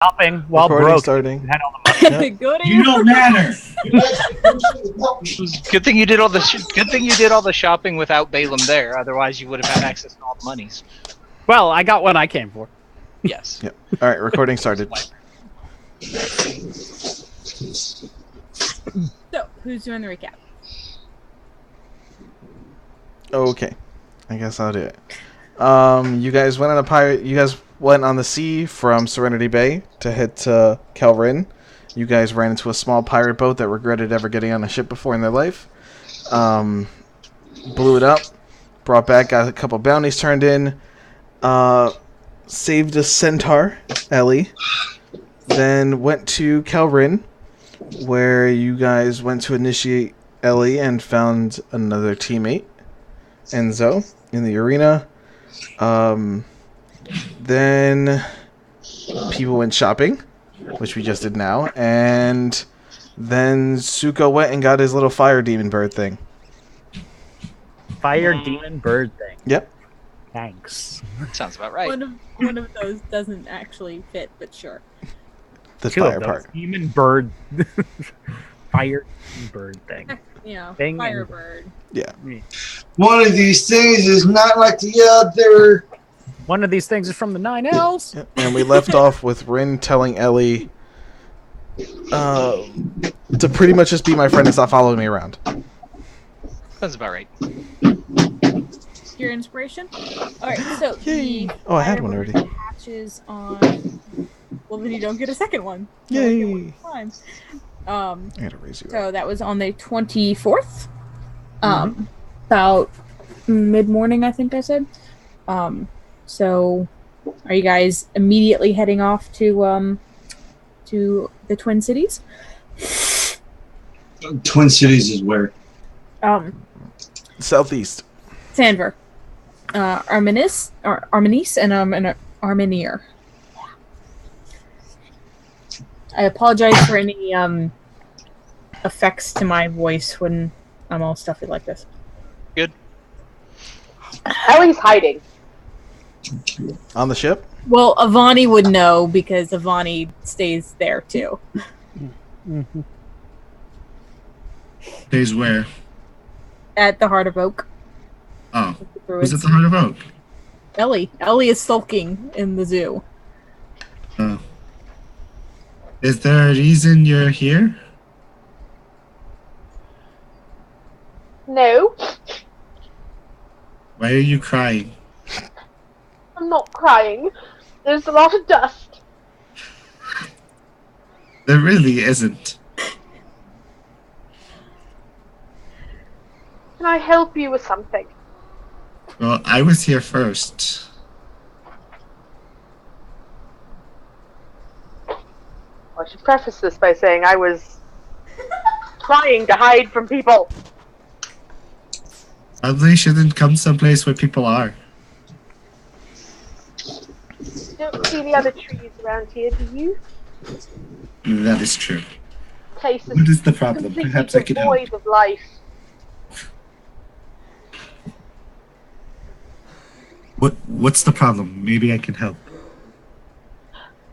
Shopping while Recording broke. starting. Had all the money. Yep. Go to You don't matter. Good thing you did all the shopping without Balaam there. Otherwise, you would have had access to all the monies. Well, I got what I came for. Yes. Yep. All right, recording started. So, who's doing the recap? Okay, I guess I'll do it. You guys went on a pirate. You guys went on the sea from Serenity Bay to head to Calrin. You guys ran into a small pirate boat that regretted ever getting on a ship before in their life. Blew it up, brought back, got a couple bounties turned in, saved a centaur, Ellie. Then went to Calrin, where you guys went to initiate Ellie and found another teammate, Enzo, in the arena. Then people went shopping, which we just did now, and then Suko went and got his little fire demon bird thing. Fire demon bird thing. Yep. Thanks. Sounds about right. One of those doesn't actually fit, but sure. The Two fire of those. part. Demon bird. Fire demon bird thing. Yeah, Thing and- Firebird. Yeah. One of these things is not like the other. One of these things is from the 9 L's. Yep. And we left off with Rin telling Ellie to pretty much just be my friend and stop following me around. Sounds about right. Your inspiration? Alright, so Yay. the Oh, I had one Firebird already. hatches on... Well, then you don't get a second one. You only get Yay. one at a time. I gotta raise you up. So that was on the 24th. About mid-morning, I think I said. So are you guys immediately heading off to the Twin Cities? Twin Cities is where? Southeast. Sandver. Arminis, and Arminier. I apologize for any effects to my voice when I'm all stuffy like this. Good. Ellie's hiding. On the ship? Well, Avani would know because Avani stays there too. Stays where? At the Heart of Oak. Oh. Was it the Heart of Oak? Ellie. Ellie is sulking in the zoo. Oh. Is there a reason you're here? No, Why are you crying? I'm not crying. There's a lot of dust. There really isn't. Can I help you with something? Well, I was here first. I should preface this by saying I was trying to hide from people. Probably shouldn't come someplace where people are. Don't see the other trees around here, do you? That is true. Place is What is the problem? completely Perhaps I could help. devoid of life. What's the problem? Maybe I can help.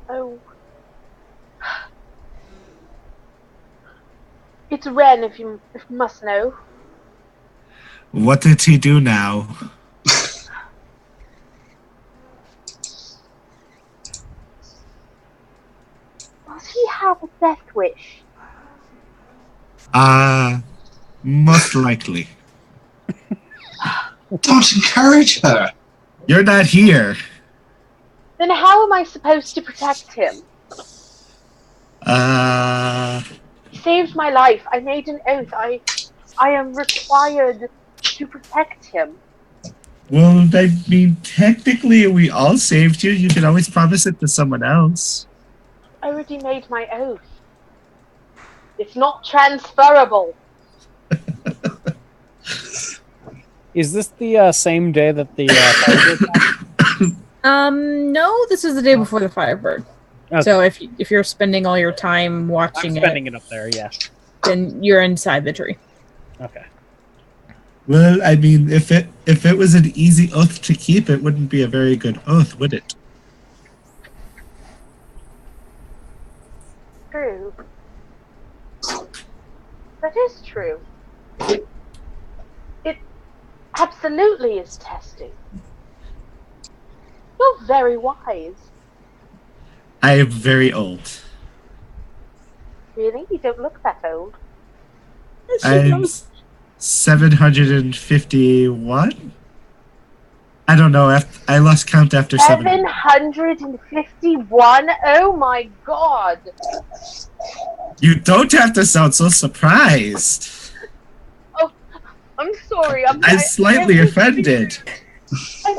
Oh. It's Ren, if you must know. What did he do now? Does he have a death wish? Most likely. Don't encourage her. You're not here. Then how am I supposed to protect him? He saved my life. I made an oath. I am required to protect him. Well, I mean, technically we all saved you. You can always promise it to someone else. I already made my oath. It's not transferable. Is this the same day that the Firebird happened? No, this is the day before the Firebird. Okay. So if you're spending all your time I'm watching spending it up there, yeah. then you're inside the tree. Okay. Well, I mean, if it was an easy oath to keep, it wouldn't be a very good oath, would it? true. That is true. It absolutely is testing. You're very wise. I am very old. Really? You don't look that old. I'm 751? I don't know. I lost count after 751? Oh my god! You don't have to sound so surprised. Oh, I'm sorry. I'm slightly offended.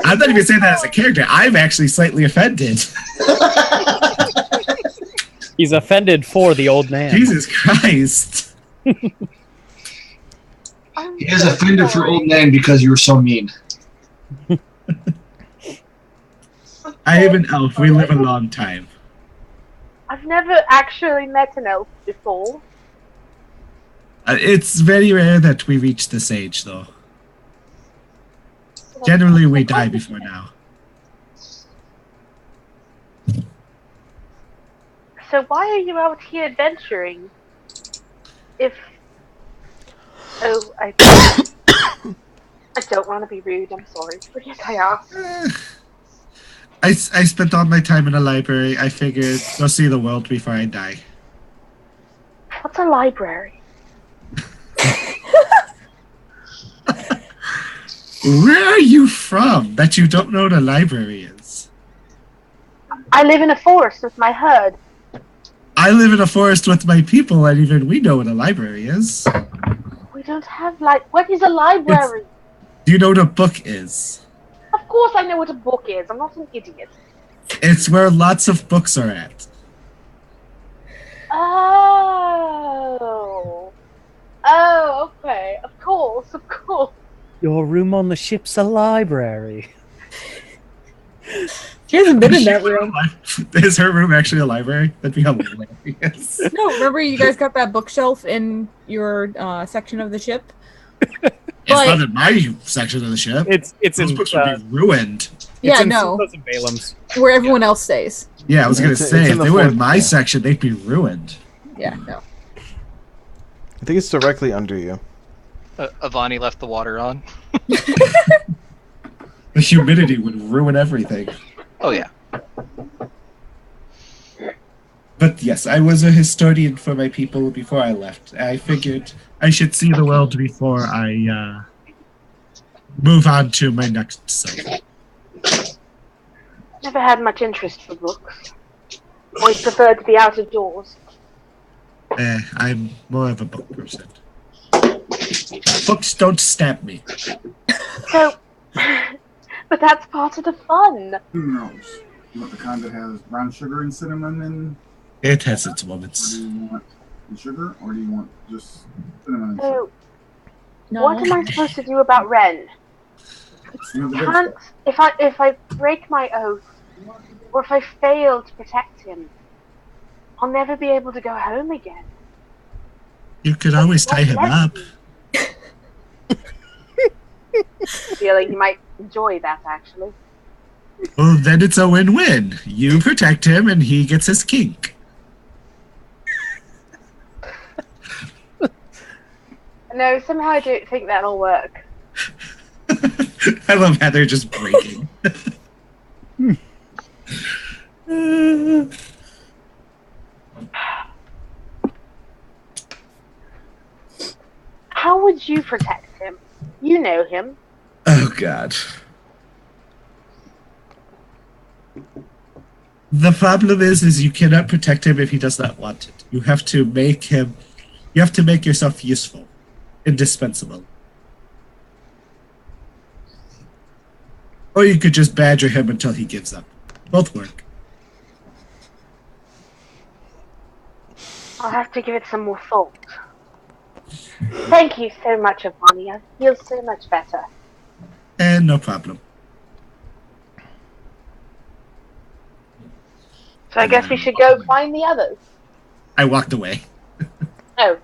I'm not even saying that as a character. I'm actually slightly offended. He's offended for the old man. Jesus Christ. He is offended for old man because you were so mean. I am an elf. We live a long time. I've never actually met an elf before. It's very rare that we reach this age, though. Generally, we die before now. So why are you out here adventuring? If... Oh, I don't want to be rude, I'm sorry. But yes, I am. I spent all my time in a library. I figured go see the world before I die. What's a library? Where are you from that you don't know what a library is? I live in a forest with my herd. I live in a forest with my people, and even we know what a library is. We don't have what is a library? Do you know what a book is? Of course I know what a book is. I'm not an idiot. It's where lots of books are at. Oh. Oh, okay. Of course, of course. Your room on the ship's a library. She hasn't been in that room. Is her room actually a library? That'd be hilarious. No, remember you guys got that bookshelf in your section of the ship? It's not in my section of the ship. It's Those in books would be ruined. Yeah, in no. Simba's and Balaam's. Where everyone else stays. Yeah, I was gonna It's say in if the they were in fourth- my yeah. section, they'd be ruined. Yeah, no. I think it's directly under you. Avani left the water on. The humidity would ruin everything. Oh yeah. But yes, I was a historian for my people before I left. I figured I should see the world before I move on to my next site. Never had much interest for books. Always preferred to be out of doors. I'm more of a book person. Books don't stab me. So, but that's part of the fun. Who knows? You want the kind that has brown sugar and cinnamon and It has its or moments. do you want the sugar or do you want just cinnamon and sugar? So, No. what am I supposed to do about Ren? You know the Can't if I break my oath, or if I fail to protect him, I'll never be able to go home again. You could always tie him up. I feel like you might enjoy that actually. Well, then it's a win-win. You protect him, and he gets his kink. No, somehow I don't think that'll work. I love how they're just breaking. How would you protect him? You know him. Oh, God. The problem is you cannot protect him if he does not want it. You have to make yourself useful. Indispensable. Or you could just badger him until he gives up. Both work. I'll have to give it some more thought. Thank you so much, Avani. I feel so much better. And no problem. So I guess we should go find the others. I walked away. Oh,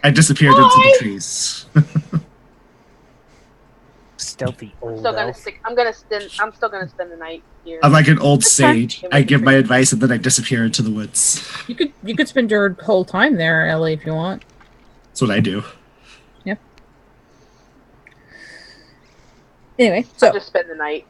I disappeared into the trees. Stealthy old Still gonna elf. stick. I'm still gonna spend the night here. I'm like an old That's fine. sage. I give my advice and then I disappear into the woods. You could spend your whole time there, Ellie, if you want. That's what I do. Yep. Anyway, I'll so just spend the night.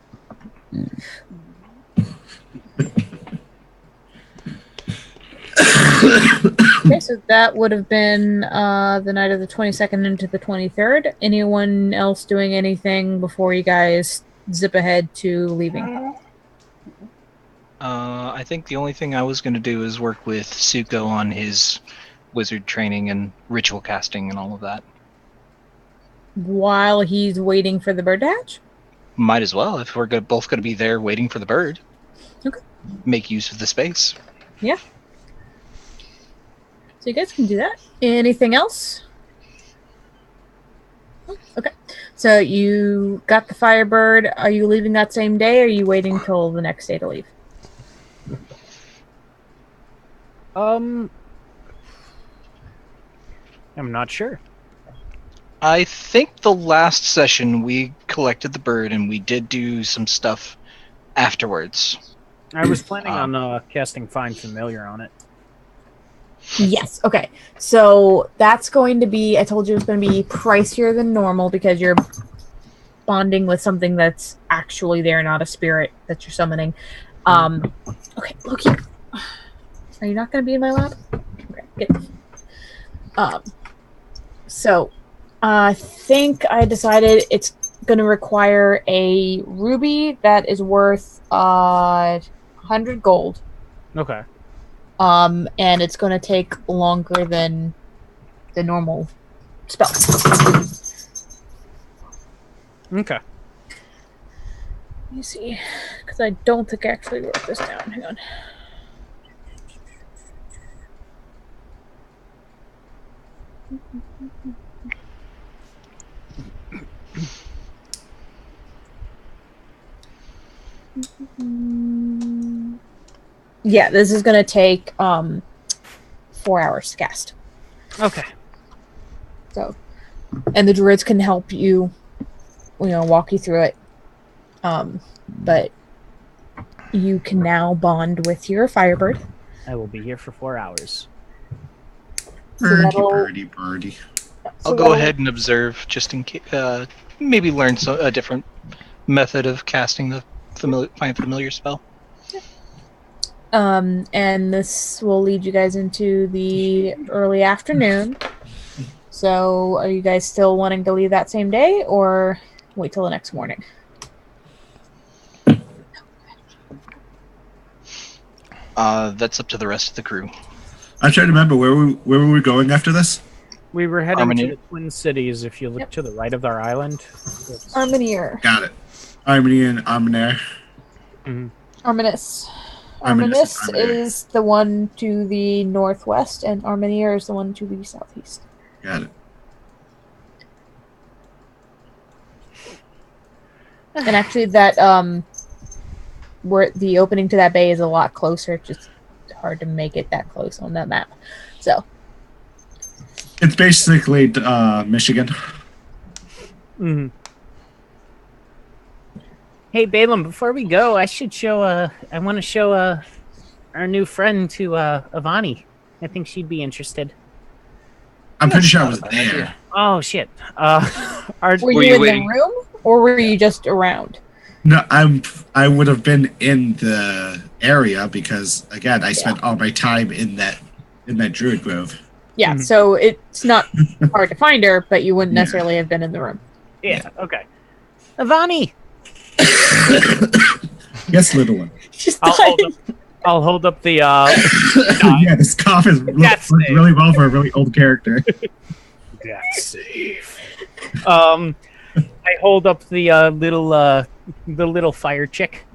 okay, so that would have been the night of the 22nd into the 23rd. Anyone else doing anything before you guys zip ahead to leaving? I think the only thing I was going to do is work with Suko on his wizard training and ritual casting and all of that. While he's waiting for the bird to hatch? Might as well, if we're both going to be there waiting for the bird. Okay. Make use of the space. Yeah. So you guys can do that. Anything else? Okay. So you got the Firebird. Are you leaving that same day, or are you waiting till the next day to leave? I'm not sure. I think the last session we collected the bird and we did do some stuff afterwards. I was planning on casting Find Familiar on it. Yes. Okay. So that's going to be, I told you it's going to be pricier than normal because you're bonding with something that's actually there, not a spirit that you're summoning. Okay, Loki. Are you not going to be in my lab? Okay, good. So I think I decided it's going to require a ruby that is worth 100 gold. Okay. And it's going to take longer than the normal spell. Okay. Let me see, because I don't think I actually wrote this down. Hang on. Yeah, this is going to take 4 hours to cast. Okay. So, and the druids can help you, walk you through it. But you can now bond with your Firebird. I will be here for 4 hours. Birdie. I'll go ahead and observe, just in case. Maybe learn a different method of casting the Find Familiar spell. And this will lead you guys into the early afternoon. So, are you guys still wanting to leave that same day, or wait till the next morning? That's up to the rest of the crew. I'm trying to remember where were we going after this? We were heading Armenier. to the Twin Cities. If you look to the right of our island. Armenier. Got it. Armenian, Armenair. Mm-hmm. Arminis. Arminis Arminis is the one to the northwest, and Armenier is the one to the southeast. Got it. And actually, that where the opening to that bay is a lot closer. It's just hard to make it that close on that map. So It's basically Michigan. Mm-hmm. Hey, Balaam, before we go, I want to show our new friend to Avani. I think she'd be interested. I'm pretty sure I was there. Oh, shit. were you in the room, or were you just around? No, I would have been in the area because again I spent all my time in that druid grove. Yeah, so it's not hard to find her, but you wouldn't necessarily have been in the room. Yeah, okay. Avani! Yes, little one. I'll hold up the yeah, this cough is works really well for a really old character. That's safe. I hold up the little fire chick.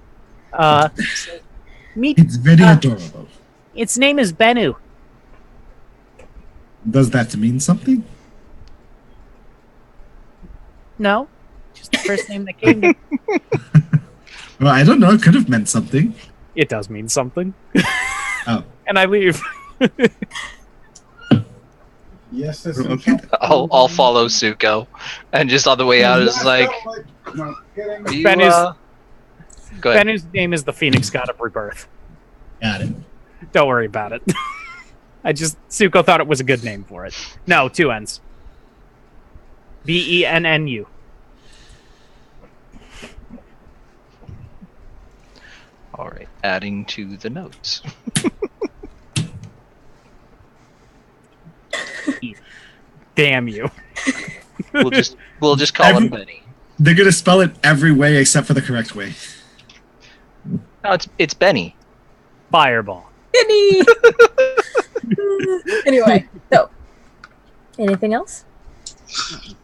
Meet. It's very adorable. Its name is Bennu. Does that mean something? No, just the first name that came to. Well, I don't know. It could have meant something. It does mean something. Oh. And I leave. Yes, that's I'll follow Suko, and just on the way out is like, No, kidding. you, Ben is- go ahead. Benu's name is the Phoenix God of Rebirth. Got it. Don't worry about it. Suko thought it was a good name for it. No, 2 N's. Bennu. All right, adding to the notes. Damn you. We'll just call him Benny. They're gonna spell it every way except for the correct way. No, it's Benny. Fireball. Benny! Anyway, so anything else?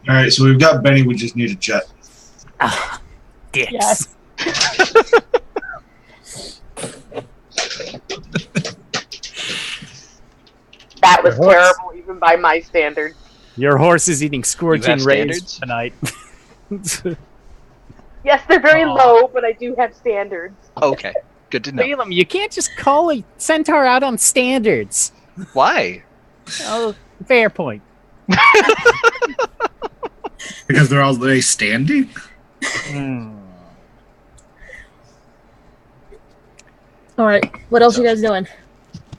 All right, so we've got Benny. We just need a jet. Dicks. Yes. That was Horse. terrible, even by my standards. Your horse is eating You scorching have rays standards? tonight. Yes, they're very Aw. low, but I do have standards. Okay, good to know. Balaam, you can't just call a centaur out on standards. Why? Oh, fair point. Because they're all standing? All right. What else you guys doing?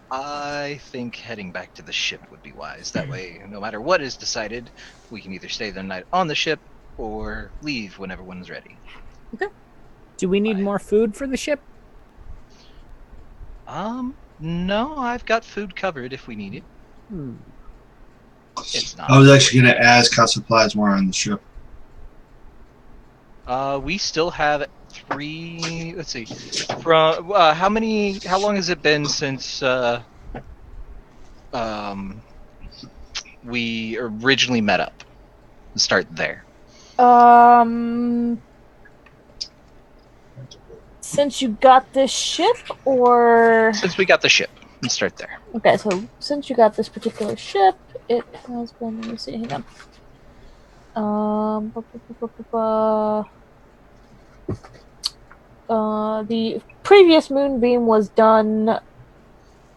I think heading back to the ship would be wise. That way, no matter what is decided, we can either stay the night on the ship or leave when everyone's ready. Do we need more food for the ship? No, I've got food covered if we need it. It's not. I was actually going to ask how supplies were on the ship. We still have 3. Let's see. From how long has it been since we originally met up? Let's start there. Since you got this ship, or Since we got the ship, let's start there. okay, so since you got this particular ship, it has been. Let me see. Hang on. The previous moonbeam was done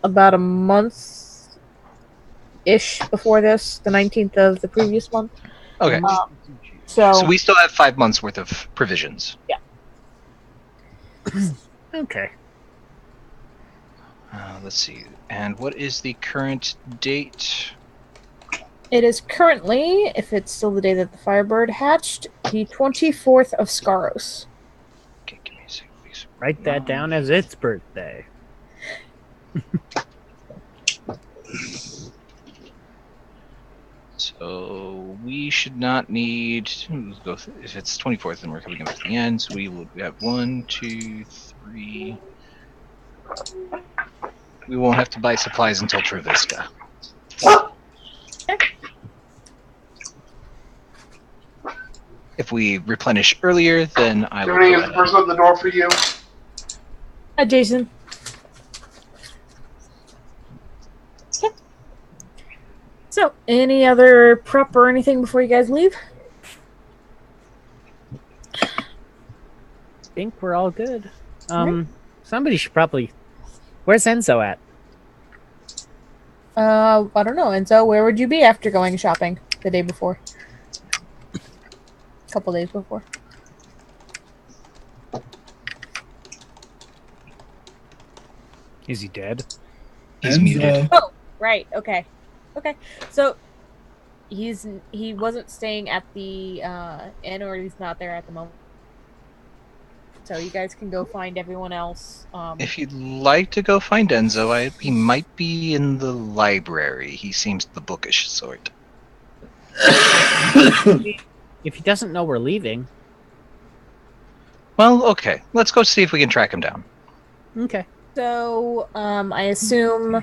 about a month ish before this, the 19th of the previous month. Okay. So we still have 5 months worth of provisions. Yeah. Okay. Let's see. And what is the current date? It is currently, if it's still the day that the Firebird hatched, the 24th of Scaros. Okay, give me a second, please. Write that down as its birthday. So we should not need. If it's 24th, then we're coming up to the end. So we will have 1, 2, 3. We won't have to buy supplies until Travisca. If we replenish earlier, then I will. Doing Go is the ahead. person at the door for you. Hi, Jason. Okay. So, any other prep or anything before you guys leave? I think we're all good. Somebody should probably. Where's Enzo at? I don't know. And so, where would you be after going shopping the day before? A couple days before. Is he dead? He's muted. Oh, right. Okay. Okay. So he wasn't staying at the inn, or he's not there at the moment. So you guys can go find everyone else. If you'd like to go find Enzo, he might be in the library. He seems the bookish sort. If he doesn't know we're leaving. Well, okay. Let's go see if we can track him down. Okay. So I assume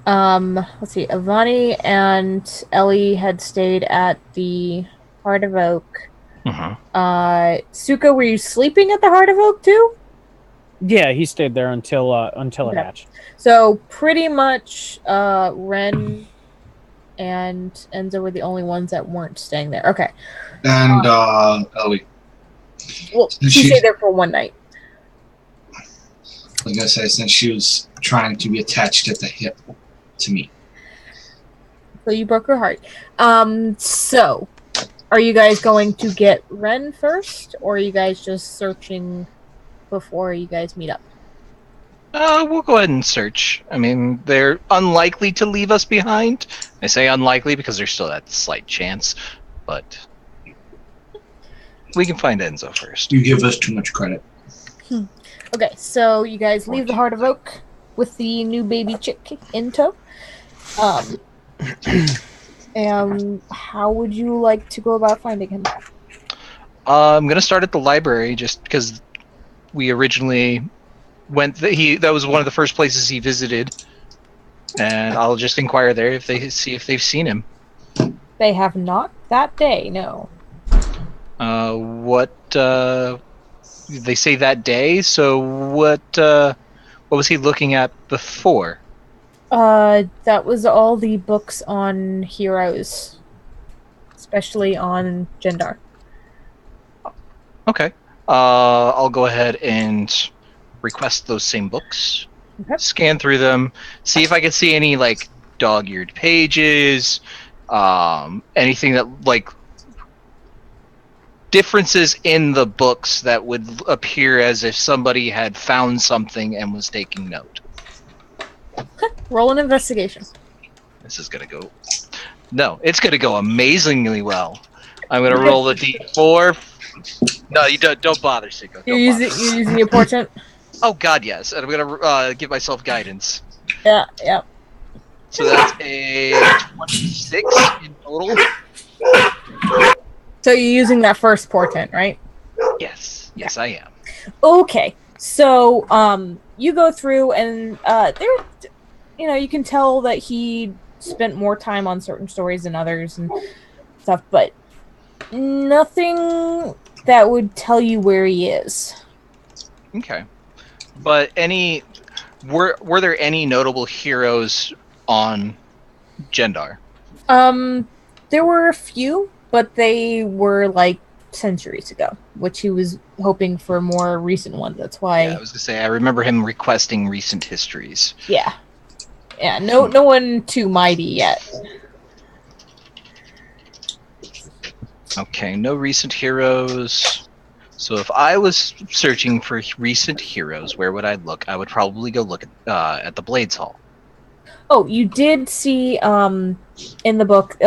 let's see, Avani and Ellie had stayed at the Heart of Oak. Suko, were you sleeping at the Heart of Oak too? Yeah, he stayed there until it Okay. hatched. So pretty much Ren and Enzo were the only ones that weren't staying there. Okay. And Ellie. Well, she stayed there for one night. I was gonna say, since she was trying to be attached at the hip to me. So you broke her heart. So are you guys going to get Ren first, or are you guys just searching before you guys meet up? We'll go ahead and search. I mean, they're unlikely to leave us behind. I say unlikely because there's still that slight chance, but we can find Enzo first. You give us too much credit. Okay, so you guys leave the Heart of Oak with the new baby chick in tow. And how would you like to go about finding him? I'm gonna start at the library just because we originally went. That was one of the first places he visited, and I'll just inquire there if they've seen him. They have not that day, no. What? They say that day. So what? What was he looking at before? That was all the books on heroes, especially on Jendar. Okay. I'll go ahead and request those same books. Okay. Scan through them, see if I can see any like dog-eared pages, anything that like differences in the books that would appear as if somebody had found something and was taking note. Roll an investigation. This is gonna go. No, it's gonna go amazingly well. I'm gonna roll a d4. No, you don't bother, Sicko. You're using your portent? Oh God, yes. And I'm gonna give myself guidance. Yeah. So that's a 26 in total. So you're using that first portent, right? Yes, I am. Okay. So you go through and you can tell that he spent more time on certain stories than others and stuff, but nothing that would tell you where he is. Okay. But were there any notable heroes on Jendar? There were a few, but they were like centuries ago, which he was hoping for a more recent one. That's why. Yeah, I was gonna say I remember him requesting recent histories. Yeah. No one too mighty yet. Okay, no recent heroes. So if I was searching for recent heroes, where would I look? I would probably go look at the Blades Hall. Oh, you did see in the book.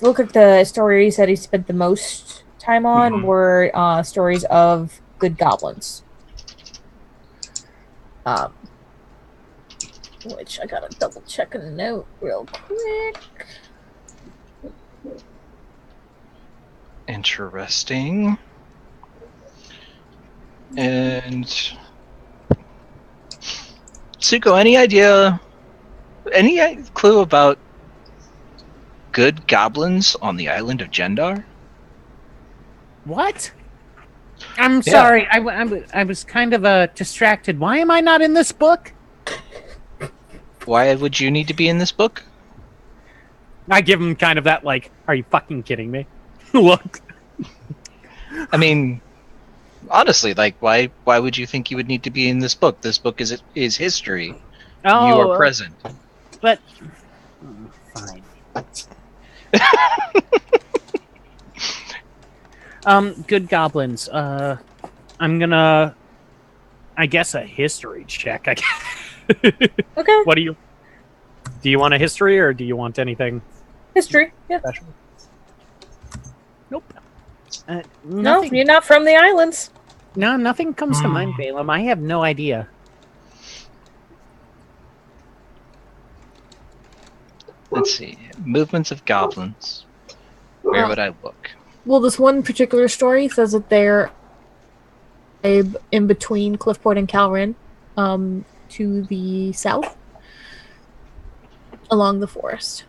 Look at the stories that he spent the most time on were stories of good goblins. Which I gotta double check a note real quick. Interesting. And Tsuko, any clue about good goblins on the island of Jendar? What? I'm sorry. I was kind of distracted. Why am I not in this book? Why would you need to be in this book? I give him kind of that like, are you fucking kidding me? Look. I mean, honestly, like, why would you think you would need to be in this book? This book is history. Oh, you are present. But fine. Good goblins. I'm gonna, I guess, a history check. Okay. What do you want a history or do you want anything History. Yeah. special? Nope. No, Nothing. you're not from the islands. No, nothing comes to mind, Balaam. I have no idea. Let's see. Movements of goblins. Where would I look? Well, this one particular story says that they're in between Cliff Point and Calrin, to the south, along the forest.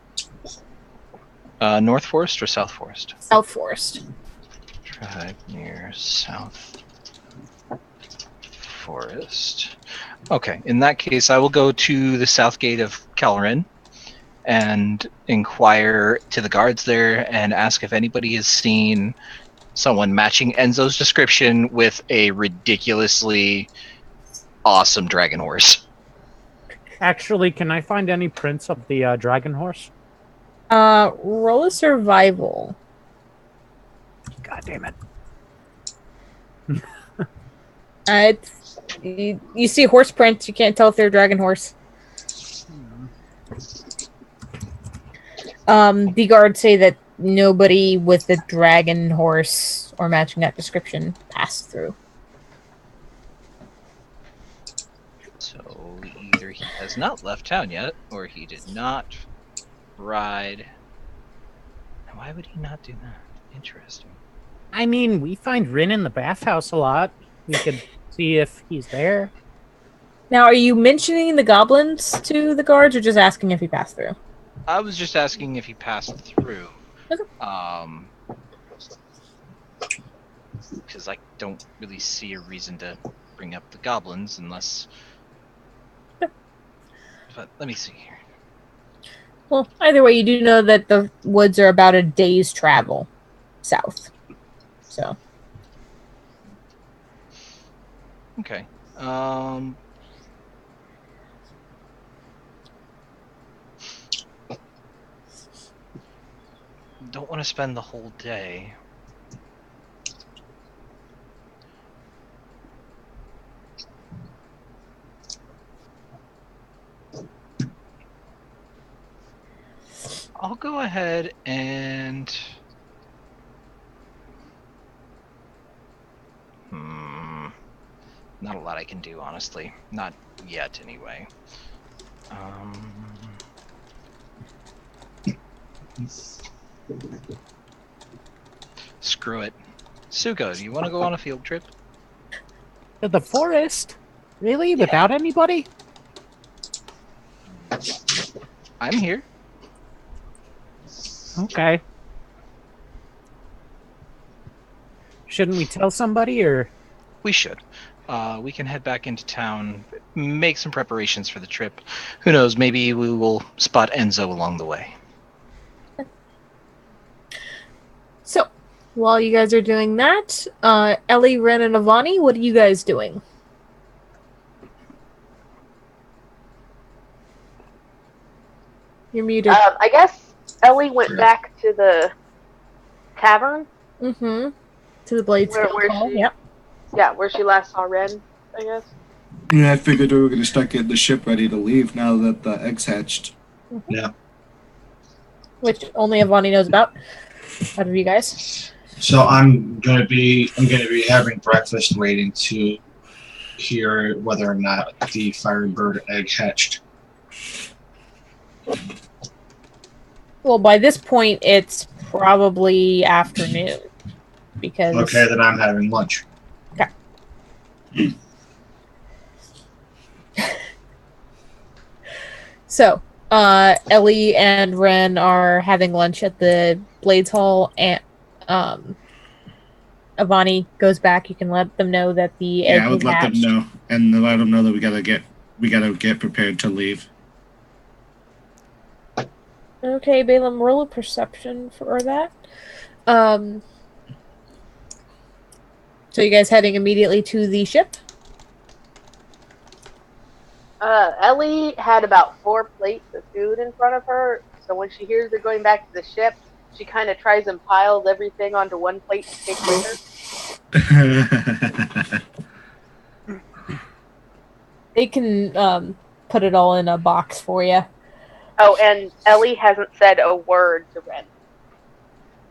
North Forest or South Forest? South Forest. Tribe near South Forest. Okay, in that case, I will go to the south gate of Calrin and inquire to the guards there and ask if anybody has seen someone matching Enzo's description with a ridiculously awesome dragon horse. Actually, can I find any prints of the dragon horse? Roll a survival. God damn it. You see horse prints. You can't tell if they're a dragon horse. The guards say that nobody with a dragon horse or matching that description passed through. So either he has not left town yet, or he did not ride. Why would he not do that? Interesting. I mean, we find Rin in the bathhouse a lot. We could see if he's there. Now, are you mentioning the goblins to the guards, or just asking if he passed through? I was just asking if he passed through. Okay. Because I don't really see a reason to bring up the goblins unless... But let me see here. Well, either way, you do know that the woods are about a day's travel south. So. Okay. Don't want to spend the whole day. I'll go ahead and... Not a lot I can do, honestly. Not yet, anyway. Screw it. Suko, do you want to go on a field trip? To the forest? Really? Without anybody? I'm here. Okay. Shouldn't we tell somebody, or...? We should. We can head back into town, make some preparations for the trip. Who knows, maybe we will spot Enzo along the way. So, while you guys are doing that, Ellie, Ren, and Avani, what are you guys doing? You're muted. I guess Ellie went back to the tavern. Mm-hmm. To the Blades Where Hall. she- Yep. Yeah, where she last saw Ren, I guess. Yeah, I figured we were going to start getting the ship ready to leave now that the eggs hatched. Yeah. Which only Avani knows about. Out of you guys. So I'm gonna be having breakfast, waiting to hear whether or not the Firebird egg hatched. Well, by this point, it's probably afternoon. Because... Okay, then I'm having lunch. So, Ellie and Ren are having lunch at the Blades Hall, and Avani goes back. You can let them know that the egg Yeah, I would is let them hatched. know, and let them know that we gotta get prepared to leave. Okay, Balaam, roll a perception for that. So you guys heading immediately to the ship? Ellie had about 4 plates of food in front of her, so when she hears they're going back to the ship, she kind of tries and piles everything onto one plate to take with her. They can put it all in a box for you. Oh, and Ellie hasn't said a word to Ren.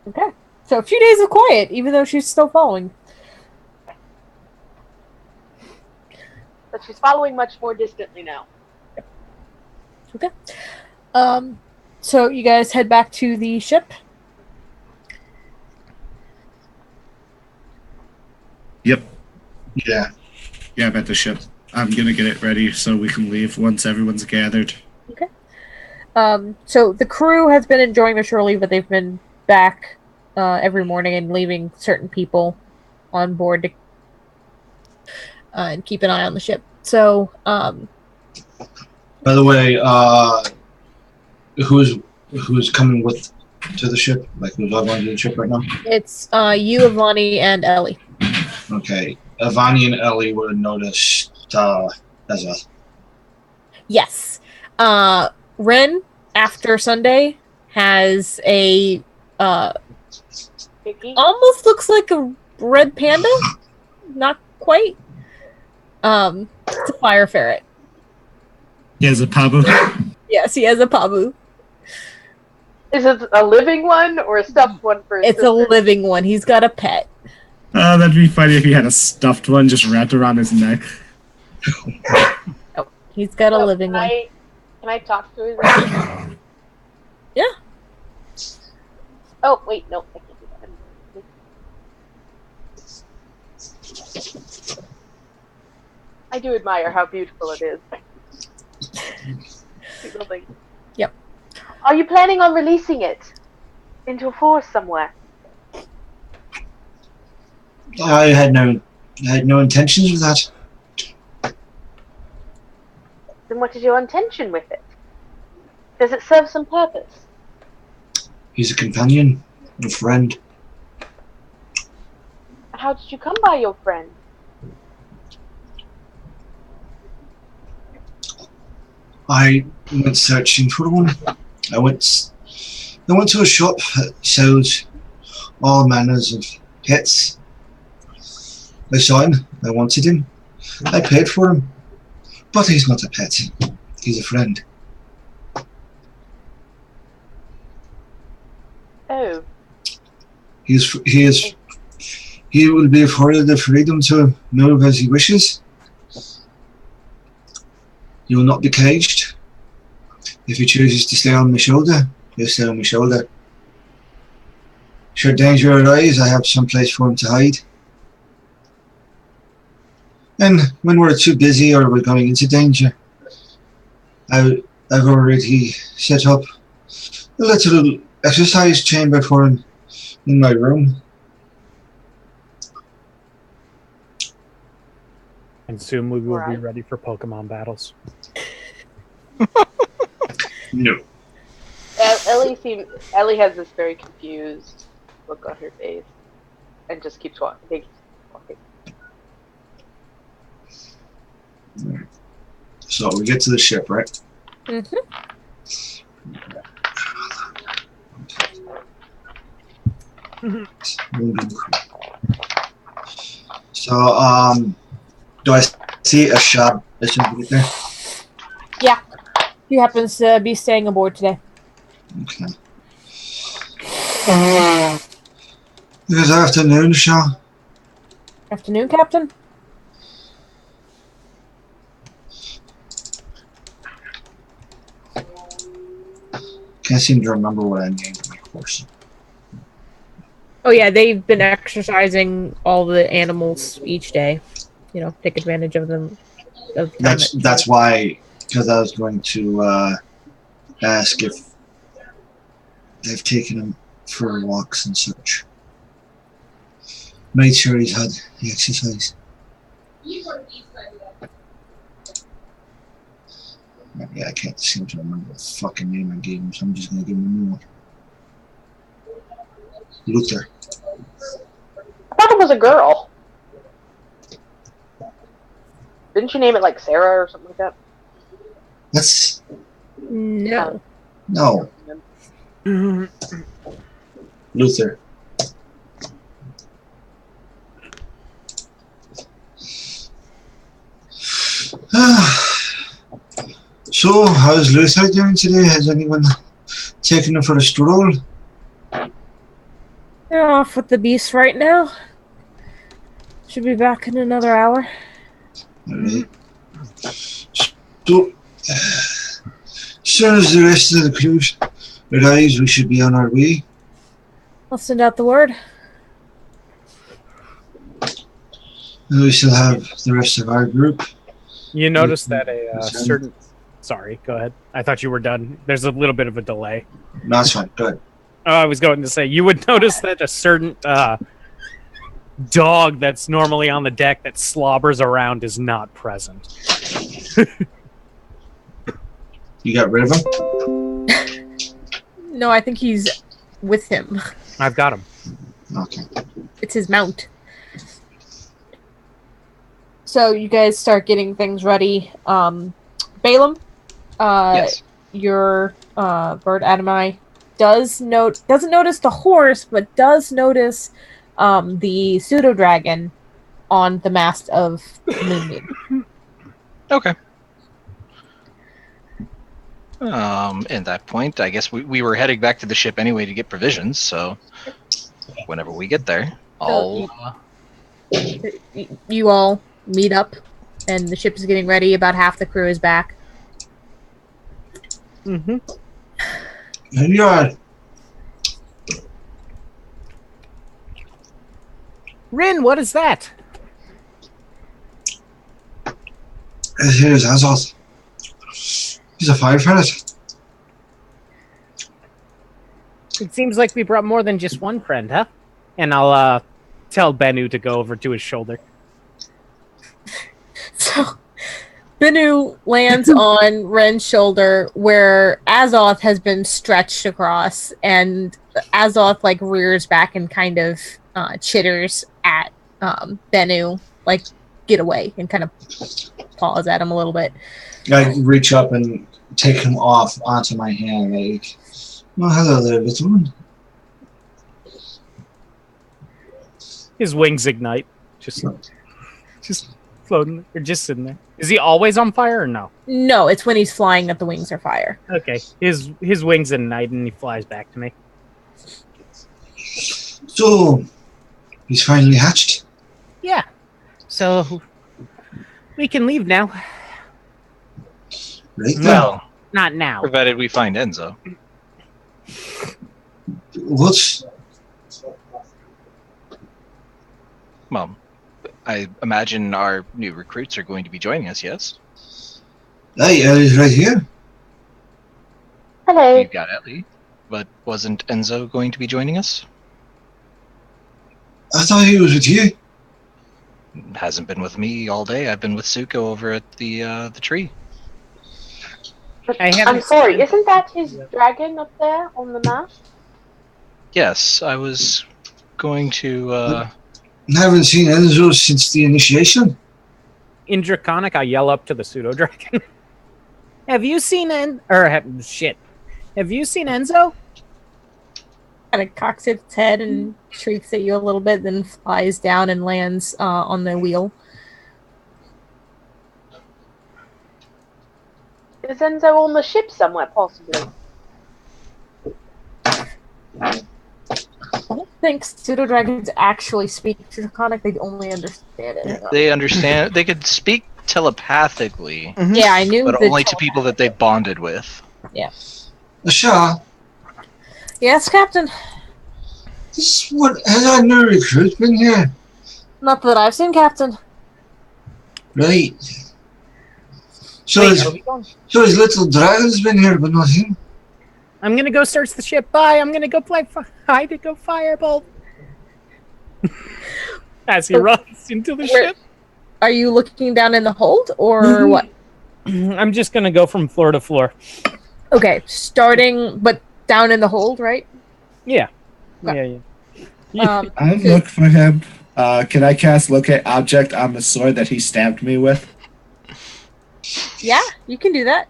Okay. So a few days of quiet, even though she's still following. But she's following much more distantly now. Okay. So you guys head back to the ship? Yep. Yeah. Yeah, I'm at the ship. I'm gonna get it ready so we can leave once everyone's gathered. Okay. So the crew has been enjoying their shore leave, but they've been back every morning and leaving certain people on board to and keep an eye on the ship. So, By the way, who's coming with to the ship? Like, who's all going to the ship right now? it's you, Avani, and Ellie. Okay. Avani and Ellie would have noticed Ezra. Yes. Ren, after Sunday, has a Picky? almost looks like a red panda, not quite. It's a fire ferret. He has a pabu. Yes, he has a pabu. Is it a living one or a stuffed one for his It's a sister? living one. He's got a pet. Oh, that'd be funny if he had a stuffed one just wrapped around his neck. Oh, he's got a Oh, living one. Can I talk to his? Yeah. Oh wait, no, I can't do that. I do admire how beautiful it is. Yep. Are you planning on releasing it into a forest somewhere? I had no intentions of that. Then what is your intention with it? Does it serve some purpose? He's a companion, a friend. How did you come by your friend? I went searching for one. I went to a shop that sells all manners of pets. I saw him. I wanted him. I paid for him. But he's not a pet. He's a friend. Oh, He will be afforded the freedom to move as he wishes. He will not be caged. If he chooses to stay on my shoulder, he'll stay on my shoulder. Should danger arise, I have some place for him to hide. And when we're too busy or we're going into danger, I've already set up a little exercise chamber for him in my room. And soon we will be Alright. ready for Pokemon battles. No. Ellie has this very confused look on her face, and just keeps walking. So we get to the ship, right? Mm-hmm. So, do I see a shop as soon as we get there? Yeah. He happens to be staying aboard today. Okay. Good afternoon, Shaw. Afternoon, Captain. Can't seem to remember what I named my horse. Oh yeah, they've been exercising all the animals each day. You know, take advantage of them. That's why, because I was going to ask if they've taken him for walks and such. Made sure he's had the exercise. Yeah, I can't seem to remember the fucking name I gave him, so I'm just gonna give him a new one. Luther. I thought it was a girl. Didn't you name it like Sarah or something like that? That's No. no Luther. So, how's Luther doing today? Has anyone taken him for a stroll? They're off with the beast right now. Should be back in another hour. Alright. So, as soon as the rest of the crew arrives, we should be on our way. I'll send out the word. And we still have the rest of our group. You notice that a Sorry. certain... Sorry, go ahead. I thought you were done. There's a little bit of a delay. No, that's fine. Good. Oh, I was going to say, you would notice that a certain dog that's normally on the deck that slobbers around is not present. You got rid of him? No, I think he's with him. I've got him. Okay. It's his mount. So you guys start getting things ready. Balaam, Yes. your bird Adamai, doesn't notice the horse, but does notice the pseudo dragon on the mast of Moonbeam. Okay. At that point, I guess we were heading back to the ship anyway to get provisions, so whenever we get there, I'll... You all meet up, and the ship is getting ready. About half the crew is back. Mm-hmm. And you are. Rin, what is that? Here's Azoth. He's a firefighter. It seems like we brought more than just one friend, huh? And I'll tell Bennu to go over to his shoulder. So, Bennu lands on Ren's shoulder, where Azoth has been stretched across, and Azoth like rears back and kind of chitters at Bennu, like get away, and kind of paws at him a little bit. I reach up and take him off onto my hand, like, well, hello there, little one. His wings ignite. Just floating, or just sitting there. Is he always on fire or no? No, it's when he's flying that the wings are fire. Okay. His wings ignite and he flies back to me. So, he's finally hatched. Yeah. So we can leave now. Right now. Well, Not now. provided we find Enzo. What's... Well, I imagine our new recruits are going to be joining us, yes? Hey, Ellie's right here. Hello. We've got Ellie, but wasn't Enzo going to be joining us? I thought he was with you. Hasn't been with me all day. I've been with Suko over at the tree. But I haven't I'm sorry, seen- isn't that his dragon up there on the map? Yes, I was going to... I haven't seen Enzo since the initiation. In Draconic, I yell up to the pseudo dragon. Have you seen Have you seen Enzo? Kind of cocks its head and shrieks at you a little bit, then flies down and lands on the wheel. Is Enzo on the ship somewhere, possibly? I don't think pseudo dragons actually speak Draconic; they only understand it. Yeah. They understand... They could speak telepathically, Yeah, I knew. but the only to people that they bonded with. Ashar, Yes, Captain. this what has our new recruit been here? Not that I've seen, Captain. Right. So Wait, his, are we going? so his little dragon's been here, but not him. I'm gonna go search the ship. Bye. I'm gonna go play hide and go firebolt. As he runs into the Where- ship. Are you looking down in the hold, or what? I'm just gonna go from floor to floor. Okay, starting, but down in the hold, right? Yeah. Okay. Yeah. I'll look for him. Can I cast Locate Object on the sword that he stabbed me with? Yeah, you can do that.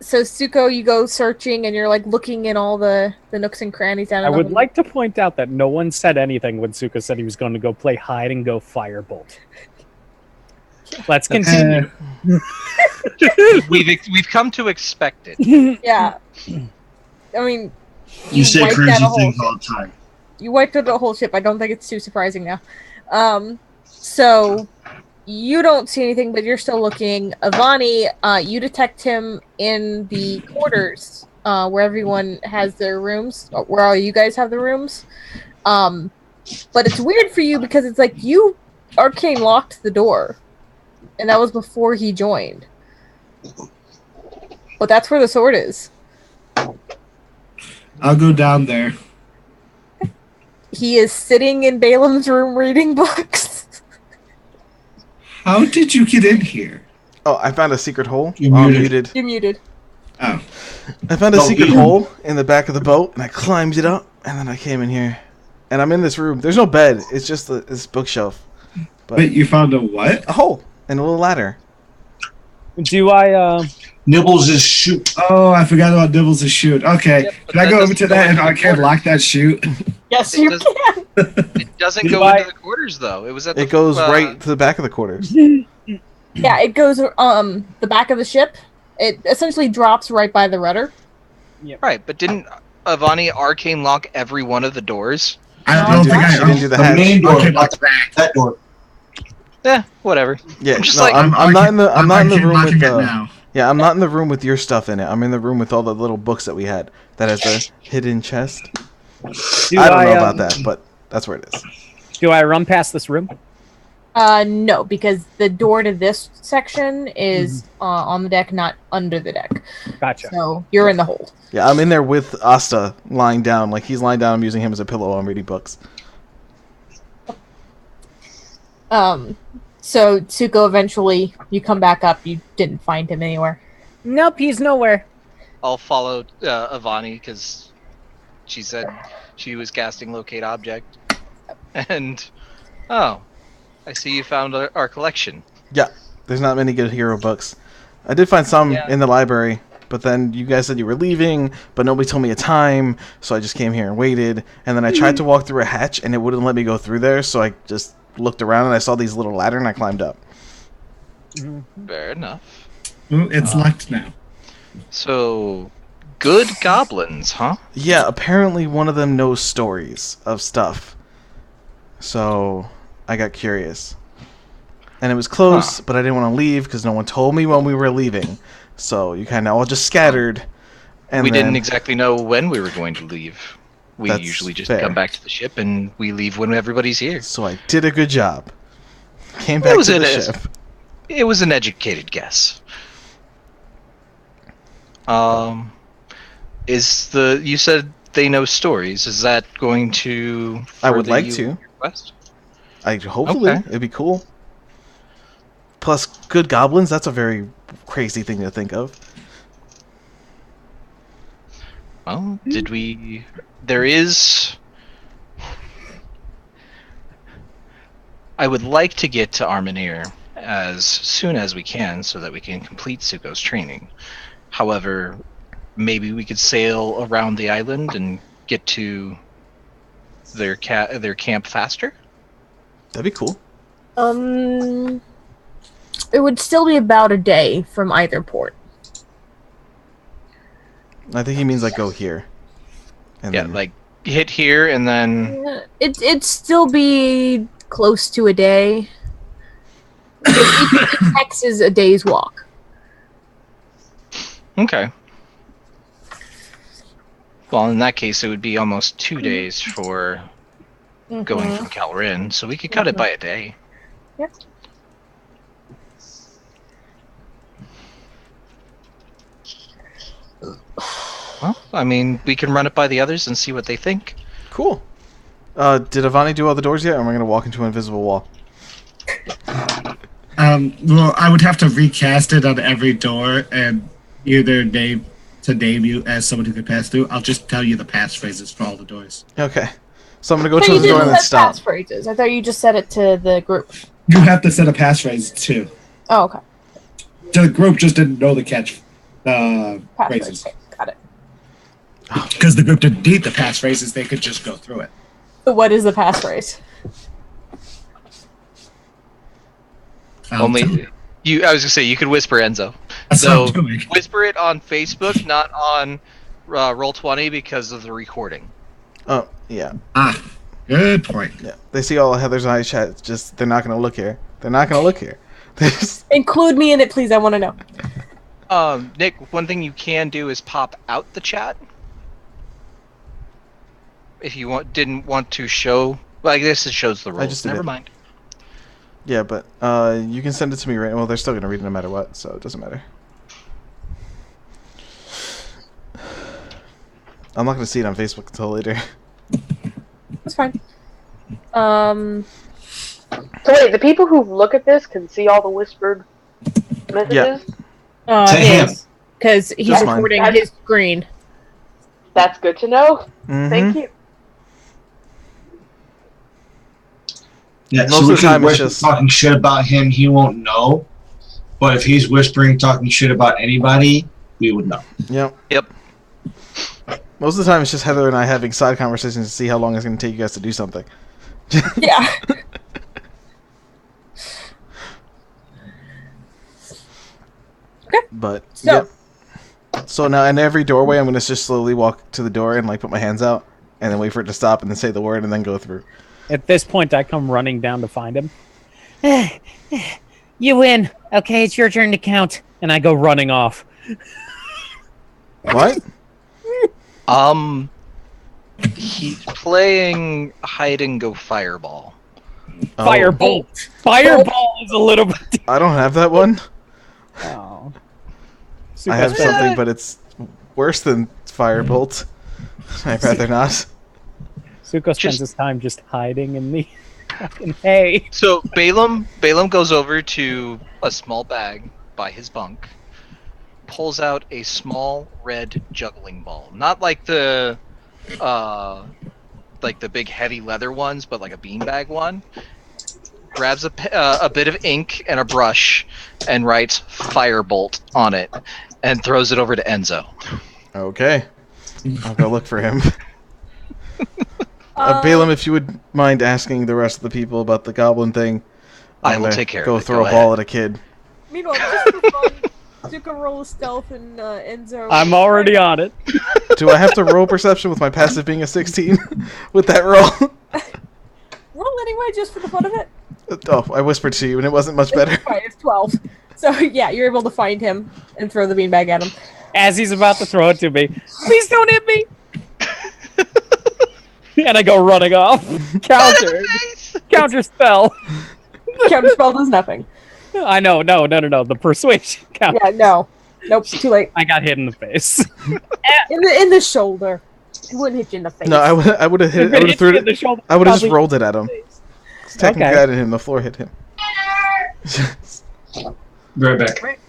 So Suko, you go searching, and you're like looking in all the nooks and crannies down. I in the would hold. like to point out that no one said anything when Suka said he was going to go play hide and go firebolt. Let's continue. We've come to expect it. Yeah. I mean, You say wiped crazy out a whole things ship. all the time. You wiped out the whole ship. I don't think it's too surprising now. So you don't see anything, but you're still looking. Avani, you detect him in the quarters, where everyone has their rooms, where all you guys have the rooms. But it's weird for you because it's like you arcane locked the door, and that was before he joined. But that's where the sword is. I'll go down there. He is sitting in Balaam's room reading books. How did you get in here? Oh, I found a secret hole. You're Oh, I'm muted. muted. You're muted. Oh, I found a Oh, secret you- hole in the back of the boat, and I climbed it up, and then I came in here. And I'm in this room. There's no bed. It's just this bookshelf. but you found a what? A hole and a little ladder. Do I Nibbles' chute. Oh, I forgot about Nibbles' chute. Okay, Yep, but can I that go over doesn't to go that and into I the can quarters. lock that chute? Yes, It you does- can. It doesn't Did go I- into the quarters though. It was at the It goes right to the back of the quarters. Yeah, it goes the back of the ship. It essentially drops right by the rudder. Right, but didn't Avani arcane lock every one of the doors? I No, don't think that- She didn't do the hatch. main door. Okay, Not lock that. that door. Yeah, whatever. Yeah, I'm just no, like- I'm not in the I'm not in the room locking with it the now. yeah I'm not in the room with your stuff in it. I'm in the room with all the little books that we had that has the hidden chest. Do I don't know about um, that, but that's where it is. Do I run past this room? No, because the door to this section is on the deck, not under the deck. Gotcha. So you're in the hold. Yeah, I'm in there with Asta lying down. Like he's lying down. I'm using him as a pillow. I'm reading books. So Tsuko, eventually you come back up. You didn't find him anywhere. Nope, he's nowhere. I'll follow Avani because she said she was casting locate object. And oh, I see you found our collection. Yeah, there's not many good hero books. I did find some Yeah. in the library, but then you guys said you were leaving, but nobody told me a time, so I just came here and waited. And then I tried to walk through a hatch, and it wouldn't let me go through there, so I just looked around and I saw these little ladder, and I climbed up. Fair enough. Ooh, it's locked now. So, good goblins, huh? Yeah, apparently one of them knows stories of stuff. So I got curious. And it was close, but I didn't want to leave because no one told me when we were leaving. So you kind of all just scattered. And We then, didn't exactly know when we were going to leave. We That's usually just fair. come back to the ship and we leave when everybody's here. So I did a good job. Came back was to the it, ship. It was an educated guess. You said they know stories. Is that going to I would further like you to. in your quest? Hopefully, Okay. it'd be cool. Plus, good goblins, that's a very crazy thing to think of. Well, did we... There is... I would like to get to Armineer as soon as we can so that we can complete Suko's training. However, maybe we could sail around the island and get to their camp faster? That'd be cool. It would still be about a day from either port. I think he means like go here. And Yeah, then- like hit here and then... It'd still be close to a day. Hex is a day's walk. Okay. Well, in that case, it would be almost 2 days for going from Calrin, so we could cut it by a day. Yep. Well, I mean, we can run it by the others and see what they think. Cool. Did Avani do all the doors yet, or am I going to walk into an invisible wall? Well, I would have to recast it on every door and either name you as someone who can pass through. I'll just tell you the pass-phrases for all the doors. Okay. So I'm going to go So you towards the door didn't and then set stop. passphrases. I thought you just said it to the group. You have to set a passphrase too. Oh, okay. The group just didn't know the catch phrases. Passphrase. Okay, got it. Because the group didn't need the passphrases, they could just go through it. So what is the passphrase? Only you. I was gonna say you could whisper Enzo. That's So what I'm doing. whisper it on Facebook, not on Roll20 because of the recording. Oh, yeah. Ah, good point. Yeah. They see all of Heather's eye chat. It's just, they're not going to look here. They're not going to look here. They just- Include me in it, please. I want to know. Nick, one thing you can do is pop out the chat. If you didn't want to show, well, I guess it shows the rules. just did Never it. mind. yeah, but you can send it to me right. Well, they're still going to read it no matter what, so it doesn't matter. I'm not going to see it on Facebook until later. That's fine. So wait, the people who look at this can see all the whispered messages? To him. Because he's Just mine. recording his screen. That's good to know. Thank Mhm. you. Yeah, Most so of we the can time it's whisper just- talking shit about him. He won't know. But if he's whispering, talking shit about anybody, we would know. Yep. Yep. Most of the time, it's just Heather and I having side conversations to see how long it's going to take you guys to do something. Yeah. But So- yep. So now in every doorway, I'm going to just slowly walk to the door and like put my hands out, and then wait for it to stop, and then say the word, and then go through. At this point, I come running down to find him. You win. Okay, it's your turn to count. And I go running off. What? He's playing hide and go fireball. Oh, Firebolt. Fireball is a little bit... I don't have that one. Oh. I have something, but it's worse than Firebolt. I'd rather not. Suko spends his time just hiding in the fucking hay. So Balaam goes over to a small bag by his bunk, pulls out a small red juggling ball, not like the big heavy leather ones, but like a beanbag one. Grabs a bit of ink and a brush and writes Firebolt on it and throws it over to Enzo. Okay. I'll go look for him. Balaam, if you would mind asking the rest of the people about the goblin thing, I I'm will gonna take care go of it. throw Go a ball ahead. at a kid. Meanwhile, just for fun, Zuko roll a stealth and Enzo. I'm already on it. Do I have to roll perception with my passive being a 16 with that roll? Roll anyway, just for the fun of it. Oh, I whispered to you, and it wasn't much better. Right, it's 12. So, yeah, you're able to find him and throw the beanbag at him. As he's about to throw it to me. Please don't hit me! And I go running off. Counter. Counter spell. Counterspell does nothing. I know, no. The persuasion count. Yeah, no. Nope, too late. I got hit in the face. In the shoulder. It wouldn't hit you in the face. No, I would have hit. If I it would have hits threw you in the it. shoulder, I would have just probably- rolled it at him. 'Cause technically, Okay. I didn't hit him. The floor hit him. Right back.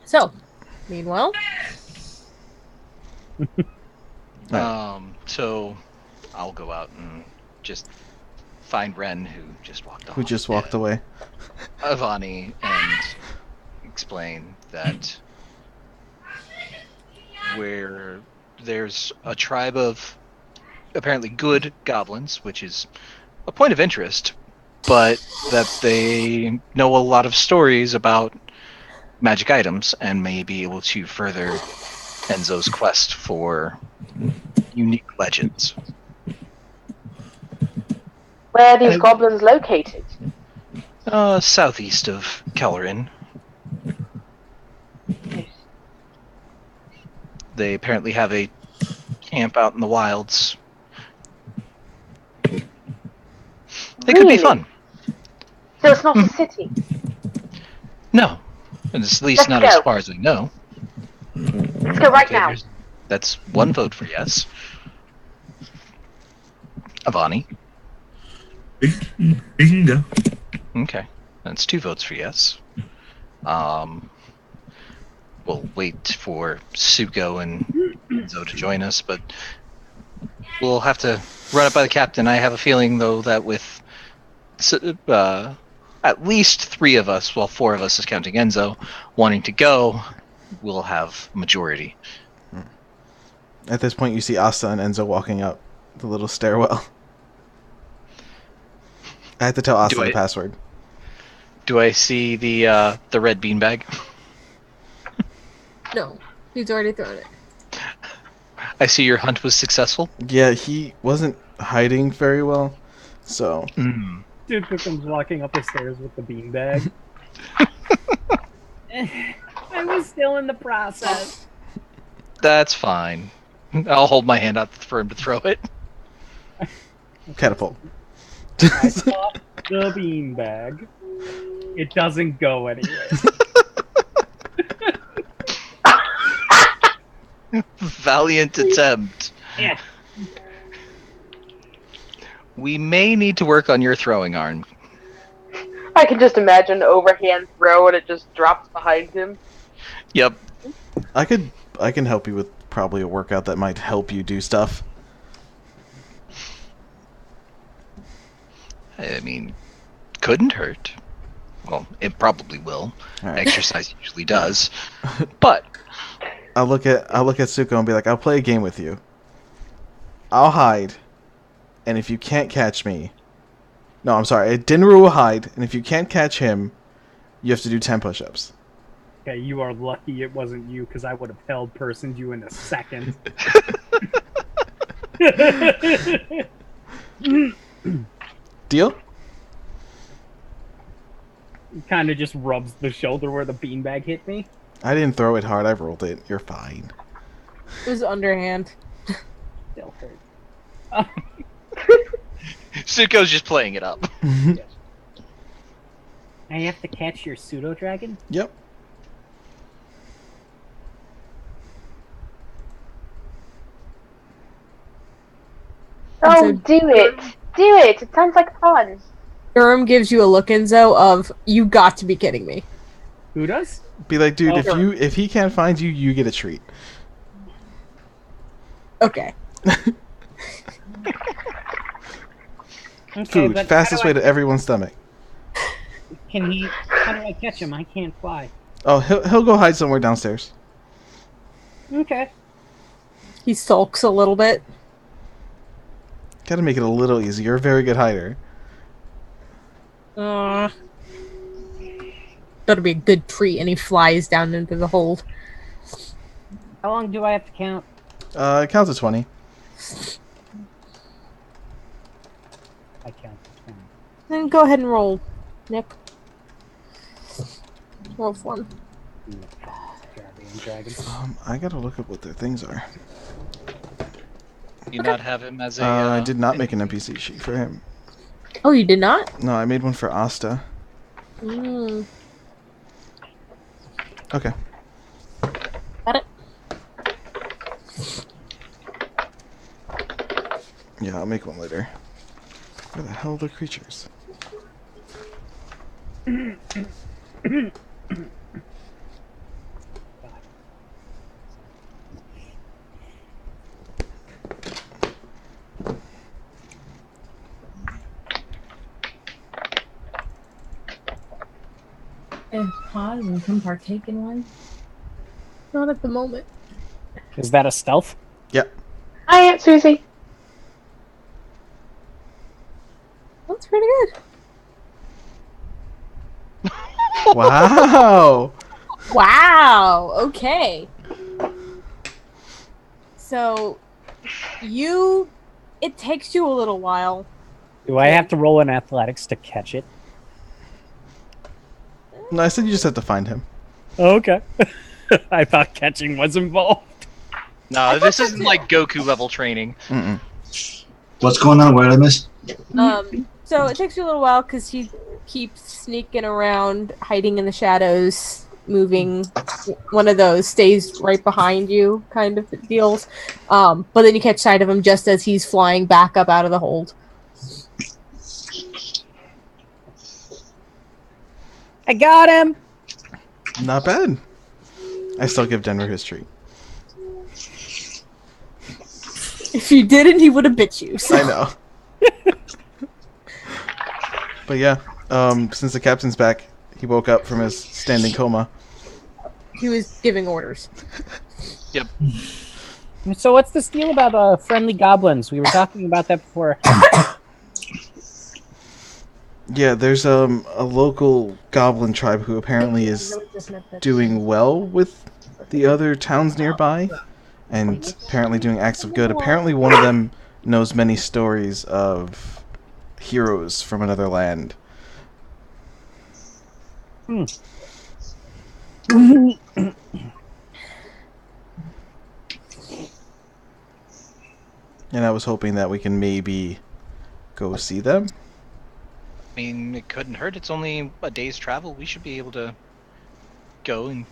So, meanwhile, So I'll go out and just find Ren, who just walked off. Who just walked away? Avani, and explain that where there's a tribe of apparently good goblins, which is a point of interest, but that they know a lot of stories about magic items and may be able to further Enzo's quest for unique legends. Where are these goblins located? Southeast of Kellerin. They apparently have a camp out in the wilds. They could be Really? fun. So it's not a city. No. And it's at least Let's not go. as far as I know. Let's go right Okay, now. that's one vote for yes. Avani. Bingo. Okay. That's 2 votes for yes. We'll wait for Suko and Enzo to join us, but we'll have to run it by the captain. I have a feeling, though, that with at least 3 of us, well, 4 of us is counting Enzo, wanting to go, we'll have majority. At this point, you see Asta and Enzo walking up the little stairwell. I had to tell Asta Do the I- password. Do I see the red beanbag? No, he's already thrown it. I see your hunt was successful. Yeah, he wasn't hiding very well, so Dude comes walking up the stairs with the beanbag. I was still in the process. That's fine. I'll hold my hand out for him to throw it. catapult. I pop the beanbag. It doesn't go anywhere. Valiant attempt. Yeah. We may need to work on your throwing arm. I can just imagine an overhand throw and it just drops behind him. Yep. I can help you with probably a workout that might help you do stuff. I mean, couldn't hurt. Well, it probably will. All right. Exercise usually does. But I'll look at Suko and be like, I'll play a game with you. I'll hide, and if you can't catch me, no, I'm sorry, Dinru will hide, and if you can't catch him, you have to do 10 push-ups. Okay, you are lucky it wasn't you, because I would have held personed you in a second. Deal? Kind of just rubs the shoulder where the beanbag hit me. I didn't throw it hard. I rolled it. You're fine. It was underhand. Still hurt. Suko's just playing it up. I have to catch your pseudo dragon. Yep. Oh, so- do it! Do it! It sounds like fun. Durham gives you a look, Enzo, of you got to be kidding me. Who does? Be like, dude, Oh. if he can't find you, you get a treat. Okay. Okay, Food, but fastest how way do to everyone's stomach. Can he? How do I catch him? I can't fly. Oh, he'll go hide somewhere downstairs. Okay. He sulks a little bit. Gotta make it a little easier. You're a very good hider. That'll be a good treat, and he flies down into the hold. How long do I have to count? It counts to 20. I count to 20. Then go ahead and roll, Nick. Roll for him. Guardian dragon. I gotta look up what their things are. Do you not have him as a? I did not make an NPC sheet for him. Oh, you did not? No, I made one for Asta. Mm. Okay. Got it. Yeah, I'll make one later. Where the hell are the creatures? Pause and come partake in one. Not at the moment. Is that a stealth? Yep. Hi, Aunt Susie. That's pretty good. Wow. Wow. Okay. So, it takes you a little while. Do I have to roll in athletics to catch it? No, I said you just have to find him. Oh, okay. I thought catching was involved. No, this isn't like Goku level training. Mm-mm. What's going on? Where did I miss? So it takes you a little while because he keeps sneaking around, hiding in the shadows, moving. One of those stays right behind you, kind of deals. But then you catch sight of him just as he's flying back up out of the hold. I got him. Not bad. I still give Denver his treat. If you didn't, he would have bit you. So. I know. But yeah, since the captain's back, he woke up from his standing coma. He was giving orders. Yep. So what's this deal about friendly goblins? We were talking about that before. Yeah, there's a local goblin tribe who apparently is doing well with the other towns nearby, and apparently doing acts of good. Apparently one of them knows many stories of heroes from another land. And I was hoping that we can maybe go see them. I mean, it couldn't hurt. It's only a day's travel. We should be able to go and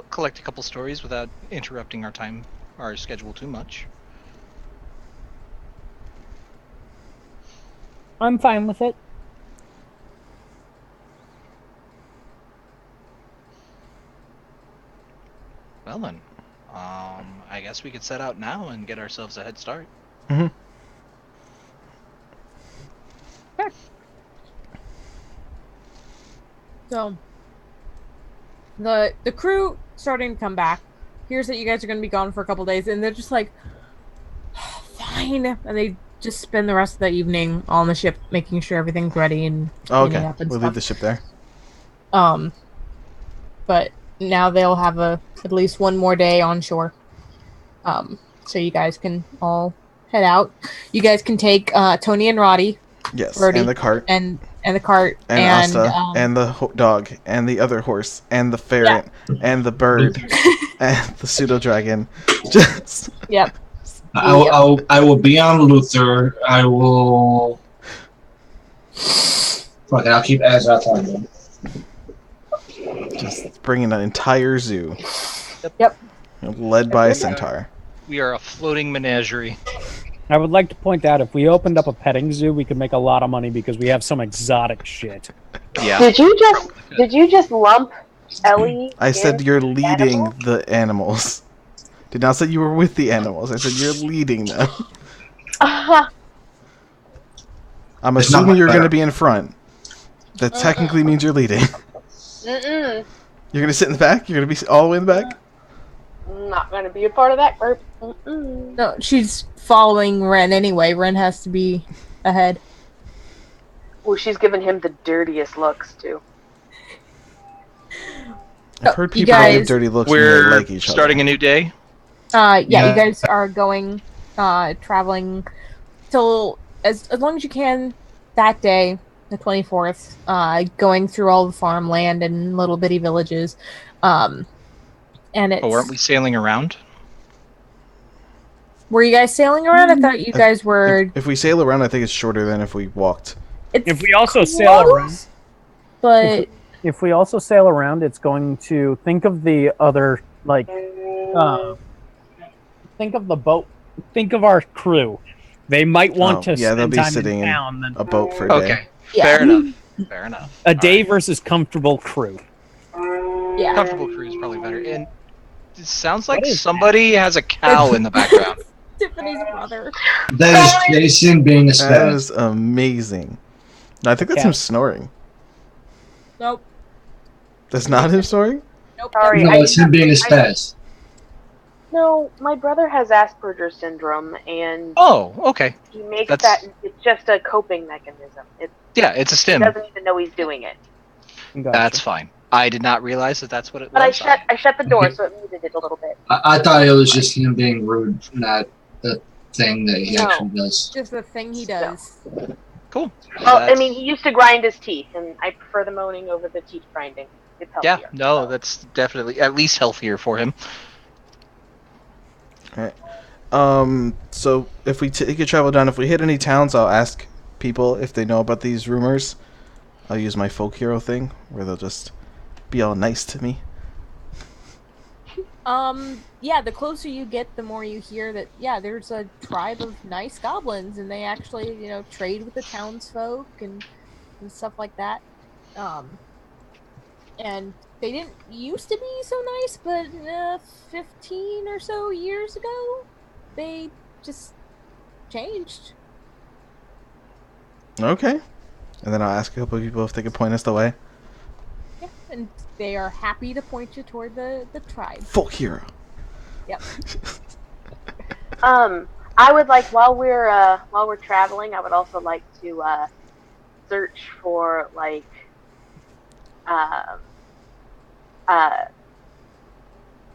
collect a couple stories without interrupting our schedule too much. I'm fine with it. Well then, I guess we could set out now and get ourselves a head start. Mm-hmm. So the crew starting to come back. Hears that you guys are going to be gone for a couple days, and they're just like, fine. And they just spend the rest of the evening on the ship, making sure everything's ready and cleaning up and We'll stuff. leave the ship there. But now they'll have at least one more day on shore. So you guys can all head out. You guys can take Tony and Roddy. Yes, Brody, and the cart. And the cart. And Asta, and the dog, and the other horse, and the ferret, and the bird, and the pseudo-dragon. Just... Yep. I will be on Luther. I will... Fuck it, I'll keep Azoth on them. Just bringing an entire zoo. Yep. Led by a centaur. We are a floating menagerie. I would like to point out, if we opened up a petting zoo, we could make a lot of money because we have some exotic shit. Yeah. Did you just lump Ellie? I said you're leading animal? the animals. Did not say you were with the animals. I said you're leading them. I'm It's not assuming much you're going to better. be in front. That technically means you're leading. Mm-mm. You're going to sit in the back? You're going to be all the way in the back? I'm not going to be a part of that group. Mm-mm. No, she's following Ren anyway. Ren has to be ahead. Oh, she's giving him the dirtiest looks, too. I've heard you people guys- give dirty looks when they We're like each other. starting a new day. Yeah, Yeah. you guys are going, traveling till as long as you can that day, the 24th, going through all the farmland and little bitty villages. And it's... Oh, weren't we sailing around? Were you guys sailing around? I thought you guys were... If we sail around, I think it's shorter than if we walked. It's If we also sail around, close, but... if we also sail around, it's going to think of the other, like, think of the boat. Think of our crew. They might want to yeah, they'll spend be time sitting in in town than a boat for a day. Okay, Yeah. fair enough. Fair enough. a day versus comfortable crew. Yeah. Comfortable crew is probably better. And it sounds like What is somebody has a cow in the background. Tiffany's brother. That is Jason being a That spaz. is amazing. No, I think that's Yeah. him snoring. Nope. That's not him snoring? Nope. Sorry, No, it's him being a spaz. No, my brother has Asperger's syndrome, and Oh, okay. he makes That's- that. It's just a coping mechanism. Yeah, it's a He stim. doesn't even know he's doing it. Gotcha. That's fine. I did not realize that that's what it But I was. shut the door, so it muted it a little bit. I thought it was just him being rude, not the thing that he No. actually does. Just the thing he does. Cool. Well, I That's- mean, he used to grind his teeth, and I prefer the moaning over the teeth grinding. It's Yeah, healthier. no, so. that's definitely at least healthier for him. So if we take a travel down, if we hit any towns, I'll ask people if they know about these rumors. I'll use my folk hero thing, where they'll just be all nice to me. Yeah, the closer you get, the more you hear that, yeah, there's a tribe of nice goblins, and they actually, trade with the townsfolk and stuff like that. And they didn't used to be so nice, but 15 or so years ago, they just changed. Okay. And then I'll ask a couple of people if they could point us the way. Yeah, and they are happy to point you toward the tribe. Folk hero. Yep. I would like while we're traveling, I would also like to search for like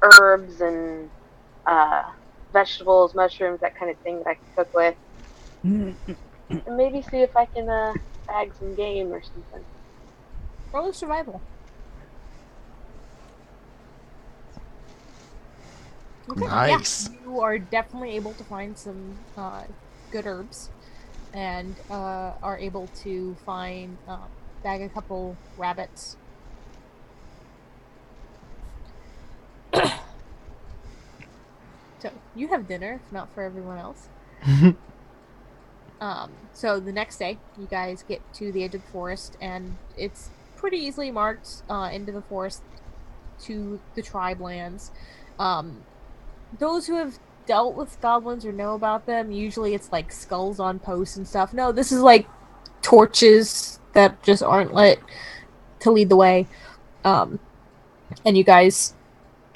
herbs and vegetables, mushrooms, that kind of thing that I can cook with, and maybe see if I can bag some game or something. Roll of survival. Okay, Nice. yeah, you are definitely able to find some good herbs, and are able to bag a couple rabbits. So you have dinner, if not for everyone else. So the next day, you guys get to the edge of the forest, and it's pretty easily marked into the forest to the tribe lands. Those who have dealt with goblins or know about them, usually it's like skulls on posts and stuff. No, this is like torches that just aren't lit. to lead the way. And you guys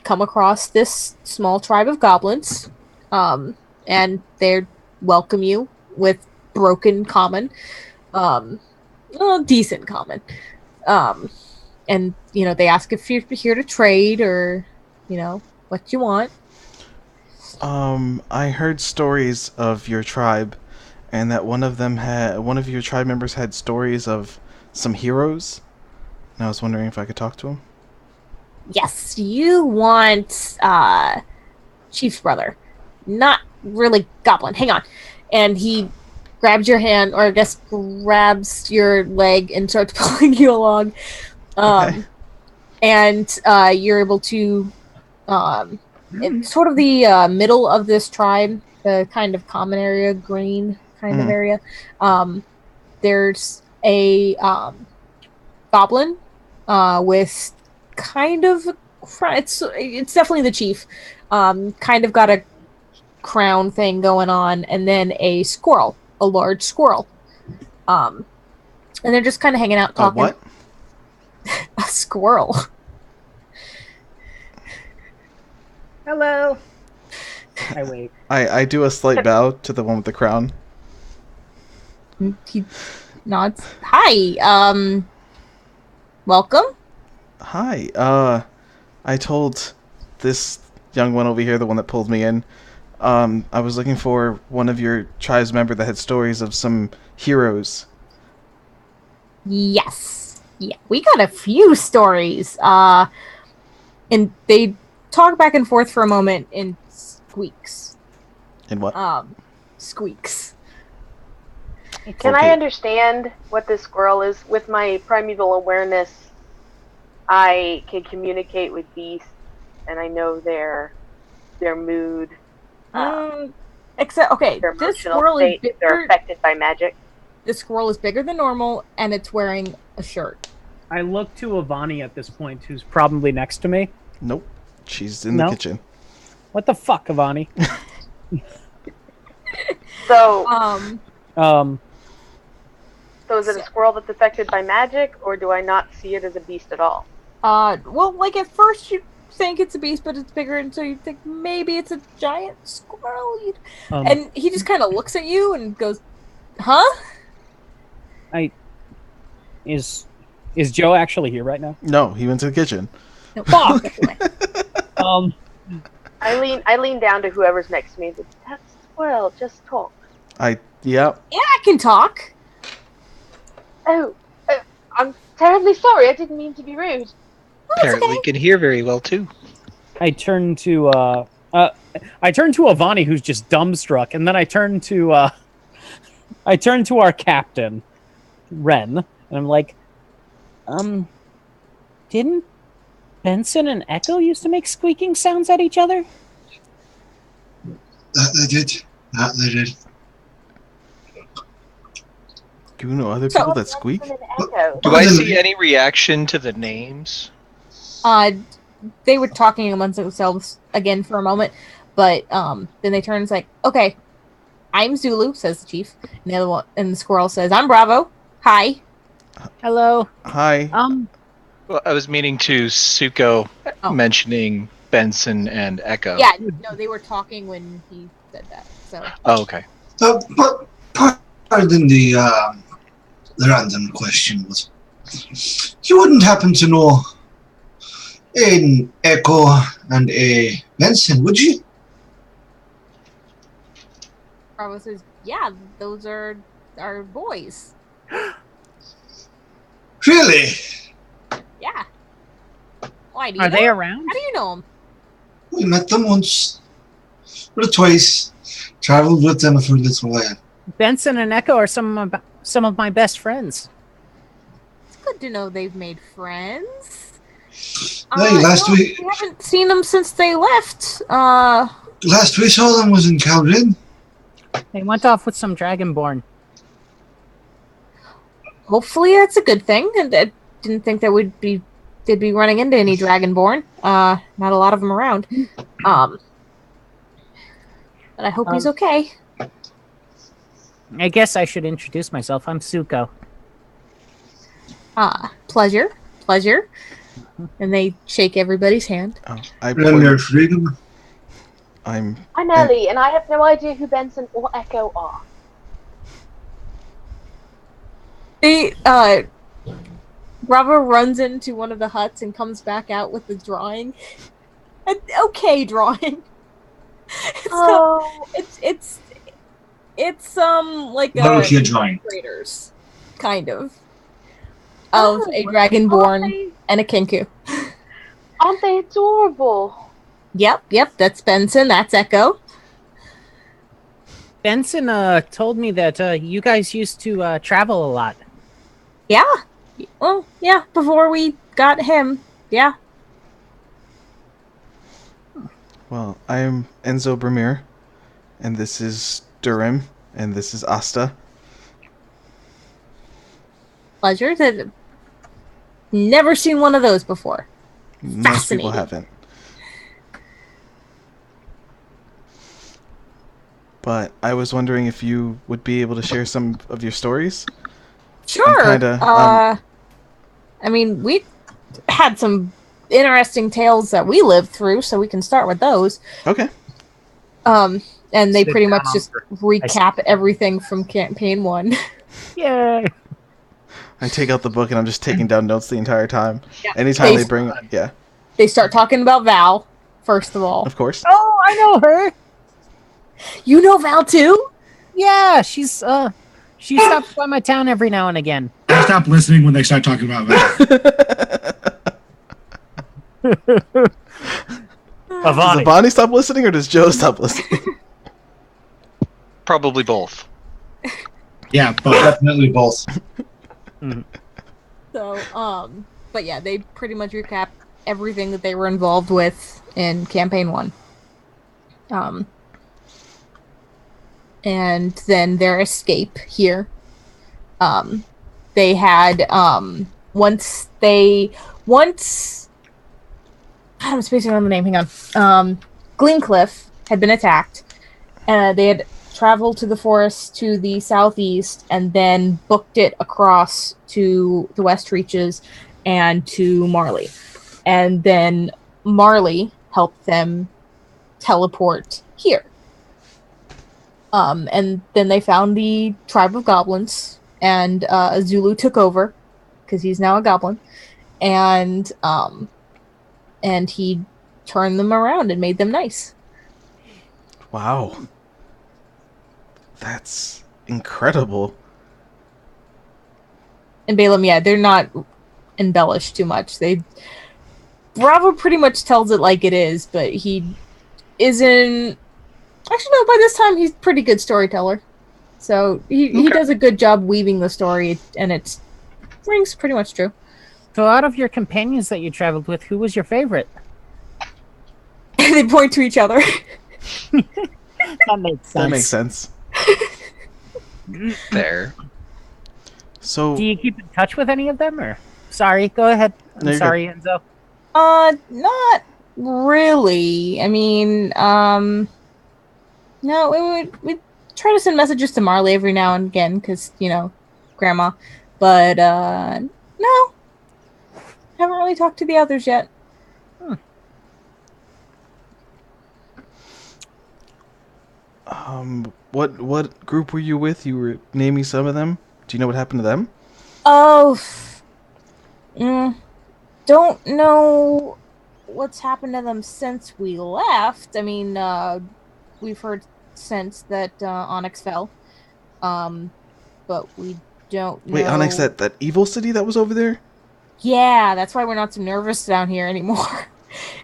come across this small tribe of goblins, and they welcome you with broken common, decent common. And, they ask if you're here to trade or, what you want. I heard stories of your tribe, and that one of your tribe members had stories of some heroes. And I was wondering if I could talk to him. Yes, you want Chief's brother. Not really goblin. Hang on. And he grabs your hand, or I guess grabs your leg and starts pulling you along. Okay. And you're able to, in sort of the middle of this tribe, the kind of common area, green kind of area, there's a goblin with kind of it's definitely the chief, kind of got a crown thing going on, and then a large squirrel, and they're just kind of hanging out talking. What? A squirrel. Hello. I wait. I do a slight bow to the one with the crown. He nods. Hi. Welcome. Hi. I told this young one over here, the one that pulled me in, I was looking for one of your tribe's member that had stories of some heroes. Yes. Yeah, we got a few stories. And they talk back and forth for a moment in squeaks. In what? Squeaks. Can I understand what this squirrel is? With my primeval awareness, I can communicate with beasts, and I know their mood. Except, okay, their this emotional squirrel state, is if they're bigger. affected by magic. This squirrel is bigger than normal, and it's wearing a shirt. I look to Avani at this point, who's probably next to me. Nope. She's in the kitchen. What the fuck, Avani? So, so is it a squirrel that's affected by magic, or do I not see it as a beast at all? Well, like at first you think it's a beast, but it's bigger, and so you think maybe it's a giant squirrel. And he just kind of looks at you and goes, "Huh?" Is Joe actually here right now? No, he went to the kitchen. No, fuck. I lean down to whoever's next to me and say, "That's a squirrel, just talk." Yeah. Yeah, I can talk. Oh, I'm terribly sorry. I didn't mean to be rude. Apparently, can hear very well too. I turn to Avani, who's just dumbstruck, and then I turn to our captain, Ren, and I'm like, didn't Benson and Echo used to make squeaking sounds at each other? That they did. Do you know other people that squeak? Do I see any reaction to the names? They were talking amongst themselves again for a moment, but then they turn and say, "Okay, I'm Zulu," says the chief, and the other one, and the squirrel says, "I'm Bravo. Hi." Hello. Hi. Well, I was meaning to Suko mentioning Benson and Echo. Yeah, no, they were talking when he said that. So. Oh, okay. But pardon the random question, but you wouldn't happen to know an Echo and a Benson, would you? Bravo says, "Yeah, those are our boys." Really? Yeah. Why do you Are know they them? around? How do you know them? We met them once or twice. Traveled with them for a little while. Benson and Echo are some of my best friends. It's good to know they've made friends. Hey, We haven't seen them since they left. Last we saw them was in Calvin. They went off with some Dragonborn. Hopefully that's a good thing. And I didn't think they'd be running into any Dragonborn. Not a lot of them around. But I hope he's okay. I guess I should introduce myself. I'm Suko. Pleasure. Pleasure. And they shake everybody's hand. Oh, Run there, freedom. I'm Ellie, and I have no idea who Benson or Echo are. They, Bravo runs into one of the huts and comes back out with the drawing. An okay drawing. Oh. It's like What was your drawing? Traders, kind of a Oh, dragonborn and a kinku. Aren't they adorable? Yep, that's Benson. That's Echo. Benson told me that you guys used to travel a lot. Yeah. Well, yeah. Before we got him, yeah. Well, I'm Enzo Bramir, and this is Durim, and this is Asta. Pleasure. Never seen one of those before. Most people haven't. But I was wondering if you would be able to share some of your stories. Sure. I mean, we had some interesting tales that we lived through, so we can start with those. Okay. And they Sit pretty much down. just recap everything from campaign 1. Yay! I take out the book and I'm just taking down notes the entire time. Yeah. Anytime they bring, yeah, They start talking about Val, first of all. of course. Oh, I know her. You know Val too? Yeah, she stops by my town every now and again. I stop listening when they start talking about that. Does Avani. Avani stop listening or does Joe stop listening? Probably both. Yeah, but Definitely both. So, but yeah, they pretty much recap everything that they were involved with in campaign 1. And then their escape here. They had, once I'm spacing on the name, hang on. Gleamcliff had been attacked. They had traveled to the forest to the southeast and then booked it across to the West Reaches and to Marley. And then Marley helped them teleport here. And then they found the tribe of goblins, and Zulu took over because he's now a goblin, and he turned them around and made them nice. Wow. That's incredible. And Balaam, yeah, they're not embellished too much. Bravo pretty much tells it like it is, but he isn't. Actually, no. By this time, he's a pretty good storyteller, so he does a good job weaving the story, and it rings pretty much true. So, out of your companions that you traveled with, who was your favorite? They point to each other. That makes sense. That makes sense. There. So, Do you keep in touch with any of them, or? Sorry, go ahead. No, I'm you're sorry, Enzo. Not really. I mean, no, we try to send messages to Marley every now and again, because, Grandma. But, no. Haven't really talked to the others yet. What group were you with? You were naming some of them. Do you know what happened to them? Oh, don't know what's happened to them since we left. I mean, we've heard since that Onyx fell, but we don't know. Wait, Onyx, that evil city that was over there? Yeah, that's why we're not so nervous down here anymore.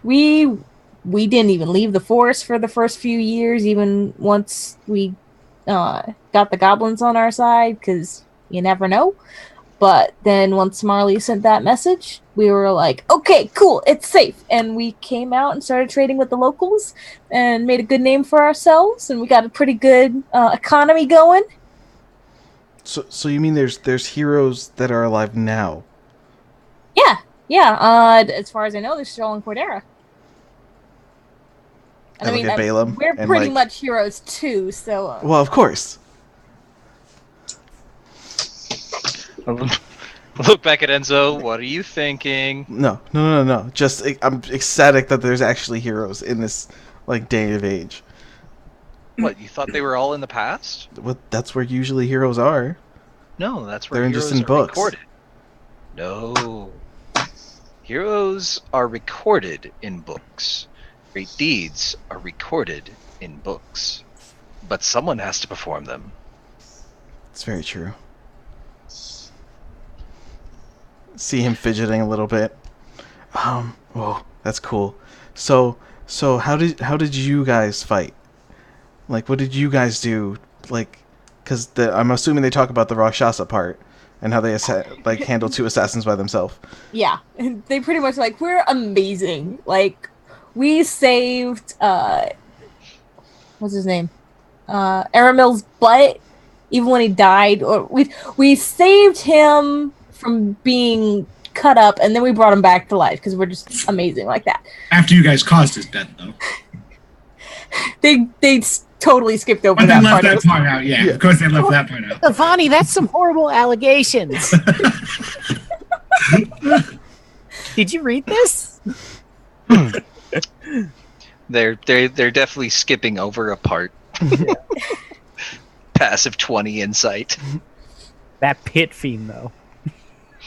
We didn't even leave the forest for the first few years, even once we got the goblins on our side, because you never know. But then once Marley sent that message, we were like, okay, cool, it's safe. And we came out and started trading with the locals and made a good name for ourselves, and we got a pretty good economy going. So you mean there's heroes that are alive now? Yeah. As far as I know, they're still in Cordera. I look at Balaam. We're and pretty much heroes too, so. Well, of course. Look back at Enzo. What are you thinking? No. Just I'm ecstatic that there's actually heroes in this like day of age. What, you thought they were all in the past? Well, that's where usually heroes are. No, that's where They're heroes just in are books. recorded. No. Heroes are recorded in books. Great deeds are recorded in books. But someone has to perform them. It's very true. See him fidgeting a little bit. Whoa, that's cool. So how did you guys fight? Like, what did you guys do? Like, because I'm assuming they talk about the Rakshasa part and how they handle 2 assassins by themselves. Yeah, they pretty much like, we're amazing. Like, we saved what's his name? Aramil's butt, even when he died. Or we saved him from being cut up, and then we brought him back to life because we're just amazing like that. After you guys caused his death, though. They totally skipped over But that they left part. that part out, yeah. Of course they left that part out. Avani, that's some horrible allegations. Did you read this? They're definitely skipping over a part. Passive 20 insight. That pit fiend, though.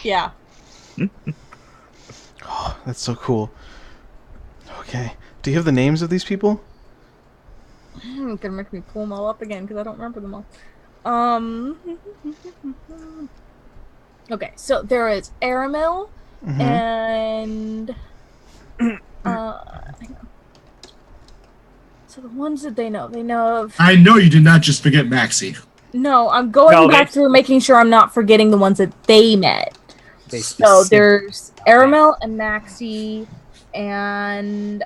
Yeah. Oh, that's so cool. Okay. Do you have the names of these people? Gonna make me pull them all up again because I don't remember them all. Okay, so there is Aramil and hang on. So the ones that they know of. I know you did not just forget Maxie. No, I'm going back through making sure I'm not forgetting the ones that they met. So there's Aramil and Maxie, and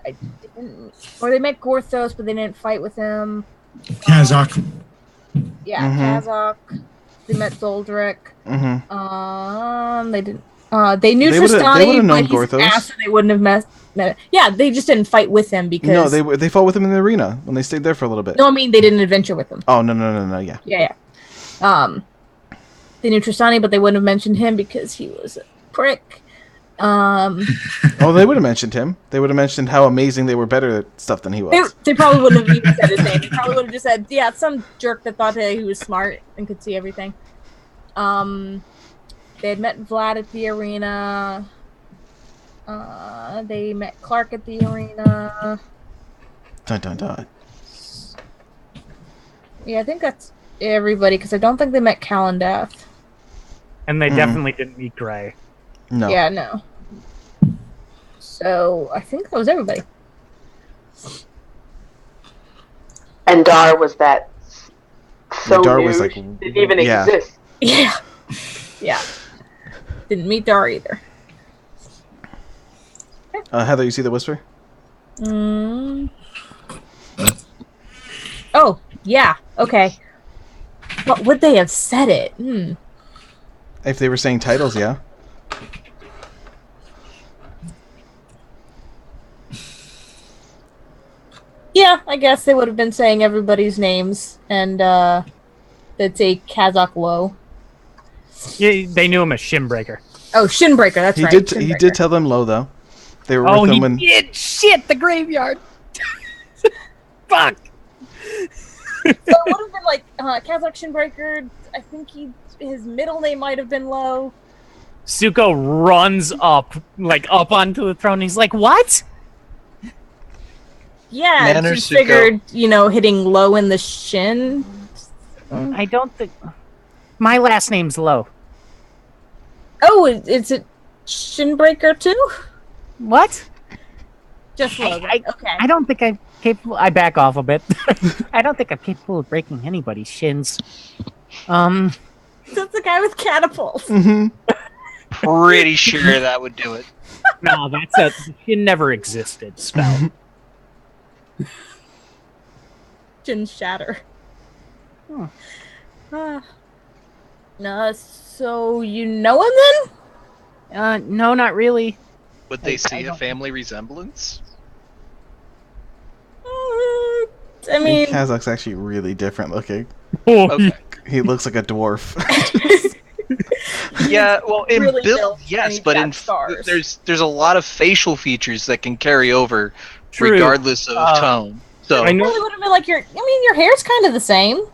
they met Gorthos, but they didn't fight with him. Kazakh. Kazakh. They met Zoldrick. Mm-hmm. They didn't. They knew Tristani, but he's Gorthos. an ass, so they wouldn't have met. Yeah, they just didn't fight with him because. No, they fought with him in the arena when they stayed there for a little bit. No, I mean they didn't adventure with him. Oh no, yeah. Yeah. They knew Tristani, but they wouldn't have mentioned him because he was a prick. Oh, they would have mentioned him. They would have mentioned how amazing they were better at stuff than he was. They probably wouldn't have even said his name. They probably would have just said, yeah, some jerk that thought that he was smart and could see everything. They had met Vlad at the arena. They met Clark at the arena. Dun dun dun. Yeah, I think that's everybody, because I don't think they met Kalendath. And they definitely didn't meet Gray. No. Yeah, no. So, I think that was everybody. And Dar was that so Dar new, was like, didn't even exist. Yeah. Yeah. Didn't meet Dar either. Heather, you see the whisper? Oh, yeah. Okay. But would they have said it? If they were saying titles, yeah. Yeah, I guess they would have been saying everybody's names, and they'd say Kazakh Low. Yeah, they knew him as Shinbreaker. Oh, Shinbreaker, that's right. He did tell them low, though. They were with him when... did! Shit, the graveyard! Fuck! So it would have been like Kazakh Shinbreaker. I think his middle name might have been Low. Zuko runs up onto the throne. He's like, "What?" Yeah, Manners, just figured, hitting Low in the shin. I don't think my last name's Low. Oh, is it Shinbreaker too? What? Just Low. Okay. I don't think I'm capable. I back off a bit. I don't think I'm capable of breaking anybody's shins. That's the guy with catapults. Pretty sure that would do it. No, that's it never existed spell. Shin shatter. No, so you know him then? No, not really. Would they see a family resemblance? I mean, Kazakh's actually really different looking. Okay. He looks like a dwarf. Yeah, well, in really build, built, and yes, he's but got scars. there's a lot of facial features that can carry over, True. regardless of tone. So I know. Really would have been like your hair's kind of the same.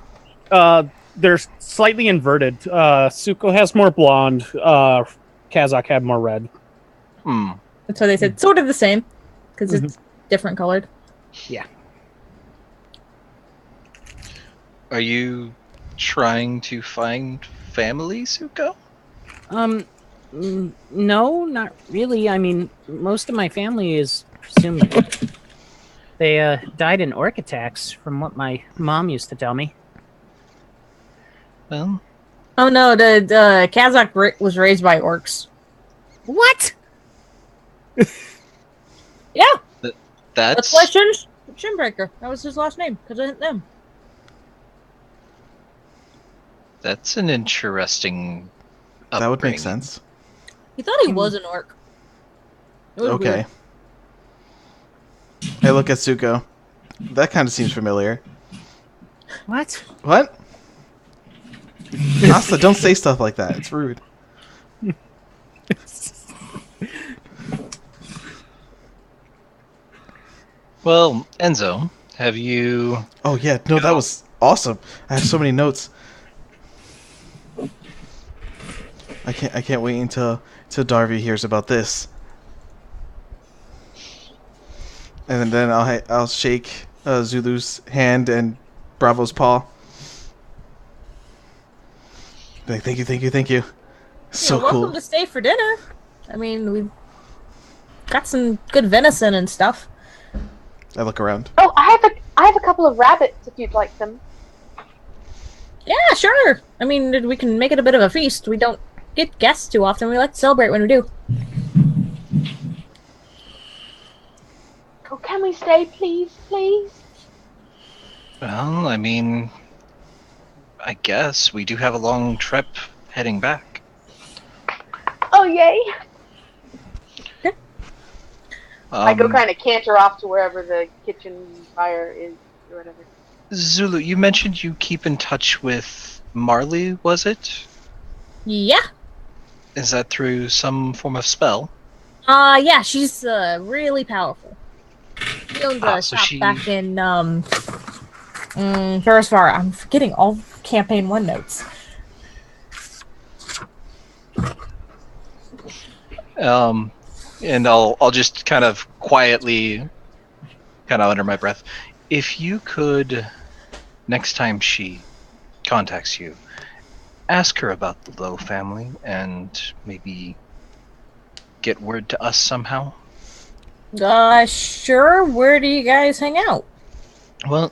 They're slightly inverted. Suko has more blonde. Kazakh had more red. That's why they said sort of the same, because it's different colored. Yeah. are you trying to find family, Suko? No, not really. I mean, most of my family is presumed dead. They died in orc attacks, from what my mom used to tell me. Well, Oh no, the Kazakh was raised by orcs. What? Yeah, that's why Shinbreaker. That was his last name because I hit them. that's an interesting. That would make upbringing. sense. He thought he was an orc. It was Okay. weird. I look at Suko. That kind of seems familiar. What? What? Asta, don't say stuff like that. It's rude. Well, Enzo, have you? Oh yeah, no, that was awesome. I have so many notes. I can't wait until Darby hears about this. And then I'll shake Zulu's hand and Bravo's paw. Like, thank you. So You're welcome cool. to stay for dinner. I mean, we've got some good venison and stuff. I look around. Oh, I have a couple of rabbits if you'd like them. Yeah, sure. I mean, we can make it a bit of a feast. We don't get guests too often. We like to celebrate when we do. Oh, can we stay, please? Well, I mean, I guess we do have a long trip heading back. Oh, yay! I go kind of canter off to wherever the kitchen fire is, or whatever. Zulu, you mentioned you keep in touch with Marley, was it? Yeah. Is that through some form of spell? Yeah, she's really powerful. She owns a so shop she- back in Ferrisfar. I'm forgetting all campaign 1 notes. And I'll just kind of quietly, kind of under my breath, if you could, next time she contacts you, ask her about the Lowe family and maybe get word to us somehow. Sure. Where do you guys hang out? Well,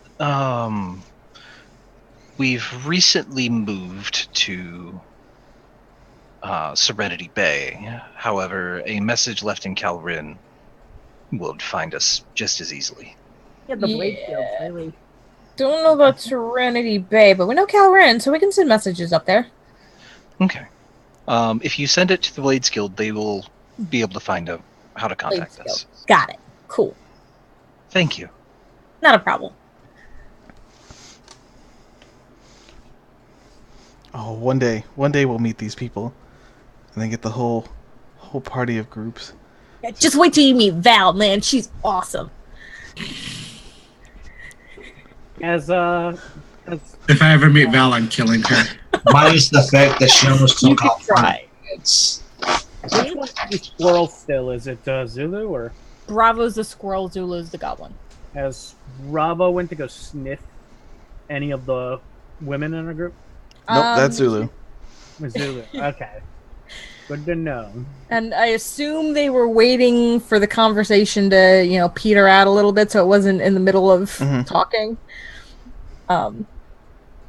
we've recently moved to Serenity Bay. However, a message left in Calrin would find us just as easily. Yeah, the blade Yeah. fields, really. Don't know about Serenity Bay, but we know Calrin, so we can send messages up there. Okay. If you send it to the Blades Guild, they will be able to find out how to contact Blades us. Got it. Cool. Thank you. Not a problem. Oh, one day we'll meet these people, and then get the whole party of groups. Yeah, just wait till you meet Val, man. She's awesome. As If I ever meet Val, I'm killing her. Minus the fact that she almost You took can off. try. It's which one's the squirrel still? Is it Zulu or Bravo's the squirrel, Zulu's the goblin. has Bravo went to go sniff any of the women in our group? Nope, that's Zulu. Zulu. Okay. Good to know. And I assume they were waiting for the conversation to, peter out a little bit so it wasn't in the middle of talking.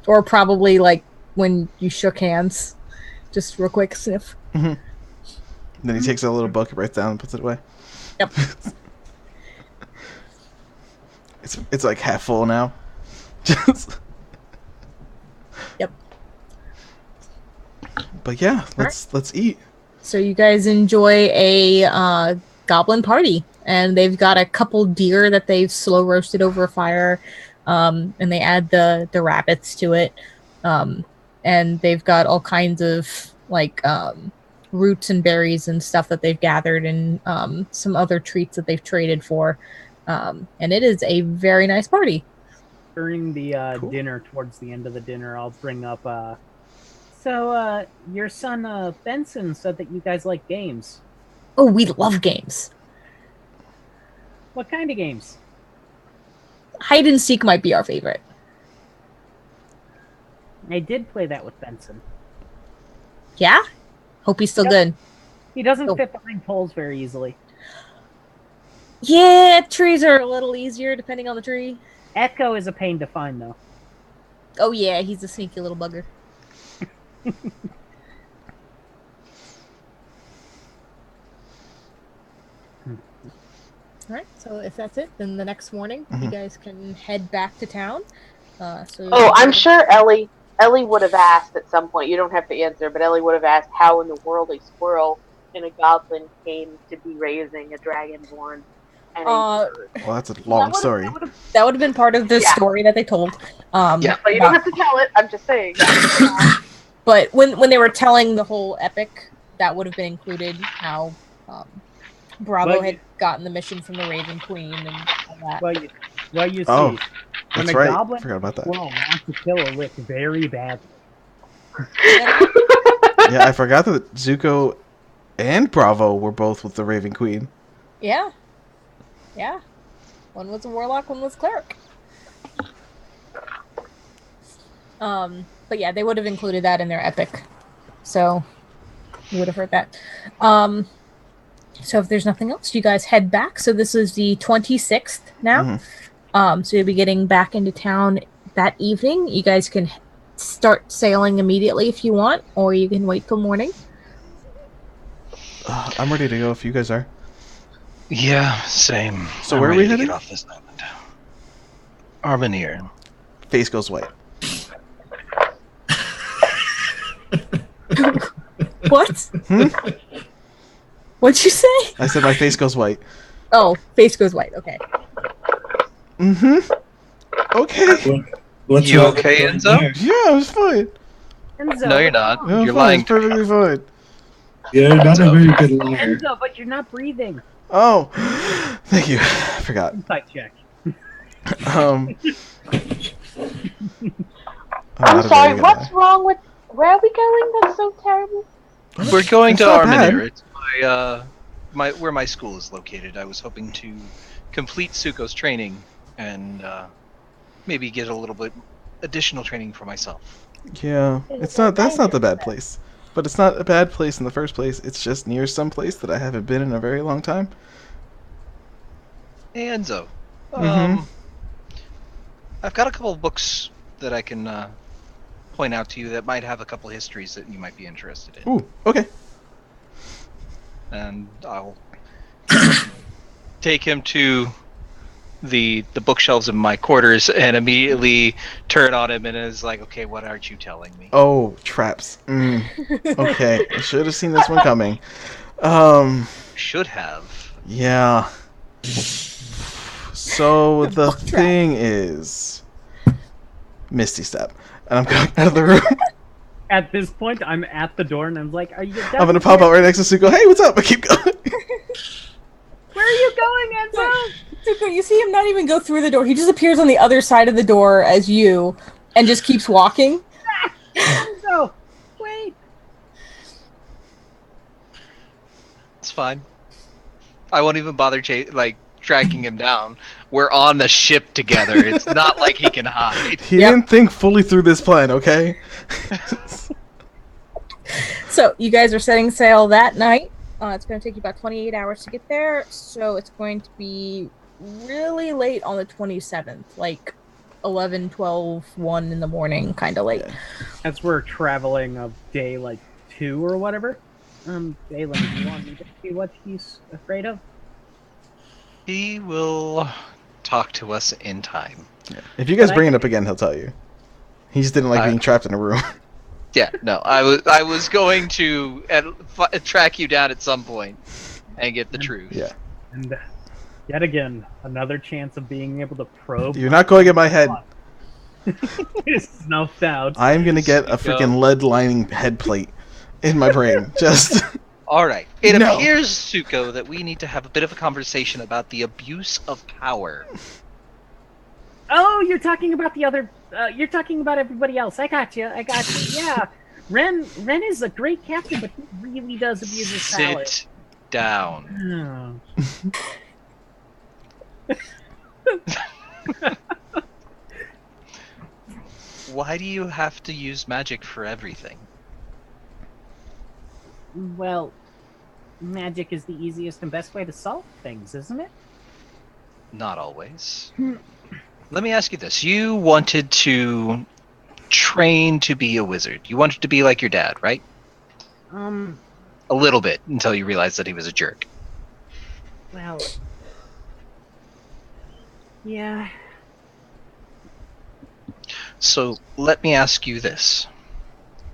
Or probably like when you shook hands. Just real quick sniff. Then he takes a little book, writes down, and puts it away. Yep. It's like half full now. Just. Yep. But yeah, let's eat. So you guys enjoy a goblin party, and they've got a couple deer that they've slow roasted over a fire, and they add the rabbits to it, and they've got all kinds of like roots and berries and stuff that they've gathered, and some other treats that they've traded for. And it is a very nice party. During the Cool. dinner, towards the end of the dinner, I'll bring up. So your son Benson said that you guys like games. Oh, we love games. What kind of games? Hide and seek might be our favorite. I did play that with Benson. Yeah? Hope he's still Yep. good. He doesn't Oh. fit behind poles very easily. Yeah, trees are a little easier depending on the tree. Echo is a pain to find, though. Oh yeah, he's a sneaky little bugger. Alright, so if that's it, then the next morning you guys can head back to town. Oh, I'm sure Ellie would have asked at some point. You don't have to answer, but Ellie would have asked how in the world a squirrel and a goblin came to be raising a dragonborn. And Uh, Well, that's a long story. that would have been part of the Yeah. story that they told. Yeah, but you don't have to tell it. I'm just saying. But when they were telling the whole epic, that would have been included. How Bravo But- had gotten the mission from the Raven Queen and all that. Well, you see, Oh, when that's a right. goblin Forgot about that. squirrel wants to kill a lick very badly. Yeah, I forgot that Zuko and Bravo were both with the Raven Queen. Yeah. Yeah. One was a warlock, one was cleric. But yeah, they would have included that in their epic. So you would have heard that. So if there's nothing else, you guys head back. So this is the 26th now. So you'll be getting back into town that evening. You guys can start sailing immediately if you want, or you can wait till morning. I'm ready to go if you guys are. Yeah, same. So I'm where are ready we to heading? Get off this island. Armenier. Face goes white. What? Hmm? What'd you say? I said my face goes white. Oh, face goes white. Okay. Mm-hmm. Okay. What's You wrong with okay, going Enzo? there? Yeah, I was fine. Enzo, No, you're not. Yeah, I'm You're fine. lying. It's perfectly fine. You're not a very good liar. Enzo, but you're not breathing. Oh, thank you. I forgot. Insight check. I'm I'm not a sorry, very good what's guy. wrong with... Where are we going? That's so terrible. We're going It's to not bad. Armenier. It's where my school is located. I was hoping to complete Suko's training and maybe get a little bit additional training for myself. Yeah, it's not. That's not the bad place. But it's not a bad place in the first place. It's just near some place that I haven't been in a very long time. Hey, Enzo. Mhm. I've got a couple of books that I can point out to you that might have a couple of histories that you might be interested in. Ooh, okay. And I'll take him to the bookshelves in my quarters and immediately turn on him and is like, okay, what aren't you telling me? Oh, traps. Okay, I should have seen this one coming. Should have. Yeah. So the thing is, Misty Step, and I'm going out of the room. At this point, I'm at the door and I'm like, "Are you done? I'm gonna pop out right next to Suko. Hey, what's up? I keep going. Where are you going, Enzo?" Zuko, you see him not even go through the door. He just appears on the other side of the door as you and just keeps walking. Enzo, wait. It's fine. I won't even bother tracking him down. We're on the ship together. It's not like he can hide. He didn't think fully through this plan, okay? So you guys are setting sail that night. It's going to take you about 28 hours to get there. So it's going to be really late on the 27th, like 11, 12, 1 in the morning, kind of late. As we're traveling of day like 2 or whatever. Balin, do you want me to see what he's afraid of? He will talk to us in time. If you guys bring it up again, he'll tell you. He just didn't like being trapped in a room. Yeah, no, I was going to track you down at some point and get the truth. Yeah. And yet again, another chance of being able to probe. You're not going in my head. It's snuffed out. I'm gonna get a freaking lead lining head plate in my brain. Just All right. It No. appears, Suko, that we need to have a bit of a conversation about the abuse of power. Oh, you're talking about the other. You're talking about everybody else. I got you. Yeah, Ren is a great captain, but he really does abuse his power. Sit down. Why do you have to use magic for everything? Well, magic is the easiest and best way to solve things, isn't it? Not always. Let me ask you this. You wanted to train to be a wizard. You wanted to be like your dad, right? A little bit, until you realized that he was a jerk. Well, yeah. So let me ask you this.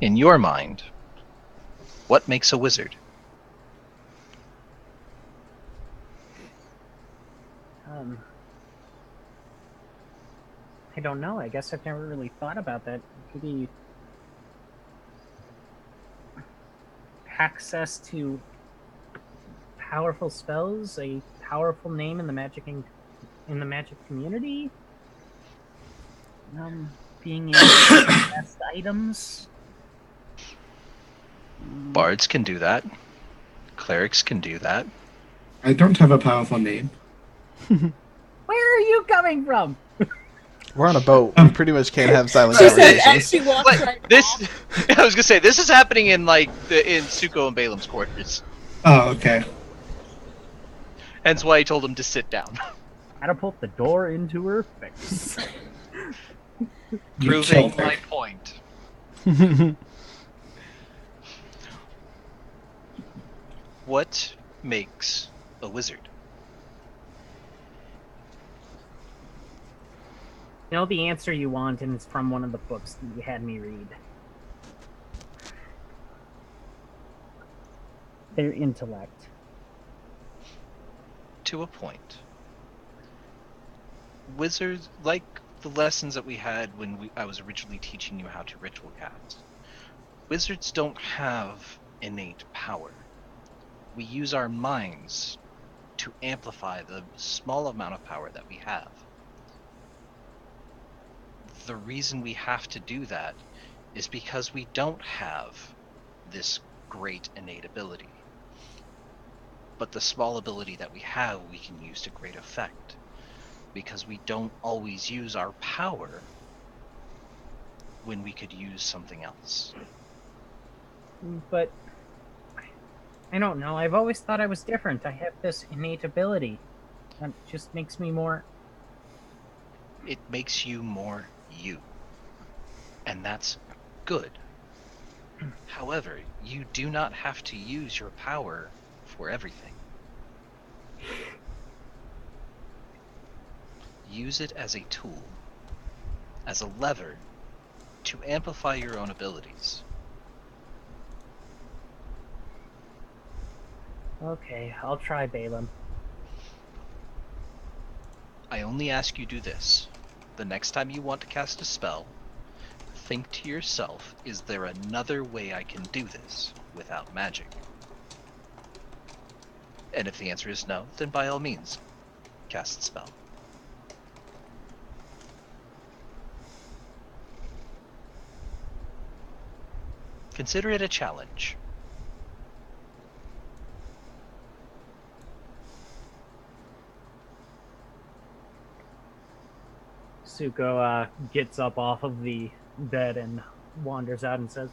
In your mind, what makes a wizard? I don't know. I guess I've never really thought about that. Maybe access to powerful spells, a powerful name in the magic community. Being able to get best items. Bards can do that. Clerics can do that. I don't have a powerful name. Where are you coming from? we're on a boat. We pretty much can't have silent She said conversations. as she walks right This, I was gonna say, this is happening in in Suko and Balaam's quarters. Oh, okay. Hence why I told him to sit down. Catapult the door into her face. Proving my point. What makes a wizard? You know the answer you want, and it's from one of the books that you had me read. Their intellect. To a point. Wizards, like the lessons that we had when I was originally teaching you how to ritual cast, wizards don't have innate power. We use our minds to amplify the small amount of power that we have. The reason we have to do that is because we don't have this great innate ability. But the small ability that we have, we can use to great effect. Because we don't always use our power when we could use something else. But I don't know. I've always thought I was different. I have this innate ability. That just makes me more... It makes you more you. And that's good. However, you do not have to use your power for everything. Use it as a tool, as a lever, to amplify your own abilities. Okay, I'll try, Balaam. I only ask you do this. The next time you want to cast a spell, think to yourself, is there another way I can do this without magic? And if the answer is no, then by all means, cast the spell. Consider it a challenge. Suko gets up off of the bed and wanders out and says,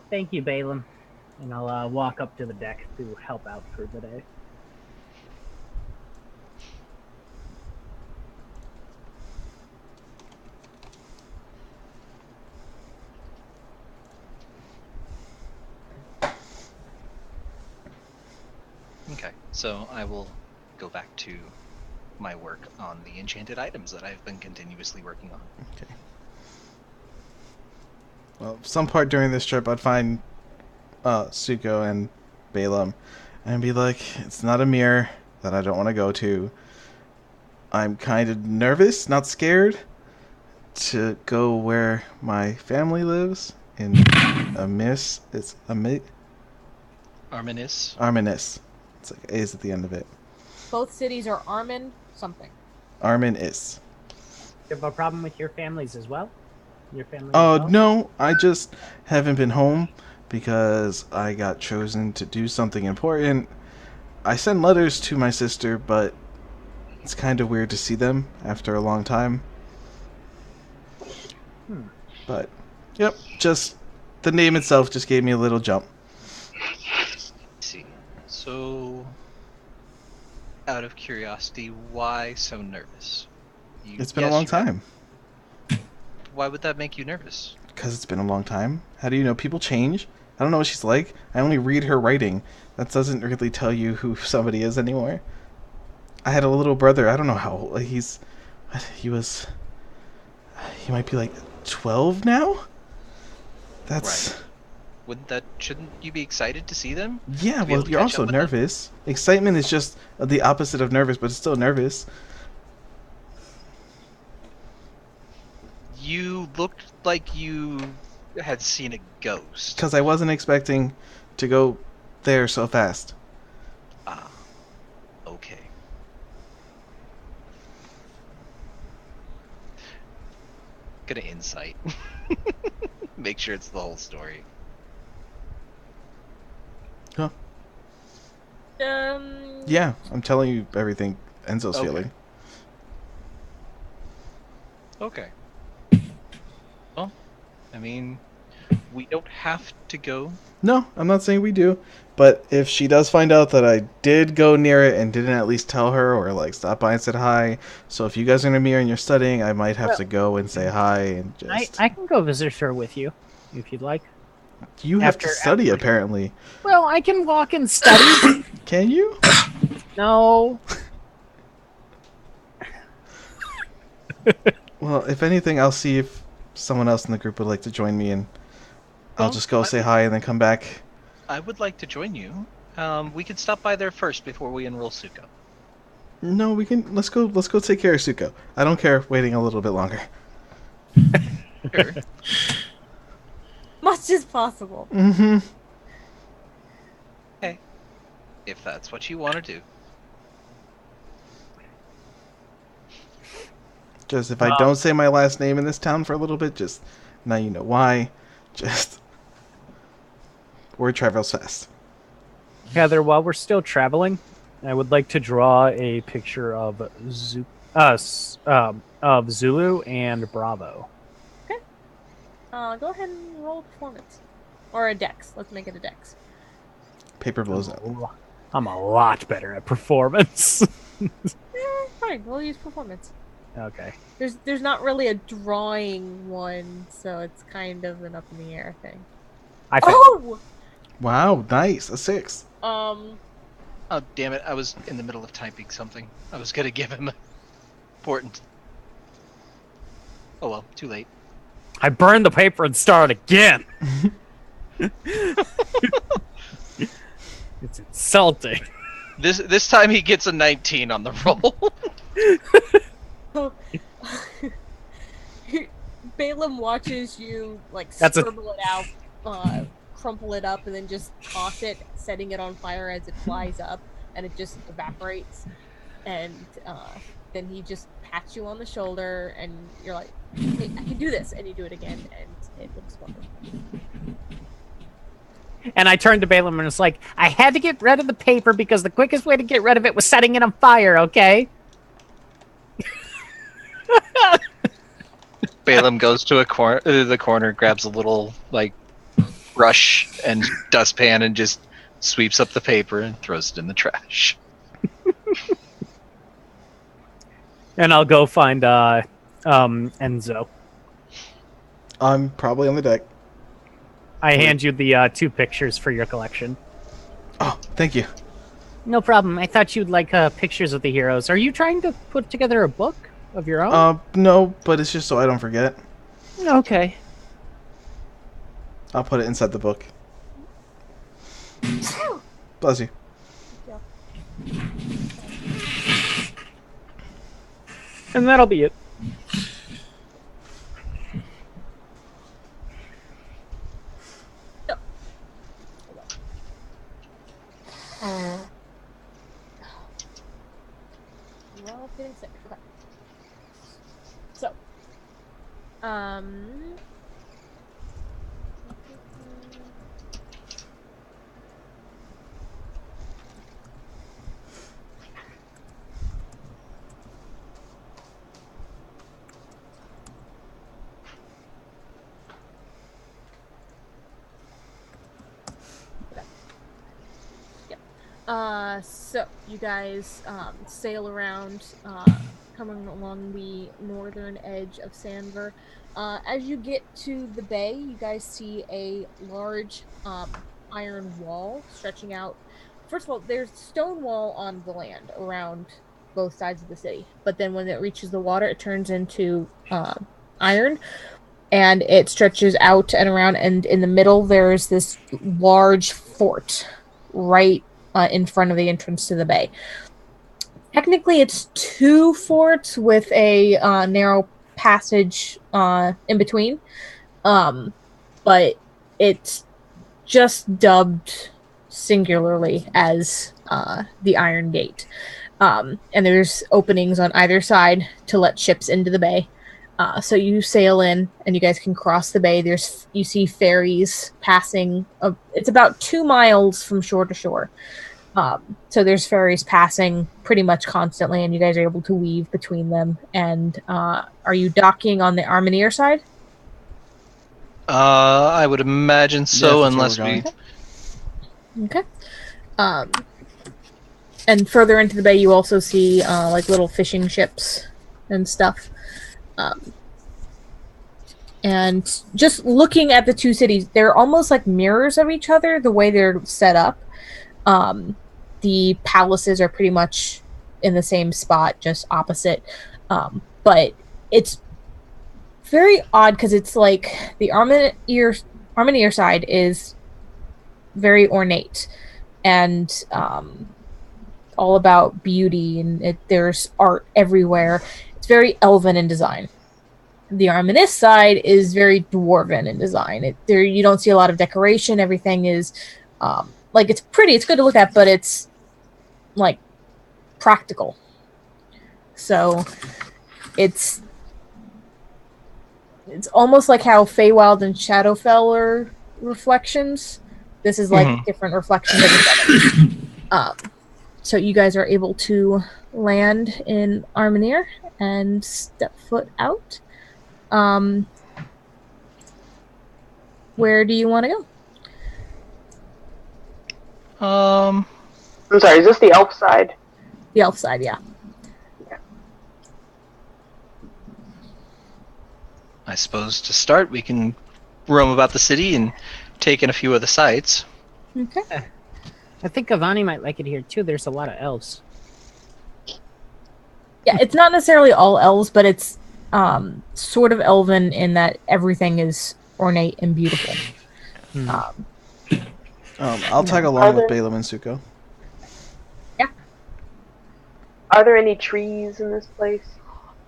"Thank you, Balaam." And I'll walk up to the deck to help out for the day. Okay, so I will go back to my work on the enchanted items that I've been continuously working on. Okay. Well, some part during this trip, I'd find Suko and Balaam and be like, it's not a mirror that I don't want to go to. I'm kind of nervous, not scared, to go where my family lives. in Amiss. It's Arminis. Arminis. It's like A's at the end of it. Both cities are Armin something. Arminis. You have a problem with your families as well? Your family as well? No, I just haven't been home because I got chosen to do something important. I send letters to my sister, but it's kind of weird to see them after a long time. But, yep, just the name itself just gave me a little jump. Let's see. So, out of curiosity, why so nervous? It's been a long time. Why would that make you nervous? Because it's been a long time. How do you know? People change. I don't know what she's like. I only read her writing. That doesn't really tell you who somebody is anymore. I had a little brother. I don't know how old he might be like 12 now? That's... Right. Shouldn't you be excited to see them? Yeah, well, you're also nervous. Excitement is just the opposite of nervous, but it's still nervous. You looked like you had seen a ghost. Because I wasn't expecting to go there so fast. Ah, okay. Gonna insight. Make sure it's the whole story. Huh. Yeah, I'm telling you everything Enzo's feeling. Okay. Well, I mean, we don't have to go. No, I'm not saying we do. But if she does find out that I did go near it and didn't at least tell her or like stop by and said hi, so if you guys are in a mirror and you're studying, I might have to go and say hi and just... I can go visit her with you, if you'd like. You have to study, apparently. Well, I can walk and study. Can you? No. Well, if anything, I'll see if someone else in the group would like to join me, and I'll just go say hi and then come back. I would like to join you. We could stop by there first before we enroll Suko. No, we can. Let's go take care of Suko. I don't care waiting a little bit longer. Sure. Much as possible. Mm-hmm. Okay. If that's what you want to do. Just if I don't say my last name in this town for a little bit, just now you know why. Just word travels fast. Heather, while we're still traveling, I would like to draw a picture of Zulu and Bravo. Okay. Go ahead and roll performance. Or a dex. Let's make it a dex. Paper blows up. I'm a lot better at performance. Fine, we'll use performance. Okay. There's not really a drawing one, so it's kind of an up in the air thing. Oh! Wow, nice. A 6. Oh, damn it. I was in the middle of typing something. I was going to give him important. Oh well, too late. I burned the paper and started again. It's insulting. This time he gets a 19 on the roll. Balaam watches you like That's scribble it out, crumple it up, and then just toss it, setting it on fire as it flies up, and it just evaporates. And then he just pats you on the shoulder, and you're like, "Hey, I can do this," and you do it again, and it looks wonderful. And I turned to Balaam and was like, I had to get rid of the paper because the quickest way to get rid of it was setting it on fire, okay? Balaam goes to the corner, grabs a little like brush and dustpan, and just sweeps up the paper and throws it in the trash. And I'll go find Enzo. I'm probably on the deck. I hand you the 2 pictures for your collection. Oh, thank you. No problem. I thought you'd like pictures of the heroes. Are you trying to put together a book of your own? No, but it's just so I don't forget. Okay. I'll put it inside the book. Bless you. And that'll be it. So you guys sail around, coming along the northern edge of Sandver. As you get to the bay, you guys see a large iron wall stretching out. First of all, there's stone wall on the land around both sides of the city, but then when it reaches the water, it turns into iron, and it stretches out and around. And in the middle, there's this large fort right in front of the entrance to the bay. Technically, it's two forts with a narrow passage in between, but it's just dubbed singularly as the Iron Gate. And there's openings on either side to let ships into the bay. So you sail in, and you guys can cross the bay. You see ferries passing. It's about 2 miles from shore to shore. So there's ferries passing pretty much constantly, and you guys are able to weave between them. And are you docking on the Armenier side? I would imagine so, that's where unless we're we. going. Okay. And further into the bay, you also see like little fishing ships and stuff. And just looking at the two cities, they're almost like mirrors of each other, the way they're set up. The palaces are pretty much in the same spot, just opposite. But it's very odd because it's like the Armenier side is very ornate and all about beauty, and there's art everywhere. It's very elven in design. The Armanist side is very dwarven in design. You don't see a lot of decoration. Everything is like, it's pretty, it's good to look at, but it's like practical. So it's almost like how Feywild and Shadowfell are reflections. This is like different reflections of each other. So you guys are able to land in Armenier and step foot out. Where do you want to go? I'm sorry, is this the elf side? The elf side, yeah. I suppose to start, we can roam about the city and take in a few of the sights. Okay. I think Avani might like it here too. There's a lot of elves. Yeah, it's not necessarily all elves, but it's sort of elven in that everything is ornate and beautiful. I'll tag along with Balaam and Suko. Yeah. Are there any trees in this place?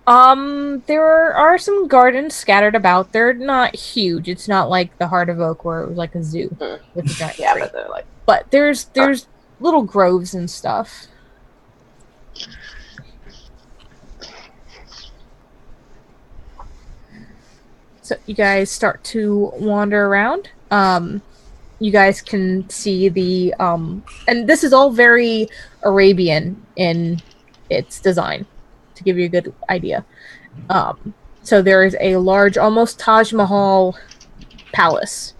There are some gardens scattered about. They're not huge. It's not like the Heart of Oak where it was like a zoo with a giant tree. But they're like. But there's little groves and stuff. So you guys start to wander around. You guys can see the and this is all very Arabian in its design, to give you a good idea. So there is a large, almost Taj Mahal palace,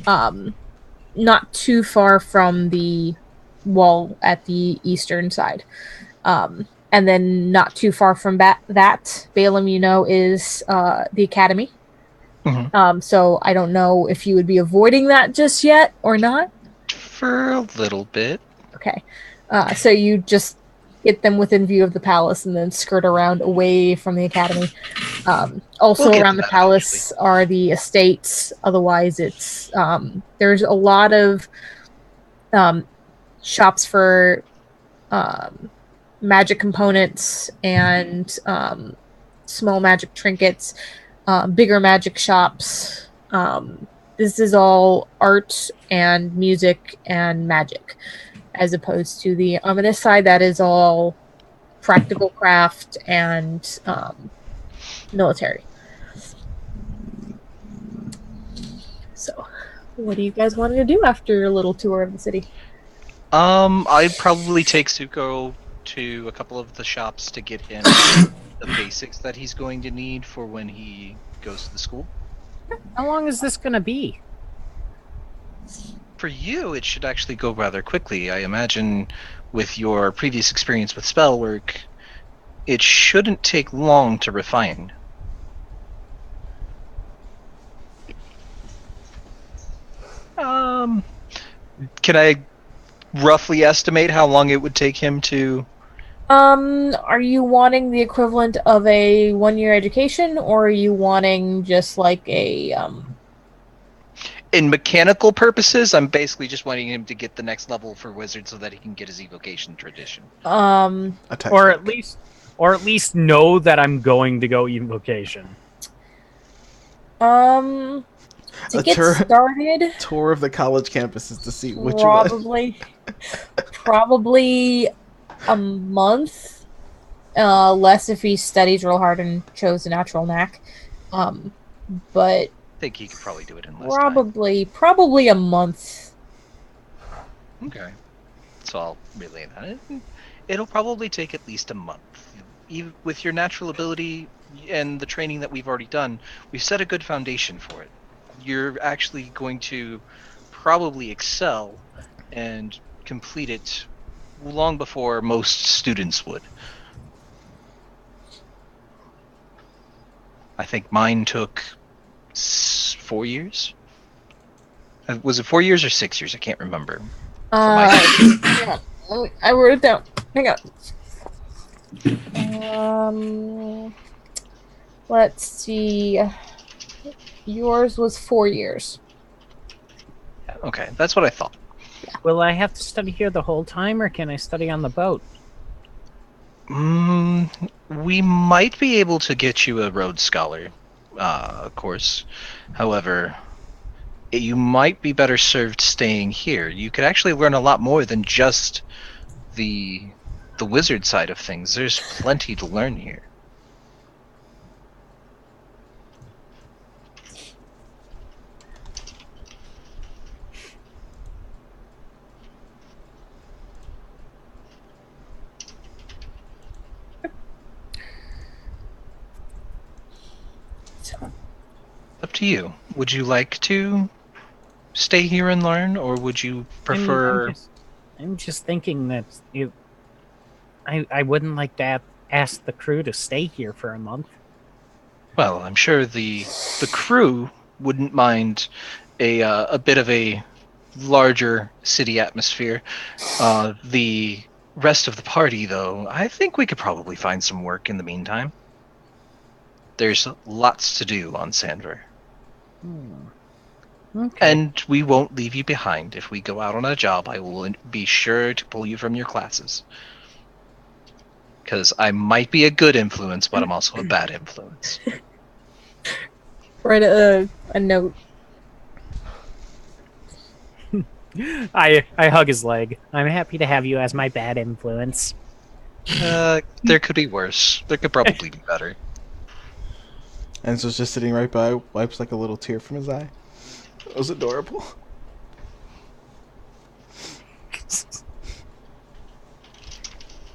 not too far from the wall at the eastern side. And then not too far from that, Balaam, is the academy. So I don't know if you would be avoiding that just yet or not. For a little bit. Okay. So you just get them within view of the palace and then skirt around away from the academy. Also around the palace are the estates. Otherwise, it's there's a lot of shops for magic components and small magic trinkets. Bigger magic shops. This is all art and music and magic, as opposed to the ominous side that is all practical craft and military. So, what do you guys want to do after your little tour of the city? I'd probably take Suko to a couple of the shops to get him the basics that he's going to need for when he goes to the school. How long is this gonna be? For you, it should actually go rather quickly. I imagine with your previous experience with spell work, it shouldn't take long to refine. Can I roughly estimate how long it would take him to... Are you wanting the equivalent of a 1-year education, or are you wanting just like a, In mechanical purposes, I'm basically just wanting him to get the next level for wizard so that he can get his evocation tradition. Or at least know that I'm going to go evocation. To get started, tour of the college campuses to see which probably a month, less if he studies real hard and chose a natural knack. But I think he could probably do it in less probably a month. Okay. So I'll relay that. It'll probably take at least a month. Even with your natural ability and the training that we've already done, we've set a good foundation for it. You're actually going to probably excel and complete it long before most students would. I think mine took 4 years. Was it 4 years or 6 years? I can't remember. Hang on. I wrote it down. Hang on. Let's see. Yours was 4 years. Okay, that's what I thought. Will I have to study here the whole time, or can I study on the boat? We might be able to get you a Rhodes Scholar course. However, you might be better served staying here. You could actually learn a lot more than just the wizard side of things. There's plenty to learn here. Up to you. Would you like to stay here and learn, or would you prefer... I'm just thinking that I wouldn't like to ask the crew to stay here for a month. Well, I'm sure the crew wouldn't mind a bit of a larger city atmosphere. The rest of the party, though, I think we could probably find some work in the meantime. There's lots to do on Sandver. Okay. And we won't leave you behind. If we go out on a job, I will be sure to pull you from your classes. Because I might be a good influence, but I'm also a bad influence. Write a note. I hug his leg. I'm happy to have you as my bad influence. There could be worse. There could probably be better. Enzo's just sitting right by, wipes like a little tear from his eye. That was adorable.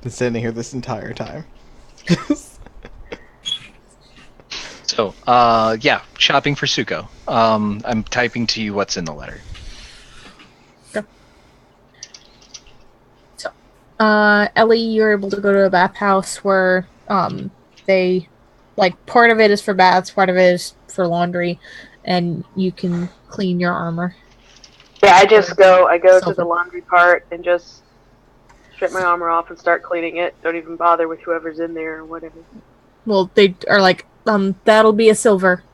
Been standing here this entire time. So, yeah, shopping for Suko. I'm typing to you what's in the letter. Okay. So, Ellie, you're able to go to a bathhouse where they, like, part of it is for baths, part of it is for laundry, and you can clean your armor. Yeah, I go to the laundry part and just strip my armor off and start cleaning it. Don't even bother with whoever's in there or whatever. Well, they are like, that'll be a silver.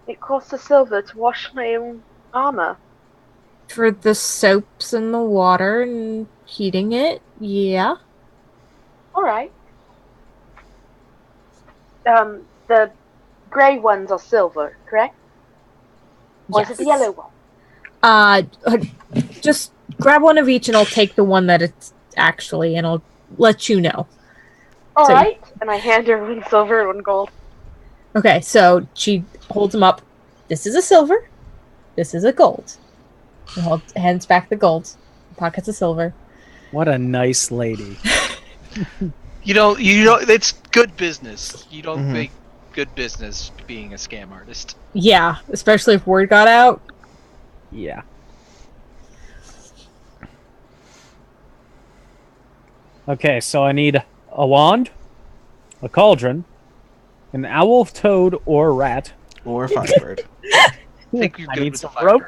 It costs a silver to wash my own armor. For the soaps and the water and heating it, yeah. Alright. The grey ones are silver, correct? Or is it the yellow one? Just grab one of each and I'll take the one that it's actually, and I'll let you know. Alright. And I hand her one silver and one gold. Okay, so she holds them up. This is a silver. This is a gold. And hands back the gold. Pockets of silver. What a nice lady. You know, it's good business. You don't make good business being a scam artist. Yeah, especially if word got out. Yeah. Okay, so I need a wand, a cauldron, an owl, toad, or rat. Or a firebird. I think you're I good need with some the rope.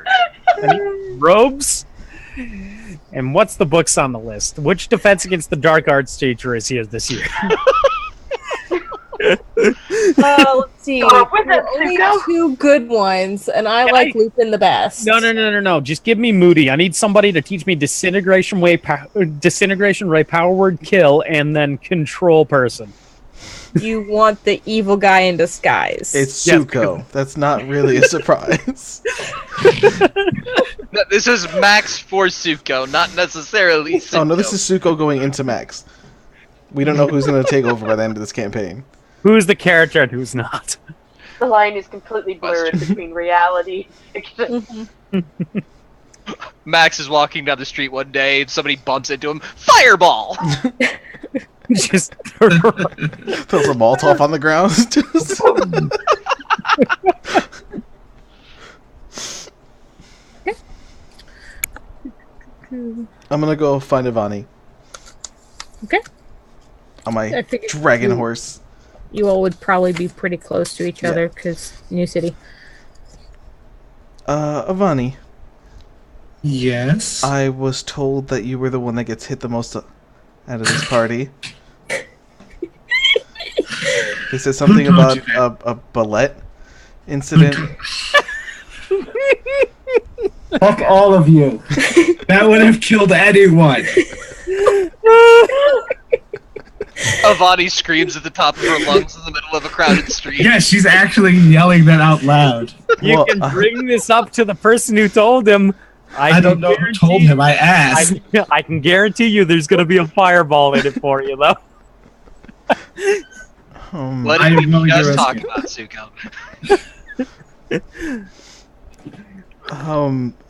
Firebird. I need robes. And what's the books on the list? Which Defense Against the Dark Arts teacher is here this year? Let's see. Go with There it, are only Zuko. 2 good ones, and I like Lupin the best. No. Just give me Moody. I need somebody to teach me Disintegration Ray Power Word Kill, and then Control Person. You want the evil guy in disguise. It's Yes, Zuko. That's not really a surprise. No, this is Max for Zuko, not necessarily Zuko. Oh no, this is Zuko going into Max. We don't know who's going to take over by the end of this campaign. Who's the character and who's not? The line is completely blurred between reality and fiction. Max is walking down the street one day and somebody bumps into him. Fireball! Just Throws a Molotov on the ground. Just- I'm gonna go find Ivani. Okay. On my I figured dragon horse. You all would probably be pretty close to each Yeah. other, because New City. Ivani, Yes. I was told that you were the one that gets hit the most out of this party. They said something Who told about you a ballet incident. Fuck all of you. That would have killed anyone. Avani screams at the top of her lungs in the middle of a crowded street. Yeah, she's actually yelling that out loud. You Well, can bring this up to the person who told him. I don't know who told him. I asked. I can guarantee you there's going to be a fireball in it for you, though. What I did am willing you to guys risk talk it. about, Zuko?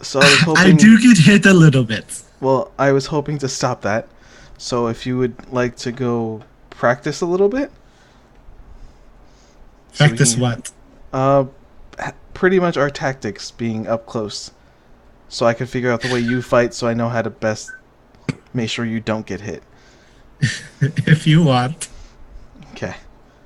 So I was hoping. I do get hit a little bit. Well, I was hoping to stop that. So if you would like to go practice a little bit. So we Practice can- what? Pretty much our tactics being up close. So I can figure out the way you fight so I know how to best make sure you don't get hit. If you want. Okay.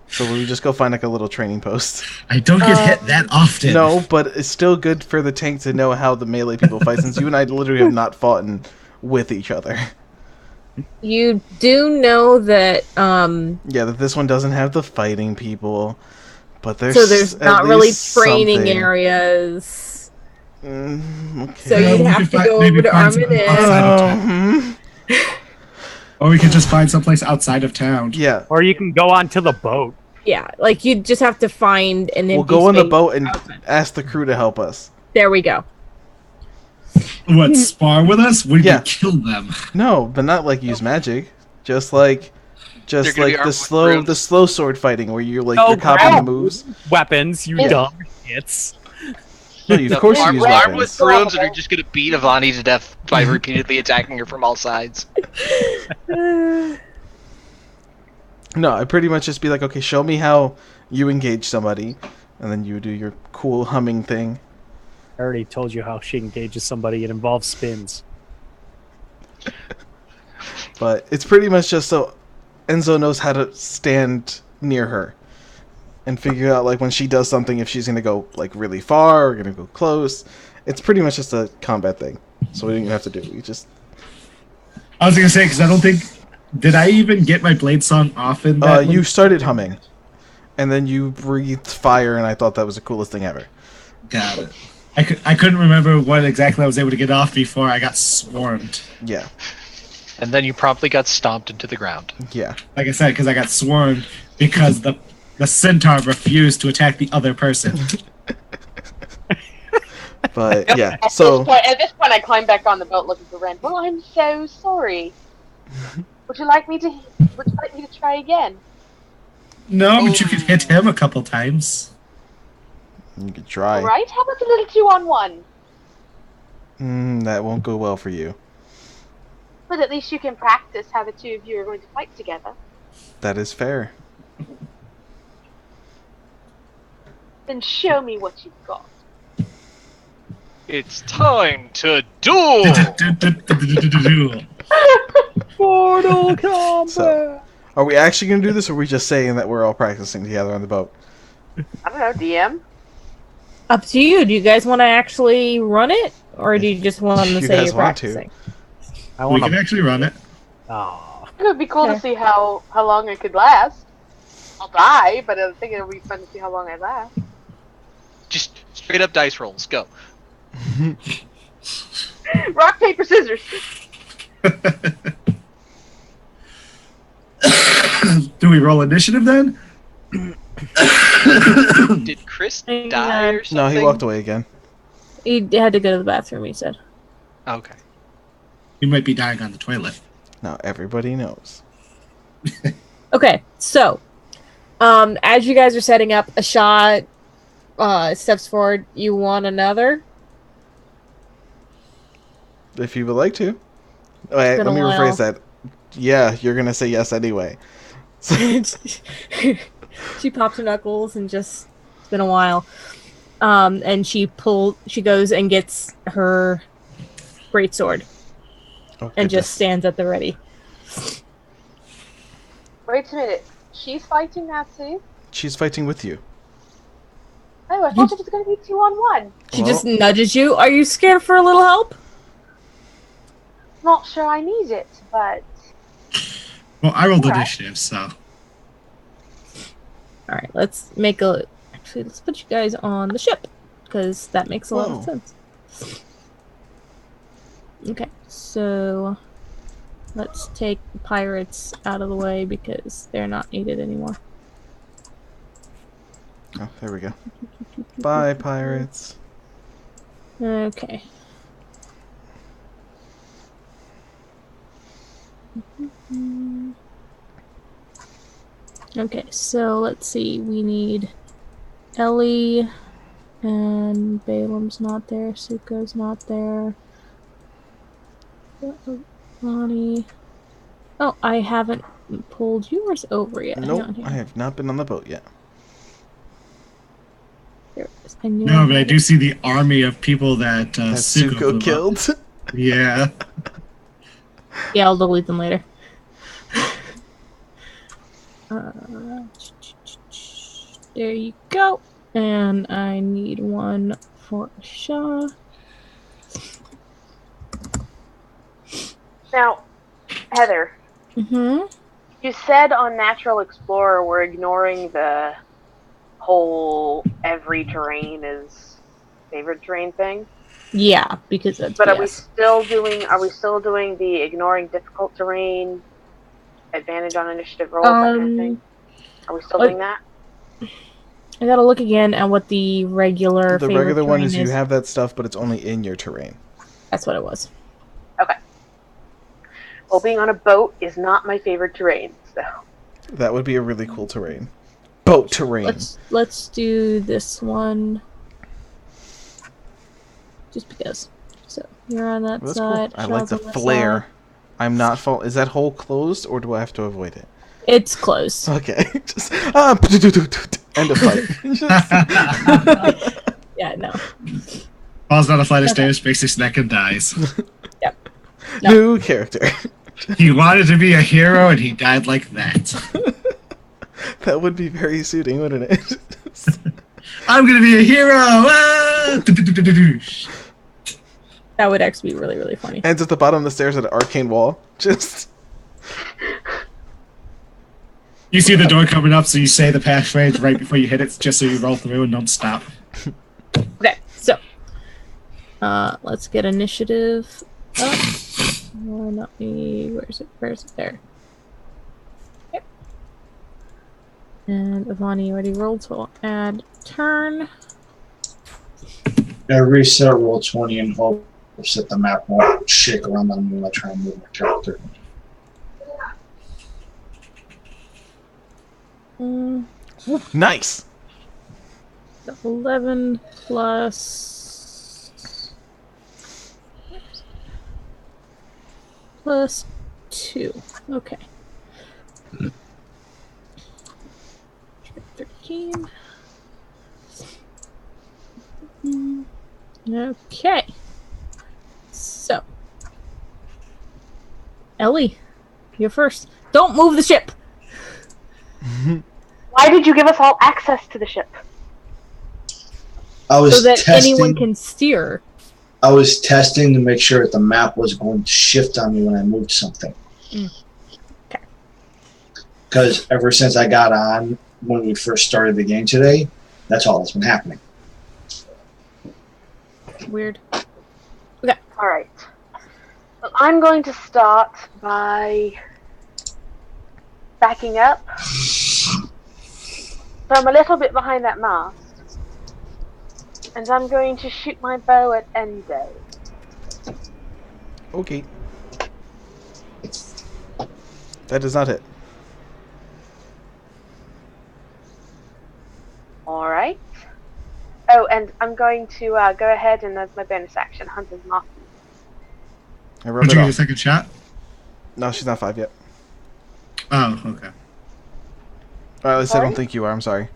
So we just go find like a little training post. I don't get hit that often. No, but it's still good for the tank to know how the melee people fight since you and I literally have not fought with each other. You do know that, Yeah, that this one doesn't have the fighting people, but there's so there's at not really least training something. areas. Okay. So you'd we have could to find- go maybe over to find some Arminin. outside of town. Mhm. Or we could just find someplace outside of town. Yeah, Or you can go onto the boat. Yeah, like you just have to find an empty we'll go on the space boat and outside. ask the crew to help us. There we go. What, spar with us? We Yeah. could kill them. No, but not like use magic. Just like They're gonna be the armed with slow brooms. the slow sword fighting where you're like No, you're copying the grab moves. Weapons, you Yeah. dumb shits. No, of course you armed, use armed weapons. with brooms, and are just gonna beat Avani to death by repeatedly attacking her from all sides. No, I pretty much just be like, okay, show me how you engage somebody, and then you do your cool humming thing. I already told you how she engages somebody. It involves spins. But it's pretty much just so Enzo knows how to stand near her and figure out like when she does something if she's gonna go like really far or gonna go close. It's pretty much just a combat thing, so we don't even have to do it. We just I was gonna say, because I don't think... Did I even get my blade song off in that you one? started humming, and then you breathed fire, and I thought that was the coolest thing ever. Got it. I couldn't remember what exactly I was able to get off before I got swarmed. Yeah, And then you promptly got stomped into the ground. yeah. Like I said, because I got swarmed because the centaur refused to attack the other person. But yeah, At so this point, I climb back on the boat looking for Ren. Well, I'm so sorry. Would you like me to try again? No, but you could hit him a couple times. You could try. Alright, how about a little 2-on-1? That won't go well for you. But at least you can practice how the two of you are going to fight together. That is fair. Then show me what you've got. It's time to duel! Mortal Kombat! So, are we actually going to do this, or are we just saying that we're all practicing together on the boat? I don't know, DM? Up to you. Do you guys want to actually run it, or do you just want to You say guys you're want to. practicing? I We want can to. actually run it. Oh, It would be cool Okay. to see how long it could last. I'll die, but I think it'll be fun to see how long I last. Just straight up dice rolls. Go. Rock, paper, scissors! Do we roll initiative then? Did Chris Hang die on. or something? No, he walked away again. He had to go to the bathroom, he said. Okay. We might be dying on the toilet. Now everybody knows. Okay, so as you guys are setting up, a shot steps forward. You want another? If you would like to. Wait, been let a me while. rephrase that. Yeah, you're going to say yes anyway. She pops her knuckles and just it's been a while. And she goes and gets her greatsword Oh, and goodness. just stands at the ready. Wait a minute. She's fighting that too? She's fighting with you. Oh, I thought it was going to be 2-on-1. She Well- just nudges you. Are you scared for a little help? Not sure I need it, but Well, I rolled Alright. initiative, so. All right, let's put you guys on the ship because that makes a lot of Whoa. sense. Okay, so let's take pirates out of the way because they're not needed anymore. Oh, there we go. Bye, pirates. Okay. Okay, so let's see. We need Ellie, and Balaam's not there. Suko's not there. Lonnie. Oh, I haven't pulled yours over yet. Hang Nope, on, hang I on. have not been on the boat yet. There it is. I knew No, I but I had do it. see the army of people that That Suko blew Suko up. killed. Yeah. Yeah, I'll delete them later. There you go. And I need one for Shaw. now, Heather, Mm-hmm. you said on Natural Explorer we're ignoring the whole every terrain is favorite terrain thing. Yeah, because that's But are we BS. still doing the ignoring difficult terrain, advantage on initiative rolls, that kind of thing? Are we still what- doing that? I gotta look again at what the regular The favorite regular one terrain is you have that stuff, but it's only in your terrain. That's what it was. Well, being on a boat is not my favorite terrain, so That would be a really cool terrain. Boat terrain. Let's do this one. Just because. So you're on that That's cool. side. I like Shaw's the on this flare. side. I'm not fall. Is that hole closed, or do I have to avoid it? It's close. Okay. Just end of fight. Yeah, no. Falls down a flight of Okay. stairs, breaks his neck, and dies. No. New character. He wanted to be a hero, and he died like that. That would be very suiting, wouldn't it? I'm gonna be a hero! Ah! That would actually be really, really funny. Ends at the bottom of the stairs at an arcane wall. Just You see the door coming up, so you say the passphrase right before you hit it, just so you roll through and don't stop. Okay, so let's get initiative up. Oh, not me. Where's it? Where's it? There. Okay. And Ivani already rolled, so I'll add turn. I reset roll 20 and hope that the map won't shake around on me when I try and move my character. Mm, nice. 11 plus 2. Okay. 13. Okay. So, Ellie, you're first. Don't move the ship. Why did you give us all access to the ship? I was So that testing. anyone can steer. I was testing to make sure that the map was going to shift on me when I moved something. Okay. Because ever since I got on when we first started the game today, that's all that's been happening. Weird. Alright. Well, I'm going to start by backing up. So I'm a little bit behind that mast. And I'm going to shoot my bow at Enzo. Okay. That does not hit. Alright. Oh, and I'm going to go ahead and, as my bonus action, Hunter's Mark. I rub Would it you get a off. second shot? No, she's not 5 yet. Oh, okay. Or at least I don't Sorry? think you are. I'm sorry.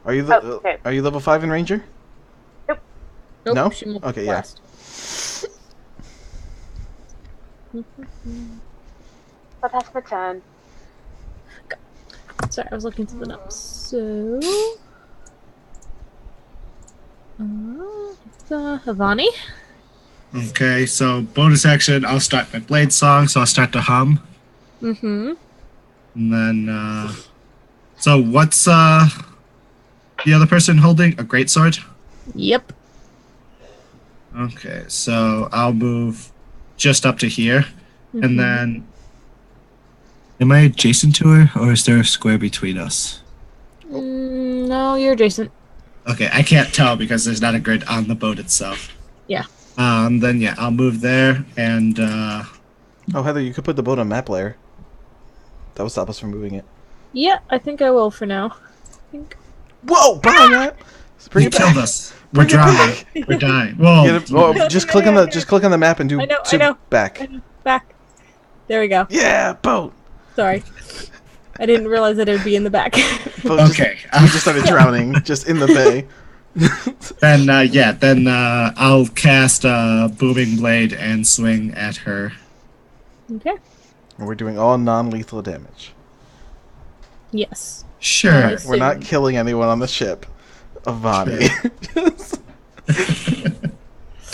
Are you Oh, okay. are you level 5 in Ranger? Nope, No? she moved Okay, yeah. last. But that's my turn. Sorry, I was looking through the notes. So, Havani. Okay, so bonus action, I'll start my blade song, so I'll start to hum. Mm-hmm. And then, so what's the other person holding? A greatsword? Yep. Okay, so I'll move just up to here. Mhm. And then, am I adjacent to her, or is there a square between us? No, you're adjacent. Okay, I can't tell because there's not a grid on the boat itself. Yeah. Then yeah, I'll move there, and Oh, Heather, you could put the boat on map layer. That would stop us from moving it. Yeah, I think I will for now. Whoa! Behind that! Bring you it back. killed us. We're Bring it drowning. back. We're dying. Whoa. Get it- oh, just click on the map and do I know, to I know. back. Back. There we go. Yeah, boat. Sorry. I didn't realize that it would be in the back. Boat Okay. we just started drowning just in the bay. Then I'll cast Booming Blade and swing at her. Okay. And we're doing all non-lethal damage. Yes. Sure. Nice. We're not killing anyone on the ship. Avani.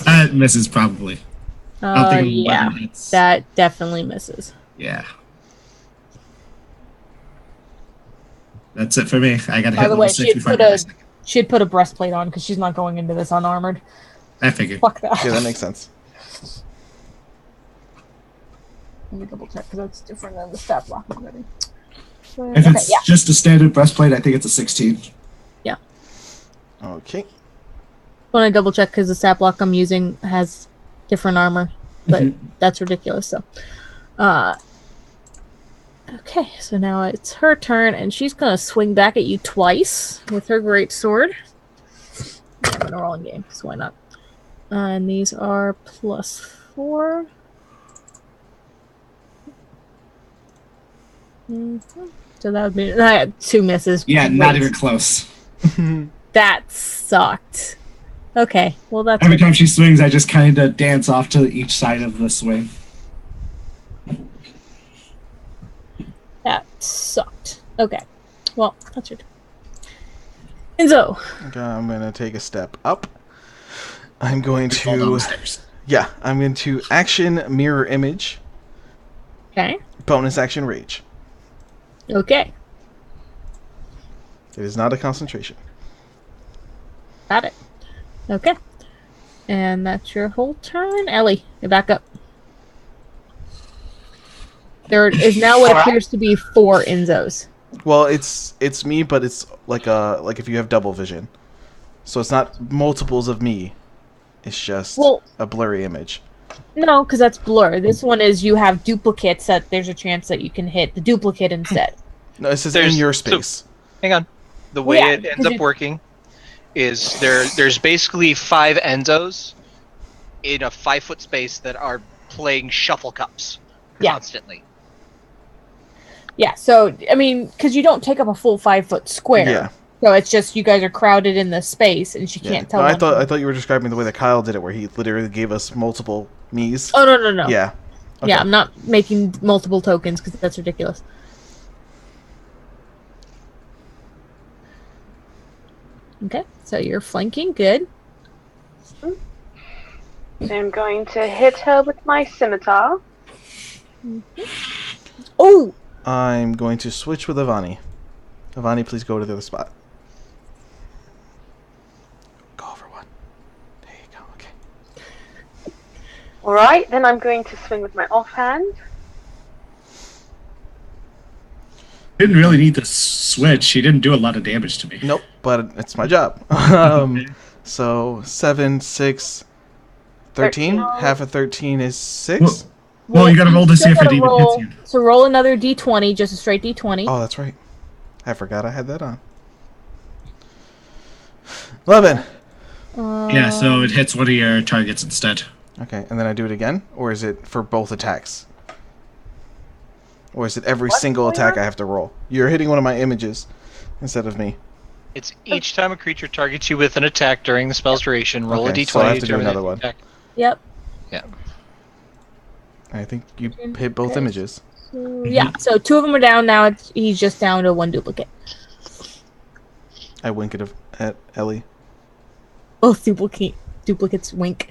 That misses probably. I don't think Yeah. 11 hits. That definitely misses. Yeah. That's it for me. I got to By hit the way, level 65. she'd put a breastplate on because she's not going into this unarmored. I figured. Fuck that. Yeah, that makes sense. Let me double check because that's different than the stat block already. If Okay, it's yeah. just a standard breastplate, I think it's a 16. Okay. Want to double check because the stat block I'm using has different armor, but Mhm. that's ridiculous. So, okay, so now it's her turn, and she's gonna swing back at you twice with her great sword. Yeah, I'm gonna roll in game, so why not? And these are +4. So that would be I had 2 misses. Yeah, not Great. even close. That sucked. Okay, well that's Every time she swings, I just kind of dance off to each side of the swing. That sucked. Okay. Well, that's your turn. Enzo. Okay, I'm gonna take a step up. I'm going Fall down to the stairs. I'm going to action mirror image, Okay. bonus action rage. Okay. It is not a concentration. Got it. Okay. And that's your whole turn. Ellie, you're back up. There is now what appears to be 4 Enzos. Well, it's me, but it's like if you have double vision, so it's not multiples of me. It's just Well- a blurry image. No, because that's blur. This one is you have duplicates that there's a chance that you can hit the duplicate instead. No, it says There's- in your so- space. Hang on. The way Yeah, it ends 'cause up it- working is there's basically 5 Enzos in a 5-foot space that are playing shuffle cups Yeah. constantly. Yeah, so, I mean, because you don't take up a full 5-foot square. Yeah. So it's just you guys are crowded in the space, and she Yeah. can't tell. No, I thought you were describing the way that Kyle did it, where he literally gave us multiple Miis. Oh, no. Yeah. Okay. Yeah, I'm not making multiple tokens, because that's ridiculous. Okay, so you're flanking. Good. So I'm going to hit her with my scimitar. Oh! I'm going to switch with Avani. Avani, please go to the other spot. Go over one. There you go. Okay. Alright, then I'm going to swing with my offhand. Didn't really need to switch. She didn't do a lot of damage to me. Nope, but it's my job. So 7, 6, 13. 13. Half of 13 is 6. Well, you gotta roll to see if it gotta even hits roll, you. So roll another d20, just a straight d20. Oh, that's right. I forgot I had that on. 11. Yeah, so it hits one of your targets instead. Okay, and then I do it again? Or is it for both attacks? Or is it every What's single going attack on? I have to roll? You're hitting one of my images instead of me. It's each time a creature targets you with an attack during the spell's duration, roll Okay, a d20 so I have to do determine another the one. attack. Yep. Yeah. I think you hit both images. Yeah, so 2 of them are down now. He's just down to 1 duplicate. I wink at Ellie. Both duplicates wink.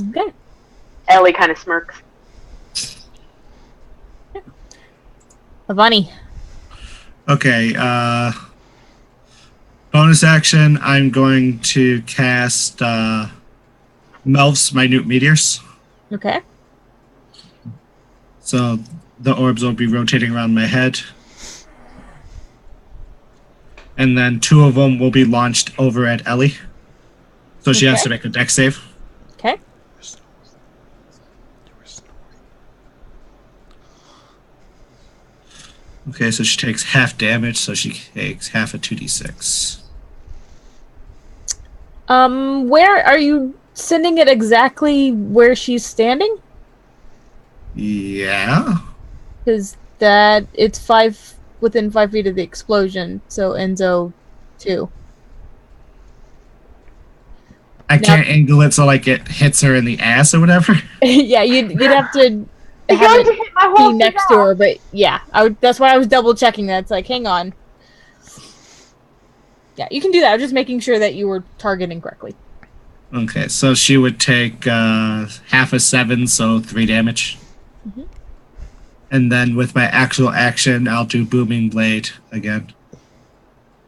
Okay. Ellie kind of smirks. Avani. Okay, bonus action, I'm going to cast Melf's Minute Meteors. Okay. So the orbs will be rotating around my head. And then 2 of them will be launched over at Ellie. So she has Okay. to make a dex save. Okay. Okay, so she takes half damage, so she takes half a 2d6. Where are you sending it exactly where she's standing? Yeah. Because it's within 5 feet of the explosion, so Enzo 2. I can't angle it so like it hits her in the ass or whatever. Yeah, you'd have to You're have going to it hit my be whole next to her, but yeah, that's why I was double checking that. It's like, hang on. Yeah, you can do that. I was just making sure that you were targeting correctly. Okay, so she would take half a 7, so 3 damage. Mhm. And then with my actual action, I'll do Booming Blade again.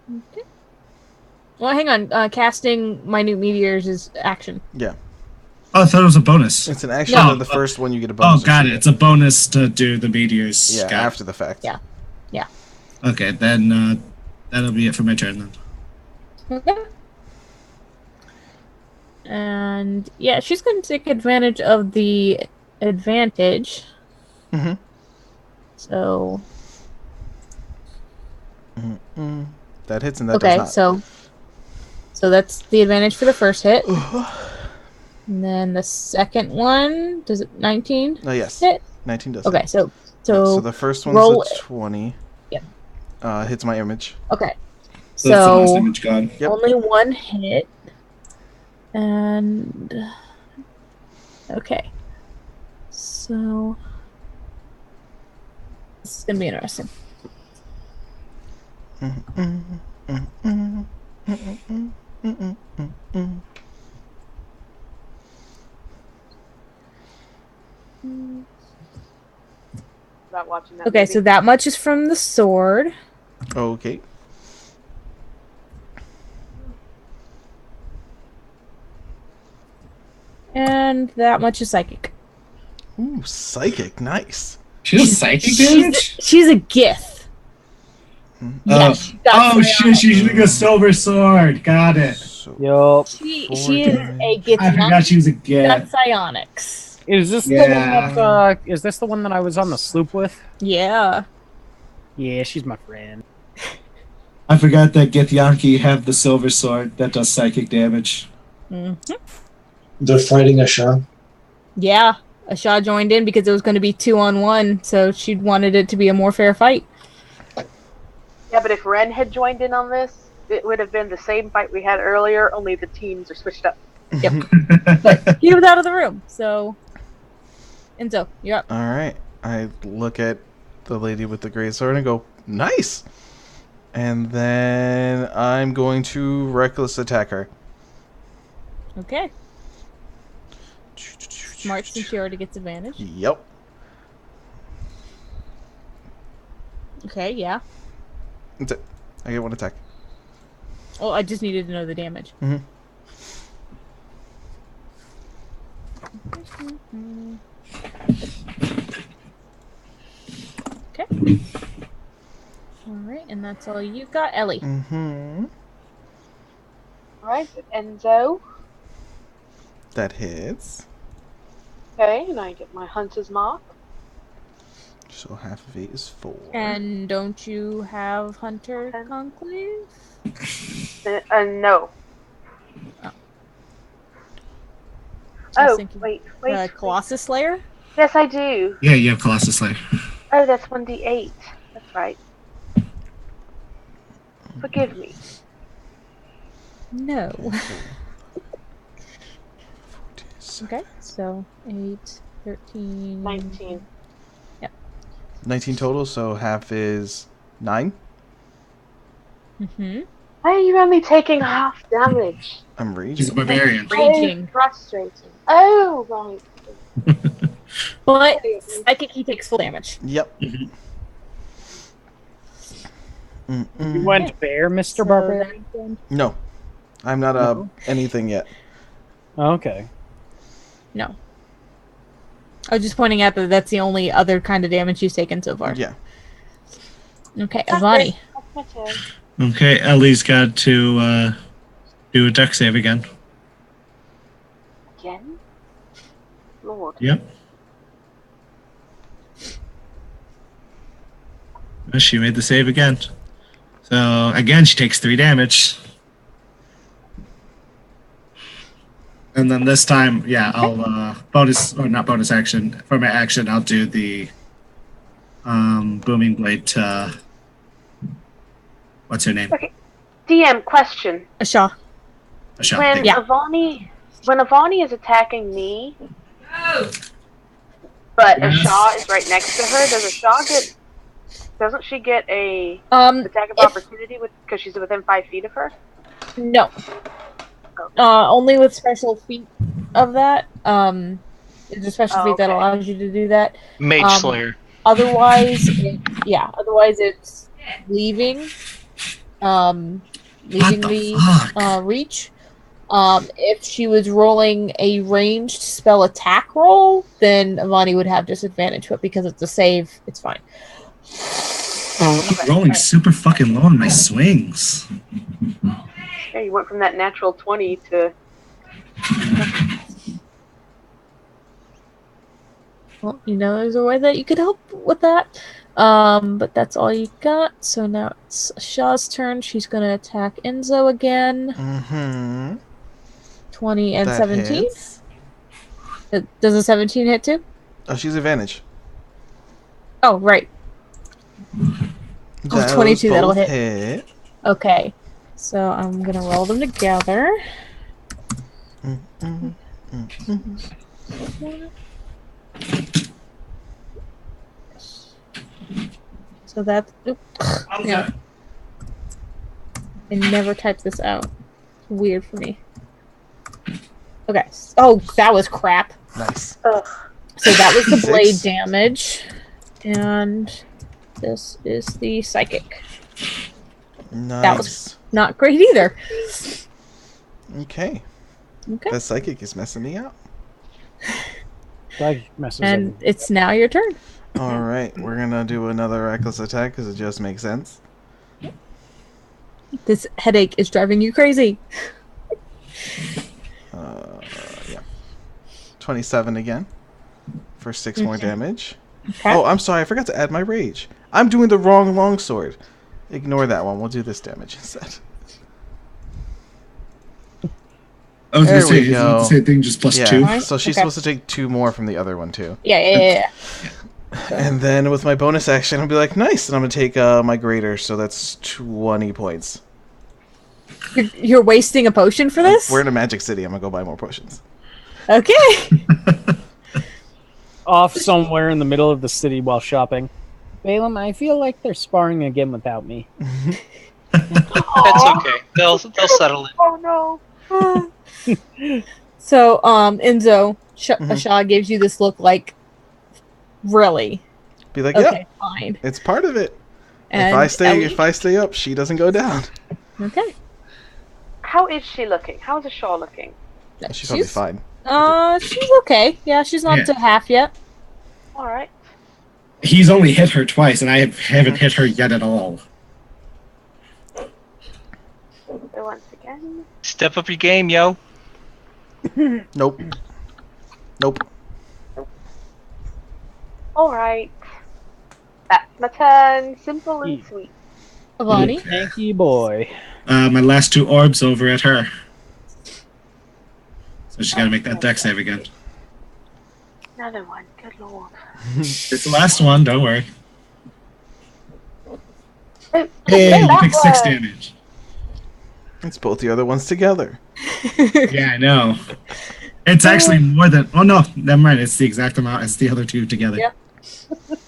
Okay. Well, hang on. Casting Minute Meteors is action. Yeah. Oh, I thought it was a bonus. It's an action, No. and the first one you get a Oh, bonus. got it. It's a bonus to do the meteors. Yeah, Got it. after the fact. Yeah. Okay, then that'll be it for my turn then. Okay. And yeah, she's going to take advantage of the advantage. Mm-hmm. So Mm-mm. That hits and that okay, does not. so that's the advantage for the first hit. And then the second one, does it 19 Oh, yes. hit? 19 does. Okay, hit. so So the first one's roll a 20. Yep. Hits my image. okay. So that's the last So image gone. Yep. only 1 hit. And okay. So this is gonna be interesting. About watching that Okay, movie. so that much is from the sword. Okay. And that much is psychic. Ooh, psychic. Nice. She does psychic damage? She's a Gith. Yeah, she got Oh shit, she's using a silver sword. Got it. So, Yup. She 4 is a damage. Gith. I forgot she was a Not Gith. psionics. Is this the Yeah. one that? Is this the one that I was on the sloop with? Yeah. Yeah, she's my friend. I forgot that Githyanki have the silver sword that does psychic damage. Mhm. They're fighting a Shah. Yeah, Asha joined in because it was going to be 2-on-1, so she wanted it to be a more fair fight. Yeah, but if Ren had joined in on this, it would have been the same fight we had earlier, only the teams are switched up. Yep. But he was out of the room, so Enzo, you're up. All right. I look at the lady with the great sword and go, nice. And then I'm going to reckless attack her. Okay. Smart since she already gets advantage. Yep. Okay, yeah. That's it. I get 1 attack. Well, I just needed to know the damage. Mm-hmm. Okay. Alright, and that's all you got, Ellie. Mm-hmm. Alright, Enzo. That hits. Okay, and I get my hunter's mark. So half of 8 is 4. And don't you have Hunter Conclave? No. I was Oh, thinking, wait. Colossus Slayer? Yes, I do. Yeah, you have Colossus Slayer. Oh, that's 1d8. That's right. Forgive me. No. Okay, so 8, 13... 19. 19 total, so half is 9. Mm-hmm. Why are you only taking half damage? I'm raging. He's a barbarian. Raging. So frustrating. Oh, right. But psychic, he takes full damage. Yep. Mhm. Mm-mm. You went bear, Mr. Barbarian? No. I'm not No. anything yet. Okay. No. I was just pointing out that that's the only other kind of damage he's taken so far. Yeah. Okay, Avani. That's my turn. Okay, Ellie's got to do a deck save again. Again? Lord. Yep. She made the save again. So, again, she takes 3 damage. And then this time, yeah, I'll bonus, or not bonus action. For my action, I'll do the booming blade to. What's her name? Okay. DM question. Asha. Asha. When Yeah. Avani is attacking me, but Asha is right next to her, doesn't she get a attack of opportunity because she's within 5 feet of her? No. Only with special feat of that. It's a special feat that okay. allows you to do that. Mage Slayer. Otherwise, otherwise it's leaving. Leaving the reach. If she was rolling a ranged spell attack roll, then Avani would have disadvantage, but because it's a save, it's fine. Rolling super fucking low on my swings. Yeah, you went from that natural 20 to. Well, there's a way that you could help with that. But that's all you got. So now it's Shaw's turn. She's going to attack Enzo again. Mm-hmm. 20 and That 17. hits. Does a 17 hit too? Oh, she's advantage. Oh, right. Those 22, that'll both hit. Okay. So I'm going to roll them together. So that's... Yeah. I never typed this out. It's weird for me. Okay. Oh, that was crap. Nice. Ugh. So that was the 6. blade damage. And this is the psychic. Nice. That was not great either. Okay. Okay. That psychic is messing me up. That messes And up. it's now your turn. All right, we're gonna do another reckless attack because it just makes sense. This headache is driving you crazy. Yeah. 27 again for 6 more damage. Okay. Oh, I'm sorry, I forgot to add my rage. I'm doing the wrong longsword. Ignore that one. We'll do this damage instead. I was There gonna say, we is it go. the same thing, just plus Yeah. 2? So she's Okay. supposed to take 2 more from the other one too. Yeah. And then with my bonus action, I'll be like, nice, and I'm gonna take my greater, so that's 20 points. You're wasting a potion for this? We're in a magic city. I'm gonna go buy more potions. Okay. Off somewhere in the middle of the city while shopping. Balaam, I feel like they're sparring again without me. It's okay. They'll settle it. Oh no. So, Enzo, Mhm. Asha gives you this look like, really? Be like, Okay, yep, fine. it's part of it. And If I stay up, she doesn't go down. Okay. How is she looking? How's Shaw looking? She's probably fine. She's okay. Yeah, she's not Yeah. to half yet. All right. He's only hit her twice, and I haven't hit her yet at all. So once again. Step up your game, yo. Nope. Nope. All right. That's my turn. Simple and Yeah. sweet. Avani? Thank you, boy. My last 2 orbs over at her. So she's got to make that deck save again. Another one. Good lord. It's the last one, don't worry. Oh, Hey, you that take 6 one. damage. It's both the other ones together. Yeah, I know. It's actually more than... Oh, no, never mind. It's the exact amount as the other 2 together. Yep.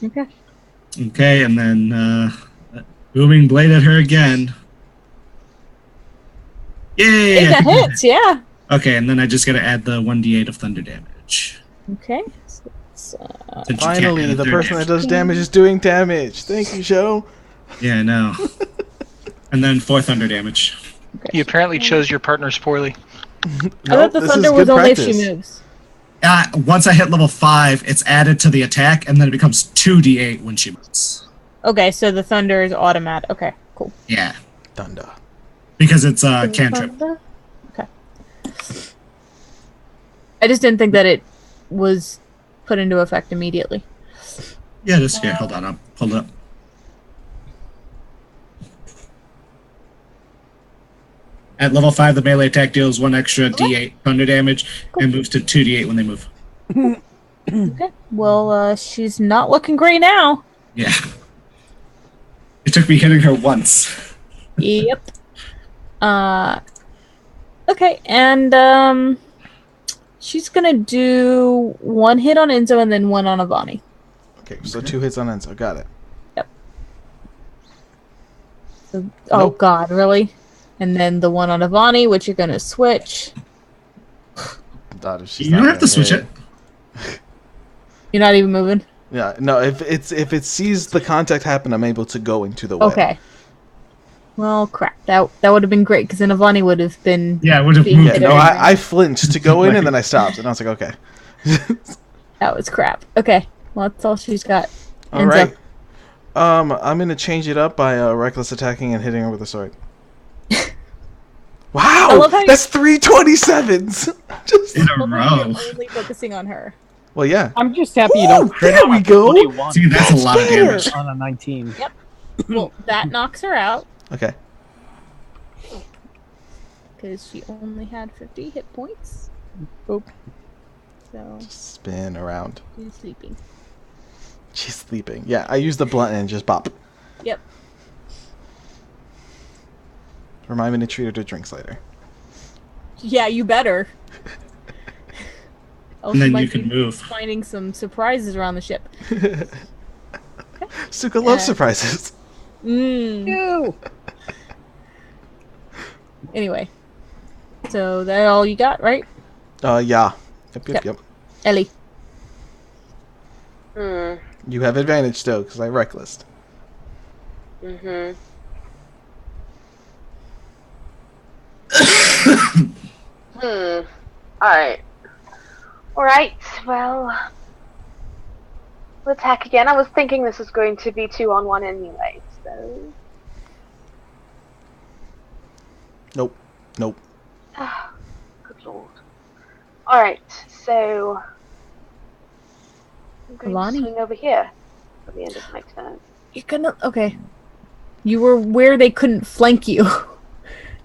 Okay. Okay, and then booming blade at her again. Yay! Hey, that hits, yeah. Okay, and then I just got to add the 1d8 of thunder damage. Okay. So it's, Since you can't Finally, add the third person that damage. does damage is doing damage. Thank you, show. Yeah, I know. And then 4 thunder damage. You apparently chose your partners poorly. I thought the this is thunder good was only if practice. she moves. Once I hit level 5, it's added to the attack, and then it becomes 2d8 when she moves. Okay, so the thunder is automatic. Okay, cool. Yeah, Thunder. because it's a cantrip. Thunder? Okay. I just didn't think that it was put into effect immediately. Yeah, just here. Hold on, I'll pull it up. At level 5, the melee attack deals 1 extra d8 thunder damage and moves to 2d8 when they move. Okay. Well, she's not looking great now. Yeah. It took me hitting her once. Yep. Okay, and she's gonna do 1 hit on Enzo and then 1 on Avani. Okay, so 2 hits on Enzo. Got it. So, oh Nope. God, really? And then the 1 on Avani, which you're gonna switch. Daughter, she's You not don't have to gonna switch hit. it. You're not even moving. Yeah, no. If it sees the contact happen, I'm able to go into the web. Okay. Well, crap. That would have been great because then Avani would have been. Yeah, it would have Being moved. Yeah, hit no, everywhere. I flinched to go in and then I stopped and I was like, okay. That was crap. Okay. Well, that's all she's got. All Enzo. right. I'm gonna change it up by reckless attacking and hitting her with a sword. I Wow, love how you- that's 327s. Just In a Well, row. you're only focusing on her. well, yeah. I'm just happy you Ooh, don't crit there on we a go. 21 See, that's a lot of better. damage. on a 19. Well, that knocks her out Okay. because she only had 50 hit points. So Spin around. she's sleeping. She's sleeping. Yeah, I use the blunt and just bop. Yep. Remind me to treat her to drinks later. Yeah, you better. Else And then might you can be move. finding some surprises around the ship. Suka loves Yeah. surprises. Anyway, so that all you got, right, Yeah. Yep, yep, Yep. yep. Ellie? You have advantage still because I reckless. Alright. Alright, well. We'll attack again. I was thinking this was going to be 2-on-1 anyway, so. Nope. Nope. Good lord. Alright, so. I'm going Alani? to swing over here at the end of my turn. You're gonna okay. You were where they couldn't flank you.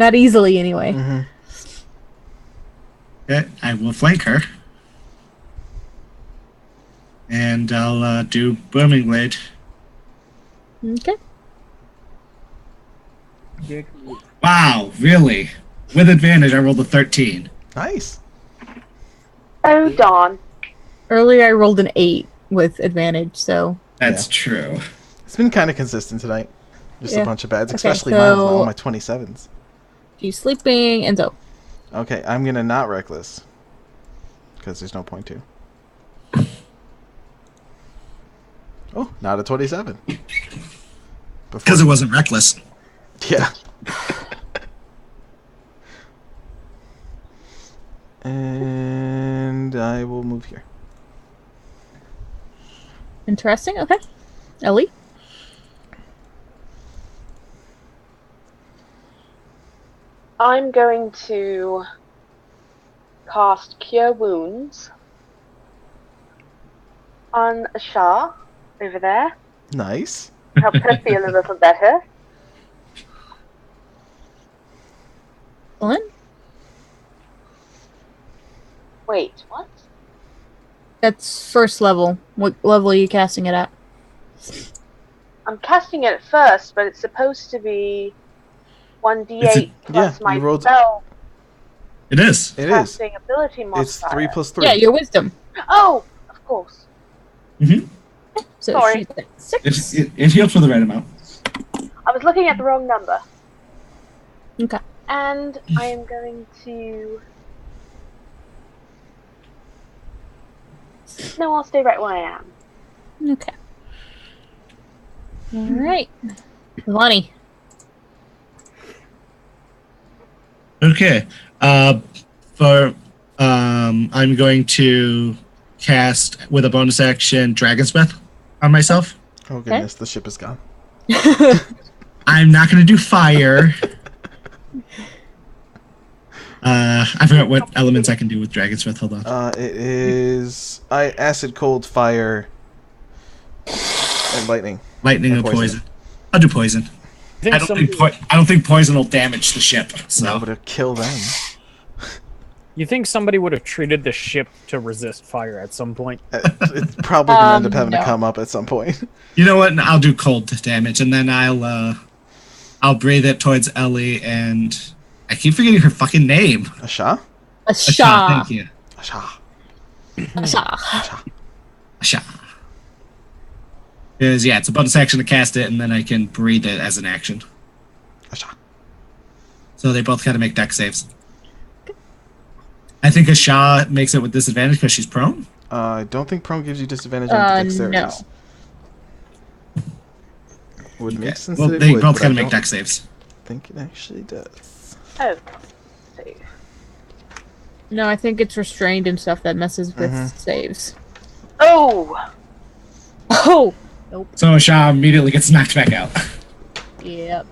Not easily, anyway. Mm-hmm. Okay, I will flank her. And I'll do Booming Blade. Okay. Wow, really? With advantage, I rolled a 13. Nice. Oh, Dawn. Earlier, I rolled an 8 with advantage, so. That's true. It's been kind of consistent tonight. Just Yeah. a bunch of bads, Okay, especially mine with so- all my 27s. She's sleeping, and so. Okay, I'm gonna not reckless. Because there's no point to. Oh, not a 27. Because it wasn't reckless. Yeah. And I will move here. Interesting, okay. Ellie? I'm going to cast Cure Wounds on Shah over there. Nice. Help her feel a little better. Excellent. Wait, what? That's first level. What level are you casting it at? I'm casting it at first, but it's supposed to be 1d8 plus yeah, my you rolled- spell It is. It is. casting ability It's modifier. 3 plus 3. Yeah, your wisdom. Oh, of course. So Sorry. she's at 6. It healed for the right amount. I was looking at the wrong number. Okay. And I am going to... No, I'll stay right where I am. Okay. Alright. Lonnie. Okay. I'm going to cast with a bonus action Dragon's Breath on myself. Oh goodness, the ship is gone. I'm not going to do fire. I forgot what elements I can do with Dragon's Breath. Hold on. It is acid, cold, fire, and lightning. Lightning and or poison. I'll do poison. I don't think poison will damage the ship. So No, but it'll kill them. You think somebody would have treated the ship to resist fire at some point? It's probably gonna end up having no. to come up at some point. you know what? I'll do cold damage, and then I'll breathe it towards Ellie, and I keep forgetting her fucking name. Asha? Asha. Thank you. Asha. Asha. Asha. Asha. Because, yeah, it's a bonus action to cast it, and then I can breathe it as an action. Asha. So they both kind of make deck saves. I think Asha makes it with disadvantage because she's prone. I don't think prone gives you disadvantage on dexterities. No. Would make sense Well, that it they would, both but kind of I make don't deck saves. think it actually does. Oh. See. No, I think it's restrained and stuff that messes with saves. Oh! Oh! Nope. So Asha immediately gets knocked back out. Yep.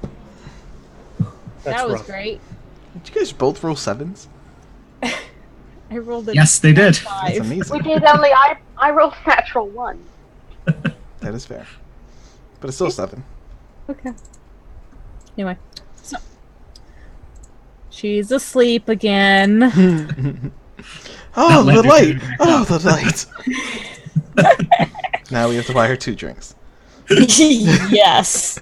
That's that was rough. great. Did you guys both roll 7s? I rolled a Yes, they did. That's 5. We amazing. did only... I rolled natural 1. That is fair. But it's still 7. Okay. Anyway, so she's asleep again. Oh, Not the letting light! her Oh, the light! Now we have to buy her 2 drinks. Yes.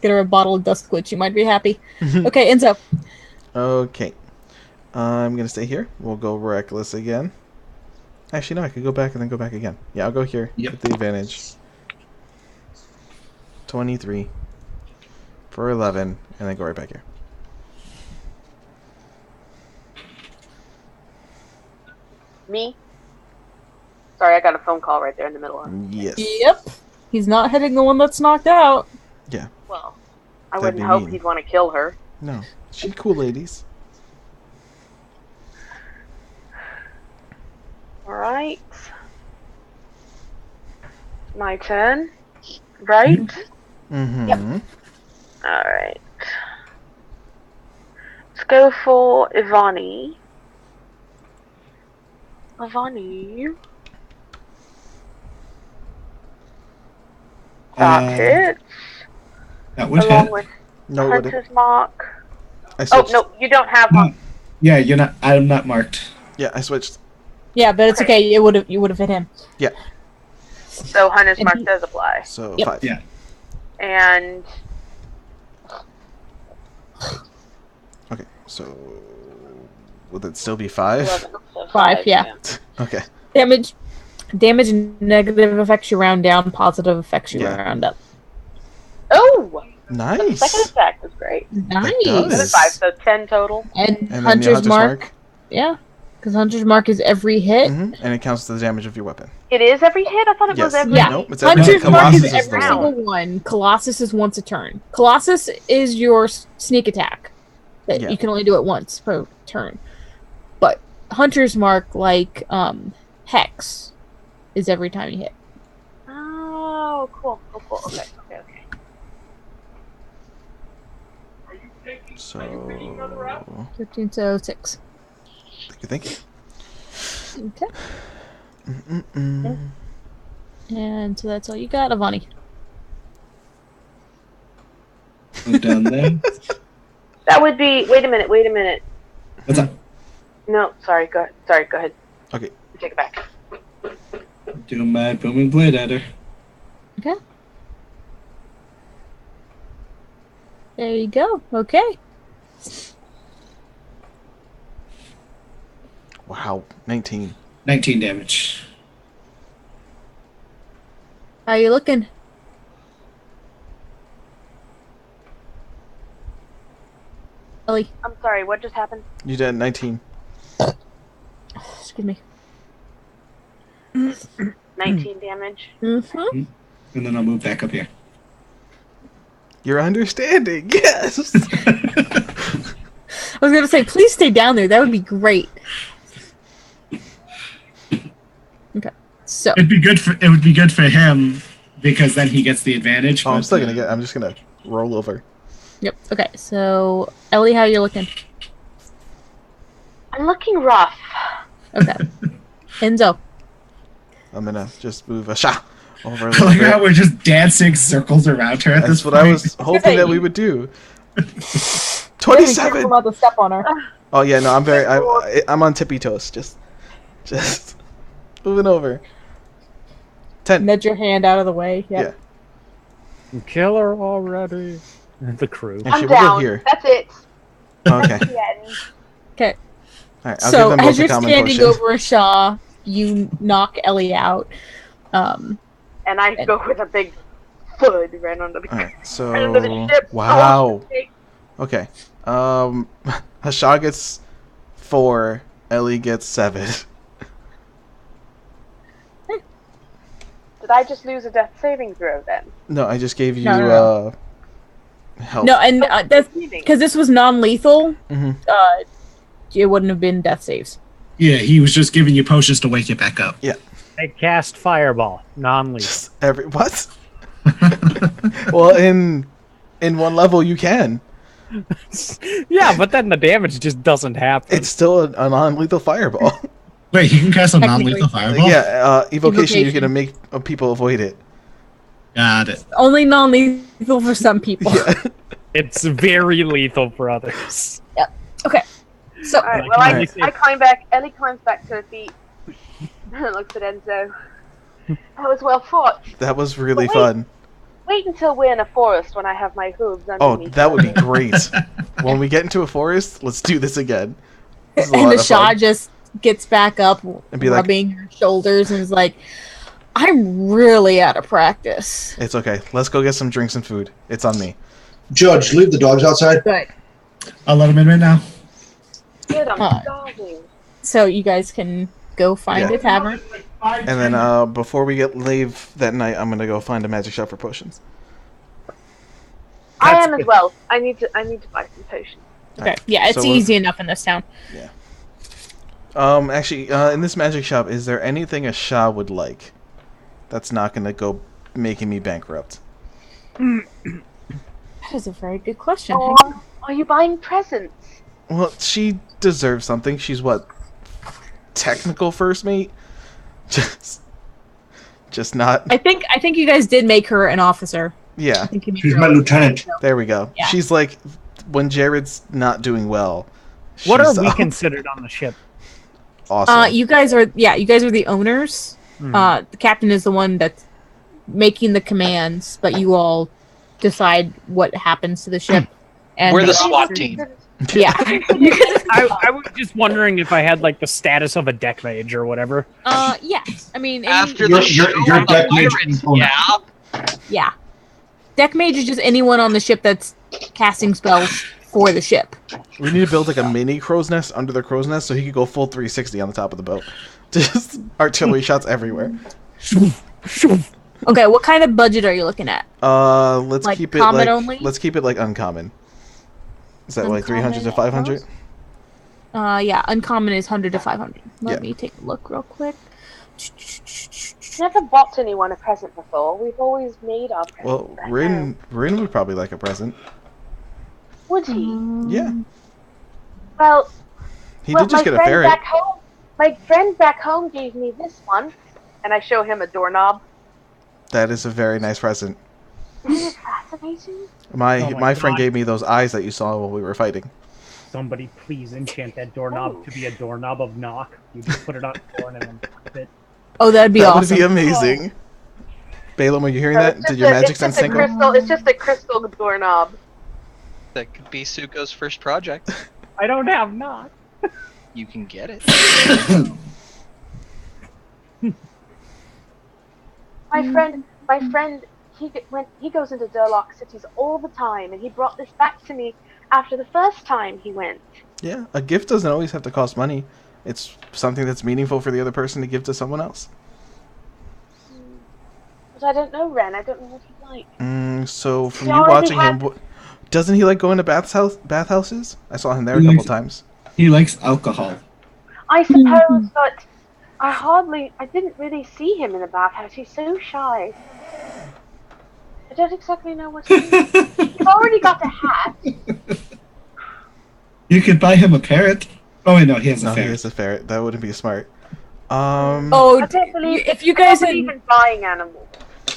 Get her a bottle of Dust Glitch. You might be happy. Okay, Enzo. Okay. I'm gonna stay here. We'll go reckless again. Actually, no, I could go back and then go back again. Yeah, I'll go here. Yep. Get the advantage. 23 for 11, and then go right back here. Me? Sorry, I got a phone call right there in the middle of it. Yes. Yep. He's not hitting the one that's knocked out. Yeah. Well, I That'd wouldn't be hope mean. he'd want to kill her. No. She cool ladies. Alright. My turn. Right? Mm-hmm. Yep. Alright. Let's go for Ivani. Ivani. That hits. That would Along hit. with No, it wouldn't. Hunter's Mark. I Oh, switched. no, you don't have No. one. Yeah, you're not. I'm not marked. Yeah, I switched. Yeah, but it's okay. You would have hit him. So Hunter's And Mark he- does apply. So Yep. 5. Yeah. And Okay, so would it still be 5? 11, so 5, yeah. Okay. Damage and negative affects you round down. Positive affects you Yeah. round up. Oh! The Nice. second attack was great. Nice. does. Another 5, so 10 total. And, And then Hunter's your Mark. Yeah, because Hunter's Mark is every hit. And it counts to the damage of your weapon. It is every hit? I thought it was Yes. every Yeah. Nope, it's every Hunter's hit. Mark Colossus is is every the single one. one. Colossus is once a turn. Colossus is your sneak attack that Yeah. you can only do it once per turn. But Hunter's Mark, like Hex, is every time you hit. Oh, cool. Okay. So 15, so 6. thank you. Okay. Mm-mm-mm. And so that's all you got, Avani. Move down there. That would be. Wait a minute. What's up? No, sorry, go ahead. Okay. Take it back. Do my booming blade at her. Okay. There you go. Okay. Wow, 19. 19 damage. How you looking? Ellie, I'm sorry, what just happened? You did 19. excuse me. 19 damage. Mm-hmm. And then I'll move back up here. You're understanding, yes! I was gonna say, please stay down there. That would be great. Okay, so It would be good for him because then he gets the advantage. Oh, I'm but, still gonna get. I'm just gonna roll over. yep. Okay, so Ellie, how you looking? I'm looking rough. Okay, Enzo. I'm gonna just move a shot over a I little like how bit. we're just dancing circles around her at That's this what point. I was hoping that we would do. Be careful 27. not to step on her. Oh yeah, no, I'm on tippy toes. Just moving over. 10. Nudge your hand out of the way. Yep. Kill her already. The crew. Actually, I'm we'll go down. here. That's it. Okay. The end. Okay. All right. I'll So give them both as a you're common standing potion. over a Shaw, you knock Ellie out. And I go with a big thud right under the All right. So right under the ship. wow. Oh, Okay. Hasha gets 4. Ellie gets 7. did I just lose a death saving throw then? No, I just gave you No. help. No, and that's because this was non-lethal. hmm It wouldn't have been death saves. Yeah, he was just giving you potions to wake you back up. I cast Fireball, non-lethal. Just what? Well, in one level you can. Yeah, but then the damage just doesn't happen. It's still a non-lethal fireball. Wait, he can cast a Technically. non-lethal fireball? Yeah, evocation. You're Evocation. gonna make people avoid it. Got it. Only non-lethal for some people. Yeah. It's very lethal for others. Okay. So Alright, Like, well, can you I climb back. Ellie climbs back to her feet. Looks at Enzo. That was well fought. That was really Wait. fun. Wait until we're in a forest when I have my hooves Oh, underneath. that would be great. When we get into a forest, let's do this again. This is a and lot the of Shaw fun. just gets back up, And be like- rubbing her shoulders, and is like, "I'm really out of practice." It's okay. Let's go get some drinks and food. It's on me. Judge, leave the dogs outside. But I'll let him in right now. Good, I'm Huh. starving. so you guys can go find Yeah. a tavern. And then before we get leave that night, I'm gonna go find a magic shop for potions. I That's am as good. well. I need to buy some potions. Okay. Yeah, it's So we'll- easy enough in this town. Actually, in this magic shop, is there anything a Shah would like that's not gonna go making me bankrupt? That is a very good question. Or are you buying presents? Well, she deserves something. She's what? Technical first mate? Just Just not. I think you guys did make her an officer. I Yeah, think you made She's her my a- lieutenant. there we go. Yeah. She's like, when Jared's not doing well. What are she's, we considered on the ship? Awesome. you guys are the owners. Mhm. The captain is the one that's making the commands, but you all decide what happens to the ship. And We're the the SWAT officers- team. Yeah. I was just wondering if I had like the status of a deck mage or whatever. Yeah. I mean, any- After the show you're of deck mage pirates, component. yeah. yeah. Deck mage is just anyone on the ship that's casting spells for the ship. We need to build like a mini crow's nest under the crow's nest so he could go full 360 on the top of the boat. Just artillery shots everywhere. Okay, what kind of budget are you looking at? Let's Like keep it common like only? let's keep it like uncommon. Is that like Uncommon 300 to 500? Yeah, uncommon is 100 to 500. Let Yeah. me take a look real quick. Never bought anyone a present before. We've always made our presents. Well, at Rin home. would probably like a present. Would he? Yeah. Well, He did just get a ferret. My friend back home gave me this one, and I show him a doorknob. That is a very nice present. Isn't it fascinating? My Oh my my friend God. gave me those eyes that you saw while we were fighting. Somebody please enchant that doorknob to be a doorknob of knock. You just put it on the floor and then flip it. Oh, that'd be That awesome. would be amazing. Balaam, were you hearing So that? it's Did just your a- magic it's sense just a sync? crystal. It's just a crystal doorknob. That could be Suko's first project. I don't have knock. You can get it. My friend, he goes into Durlock cities all the time, and he brought this back to me after the first time he went. Yeah, a gift doesn't always have to cost money. It's something that's meaningful for the other person to give to someone else. But I don't know Ren. I don't know what he's like. So from He you already watching him, doesn't he like going to bathhouses? I saw him there a He couple likes- times. He likes alcohol. I suppose, but I didn't really see him in the bathhouse. He's so shy. I don't exactly know what to do. He's already got a hat. You could buy him a parrot. Oh wait, no, he has a No, he ferret. is a ferret. That wouldn't be smart. Oh, I don't believe if you I guys don't had believe in buying animals.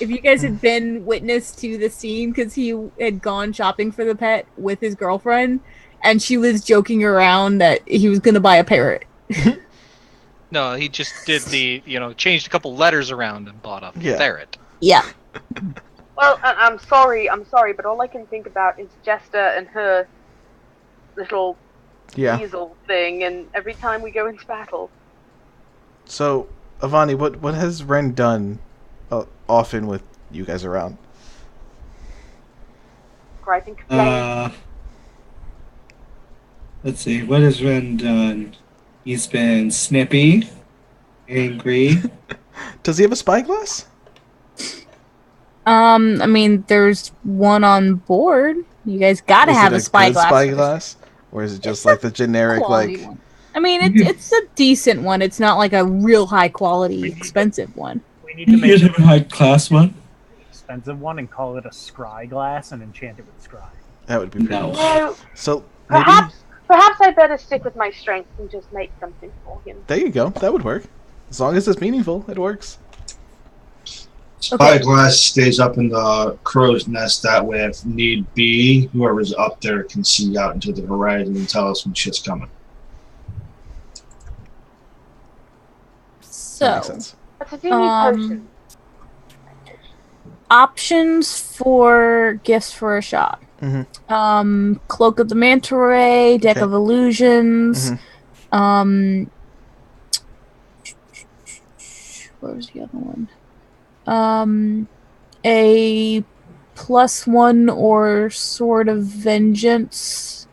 if you guys had been witness to the scene, because he had gone shopping for the pet with his girlfriend, and she was joking around that he was gonna buy a parrot. No, he just did changed a couple letters around and bought a Yeah. ferret. Yeah. Well, I'm sorry, but all I can think about is Jester and her little Yeah. weasel thing, and every time we go into battle. So, Avani, what has Ren done often with you guys around? Gripe and complain. Let's see. What has Ren done? He's been snippy, angry. Does he have a spyglass? I mean, there's one on board. You guys gotta Is have it a spyglass. good spyglass? Or is it just like the generic, Quality like... one. I mean, it's a decent one. It's not like a real high quality, expensive one. We need to You make get it him a high class one. an expensive one and call it a scry glass and enchant it with scry. That would be pretty No. cool. No, So, maybe... perhaps I better stick with my strength and just make something for him. There you go. That would work. As long as it's meaningful, it works. Spyglass stays up in the crow's nest. That way, if need be, whoever's up there can see out into the horizon and tell us when shit's coming. That makes So, sense. But to do need potions. options for gifts for a shot. Cloak of the Manta Ray, Deck Okay. of Illusions. What was the other one? A +1 or Sword of Vengeance.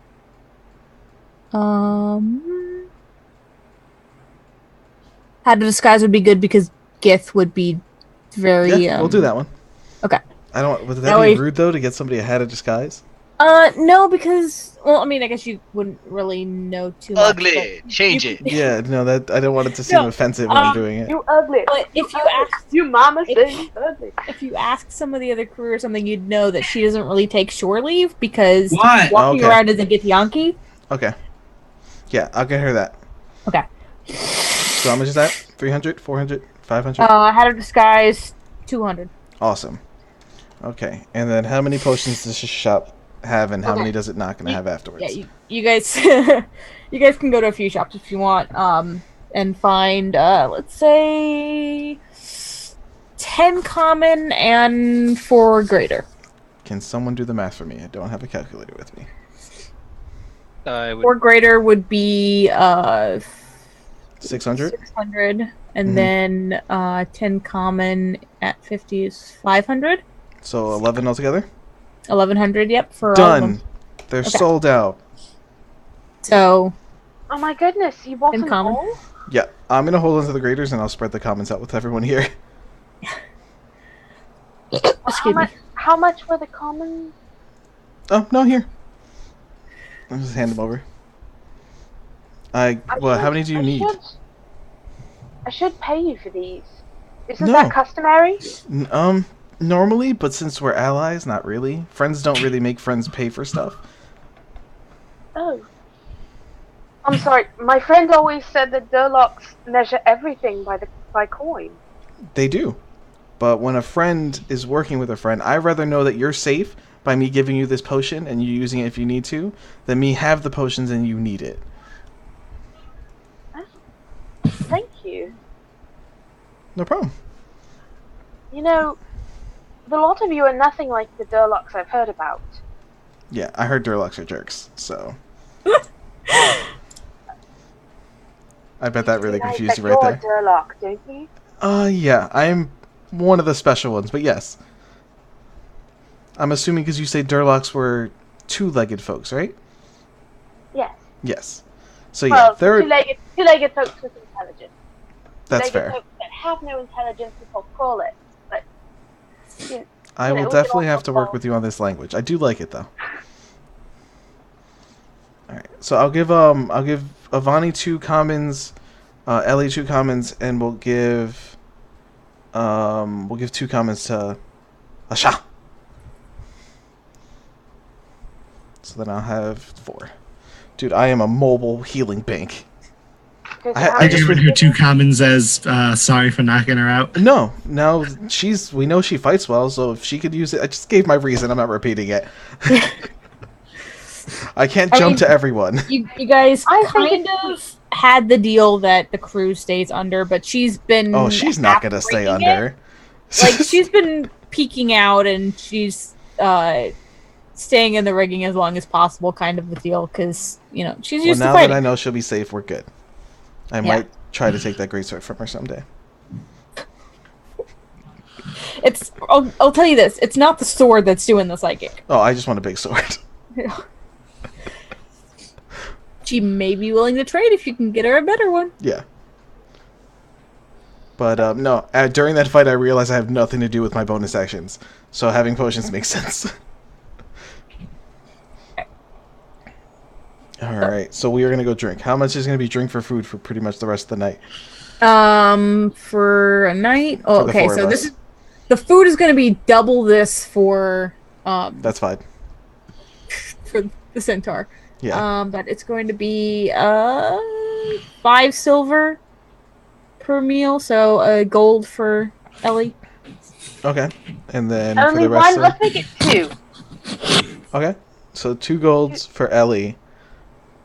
How to Disguise would be good because Gith would be very. Yeah, we'll do that one. Okay. I don't. Would That that be way- rude though to get somebody a hat of disguise? No, because I mean, I guess you wouldn't really know too much. Ugly. Change it. Yeah, no, that I don't want it to seem No, offensive when I'm doing it. You ugly. But if you ask, You mama If- said you ugly. if you ask some of the other crew or something, you'd know that she doesn't really take shore leave because What? walking Okay. around as a Githyanki. Okay. Yeah, I'll get her that. Okay. So how much is that? 300, 400, 500? Hat of Disguise, 200. Awesome. Okay, and then how many potions does this shop have, and how Okay. many does it not going to have afterwards? Yeah, you guys, you guys can go to a few shops if you want, and find, let's say, 10 common and 4 greater. Can someone do the math for me? I don't have a calculator with me. I would 4 greater would be 600? 600, and then 10 common at 50 is 500. So 11 altogether? 1100, yep, for all of them. Done. They're sold out. So, Oh my goodness, you bought In them common. all? Yeah, I'm going to hold on to the graders, and I'll spread the comments out with everyone here. excuse me. How much were the commons? Oh, no, here. I'll just hand them over. Well, how many do you need? I should pay you for these. Isn't No. that customary? Normally, but since we're allies, not really. Friends don't really make friends pay for stuff. Oh. I'm sorry, my friend always said that Durlocks measure everything by coin. They do. But when a friend is working with a friend, I'd rather know that you're safe by me giving you this potion and you using it if you need to, than me have the potions and you need it. Thank you. No problem. You know, the lot of you are nothing like the Durlocks I've heard about. Yeah, I heard Durlocks are jerks, so... I bet that really confused you right there. You're a Durlock, don't you? Yeah, I'm one of the special ones, but yes. I'm assuming because you say Durlocks were two-legged folks, right? Yes. Yes. So yeah, Well, they're... two-legged folks with intelligence. That's Two-legged fair. folks that have no intelligence, as I'll call it. But, I you will know, we definitely can have to work also with you on this language. I do like it though. All right, so I'll give Avani 2 commons, Ellie 2 commons, and we'll give 2 commons to Asha. So then I'll have 4. Dude, I am a mobile healing bank. I just given her 2 commons as sorry for knocking her out. No, we know she fights well, so if she could use it, I just gave my reason. I'm not repeating it. I can't jump to everyone. You guys kind of had the deal that the crew stays under, but she's been... Oh, she's not going to stay under. Like, she's been peeking out, and she's staying in the rigging as long as possible, kind of the deal, because, you know, she's used to now fighting. that I know she'll be safe, we're good. I might try to take that greatsword from her someday. I'll tell you this, it's not the sword that's doing the psychic. Oh, I just want a big sword. She may be willing to trade if you can get her a better one. Yeah. But, no, during that fight I realized I have nothing to do with my bonus actions. So having potions makes sense. Alright, so we are going to go drink. How much is going to be drink for food for pretty much the rest of the night? For a night? Oh, For the okay, 4 so of this us. is... The food is going to be double this for... That's fine. For the centaur. Yeah. But it's going to be 5 silver per meal, so a gold for Ellie. Okay. And then Only for the rest one, let's make it 2. Okay. So 2 golds for Ellie.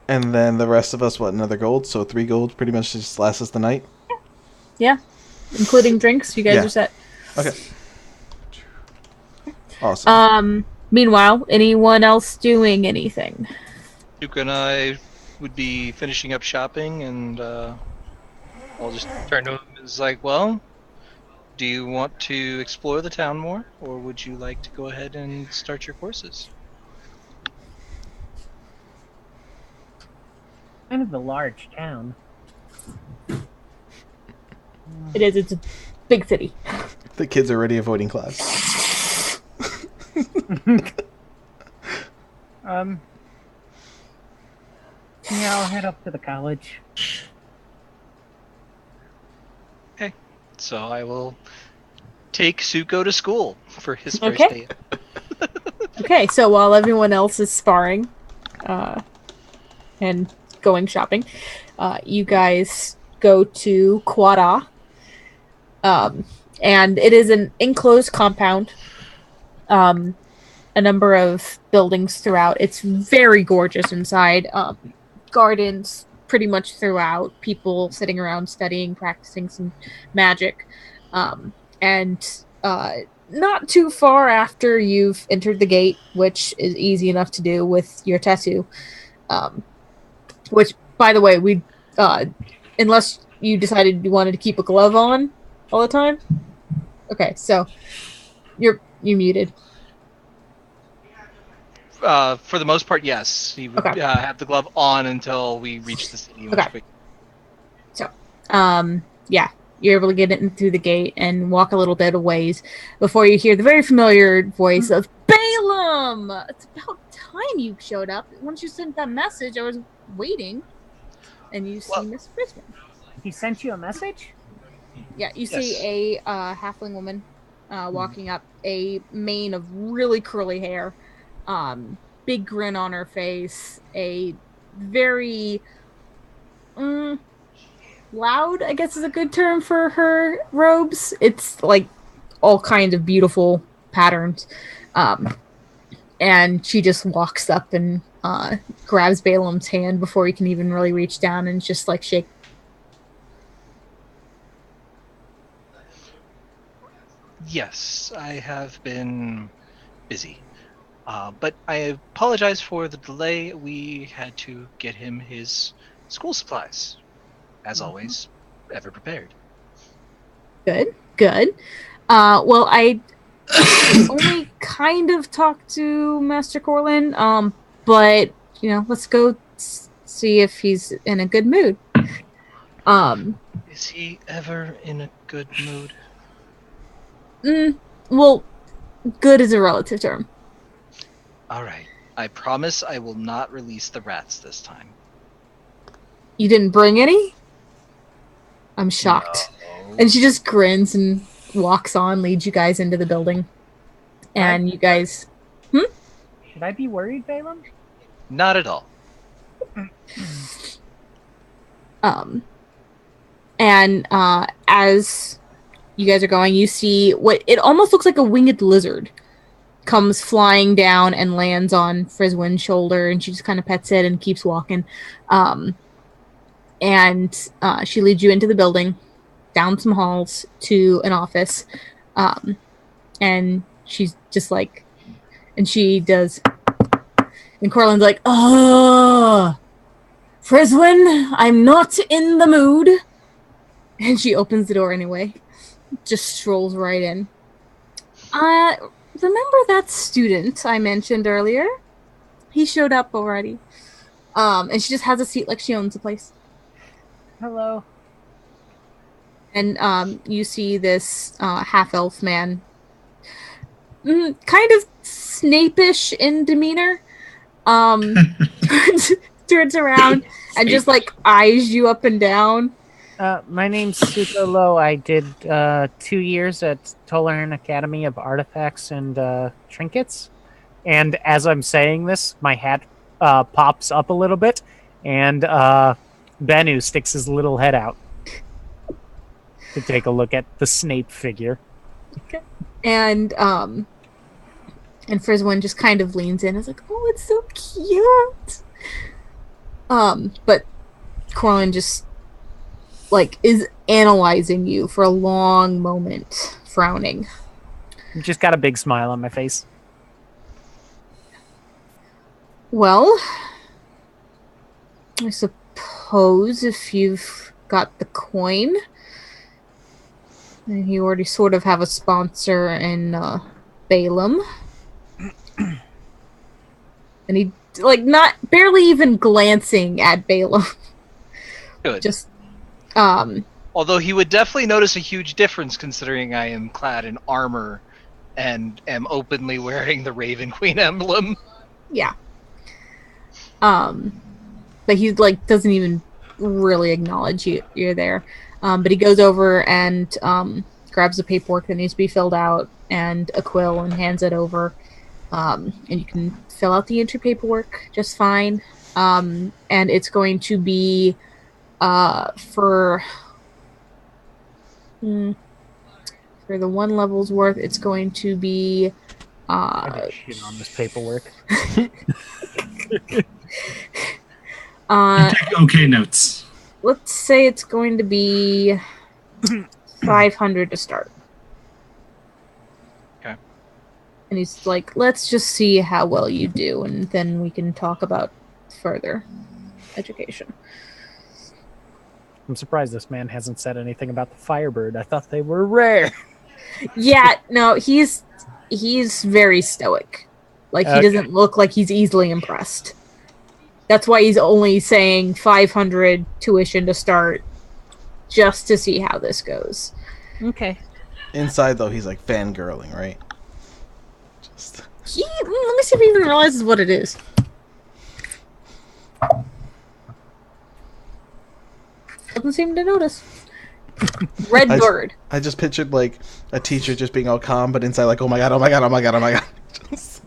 And then the rest of us, what, another gold? So 3 gold pretty much just lasts us the night? Yeah. Including drinks, you guys Yeah. are set. Okay. Awesome. Meanwhile, anyone else doing anything? Duke and I would be finishing up shopping, and I'll just turn to him and is like, well, do you want to explore the town more, or would you like to go ahead and start your courses? Kind of a large town. It is. It's a big city. The kids are already avoiding class. Yeah, I'll head up to the college. Okay, so I will take Suko to school for his first Okay. day. Okay, so while everyone else is sparring and going shopping, you guys go to Quada. And it is an enclosed compound. A number of buildings throughout. It's very gorgeous inside. Gardens pretty much throughout. People sitting around studying, practicing some magic. And not too far after you've entered the gate, which is easy enough to do with your tattoo. Which, by the way, unless you decided you wanted to keep a glove on all the time. Okay, so you muted. For the most part, yes. He would Okay. have the glove on until we reach the city. Okay. So, yeah, you're able to get in through the gate and walk a little bit of ways before you hear the very familiar voice of Balaam. It's about time you showed up. Once you sent that message, I was waiting, and you see Miss Brisbane. He sent you a message? Yeah, you see a halfling woman walking up, a mane of really curly hair, big grin on her face, a very loud, I guess is a good term for her robes. It's like all kinds of beautiful patterns. And she just walks up and grabs Balaam's hand before he can even really reach down and just like shake. Yes, I have been busy. But I apologize for the delay. We had to get him his school supplies. As always, ever prepared. Good. Well, I only kind of talked to Master Corlin, but, let's go see if he's in a good mood. Is he ever in a good mood? Well, good is a relative term. All right. I promise I will not release the rats this time. You didn't bring any? I'm shocked. No. And she just grins and walks on, leads you guys into the building. And you guys... Should I be worried, Balaam? Not at all. And as you guys are going, you see what it almost looks like a winged lizard comes flying down and lands on Friswin's shoulder, and she just kind of pets it and keeps walking. And she leads you into the building, down some halls to an office. And she's just like, and she does, and Corlin's like, "Oh, Friswin, I'm not in the mood." And she opens the door anyway. Just strolls right in. Remember that student I mentioned earlier? He showed up already. And she just has a seat like she owns the place. Hello. And you see this half-elf man, kind of Snape-ish in demeanor, turns around and just like eyes you up and down. My name's Suko Lo. I did 2 years at Toleran Academy of Artifacts and Trinkets. And as I'm saying this, my hat pops up a little bit, and Bennu sticks his little head out to take a look at the Snape figure. Okay. And Friswin just kind of leans in. It's like, "Oh, it's so cute." But Corlin just is analyzing you for a long moment, frowning. Just got a big smile on my face. Well, I suppose if you've got the coin, and you already sort of have a sponsor in Balaam. And he, not barely even glancing at Balaam. Good. Just, although he would definitely notice a huge difference considering I am clad in armor and am openly wearing the Raven Queen emblem. Yeah. But he doesn't even really acknowledge you're there. But he goes over and grabs the paperwork that needs to be filled out and a quill and hands it over. And you can fill out the entry paperwork just fine. And it's going to be for For the 1 level's worth, it's going to be I did shit on this paperwork. You take okay notes. let's say it's going to be 500 to start. Okay. And he's like, let's just see how well you do, and then we can talk about further education. I'm surprised this man hasn't said anything about the Firebird. I thought they were rare. Yeah, no, he's very stoic. Like, he doesn't look like he's easily impressed. That's why he's only saying 500 tuition to start, just to see how this goes. Okay. Inside, though, he's like fangirling, right? Just Let me see if he even realizes what it is. Doesn't seem to notice. Red bird. I just pictured like a teacher just being all calm, but inside like, oh my god, oh my god, oh my god, oh my god. Just,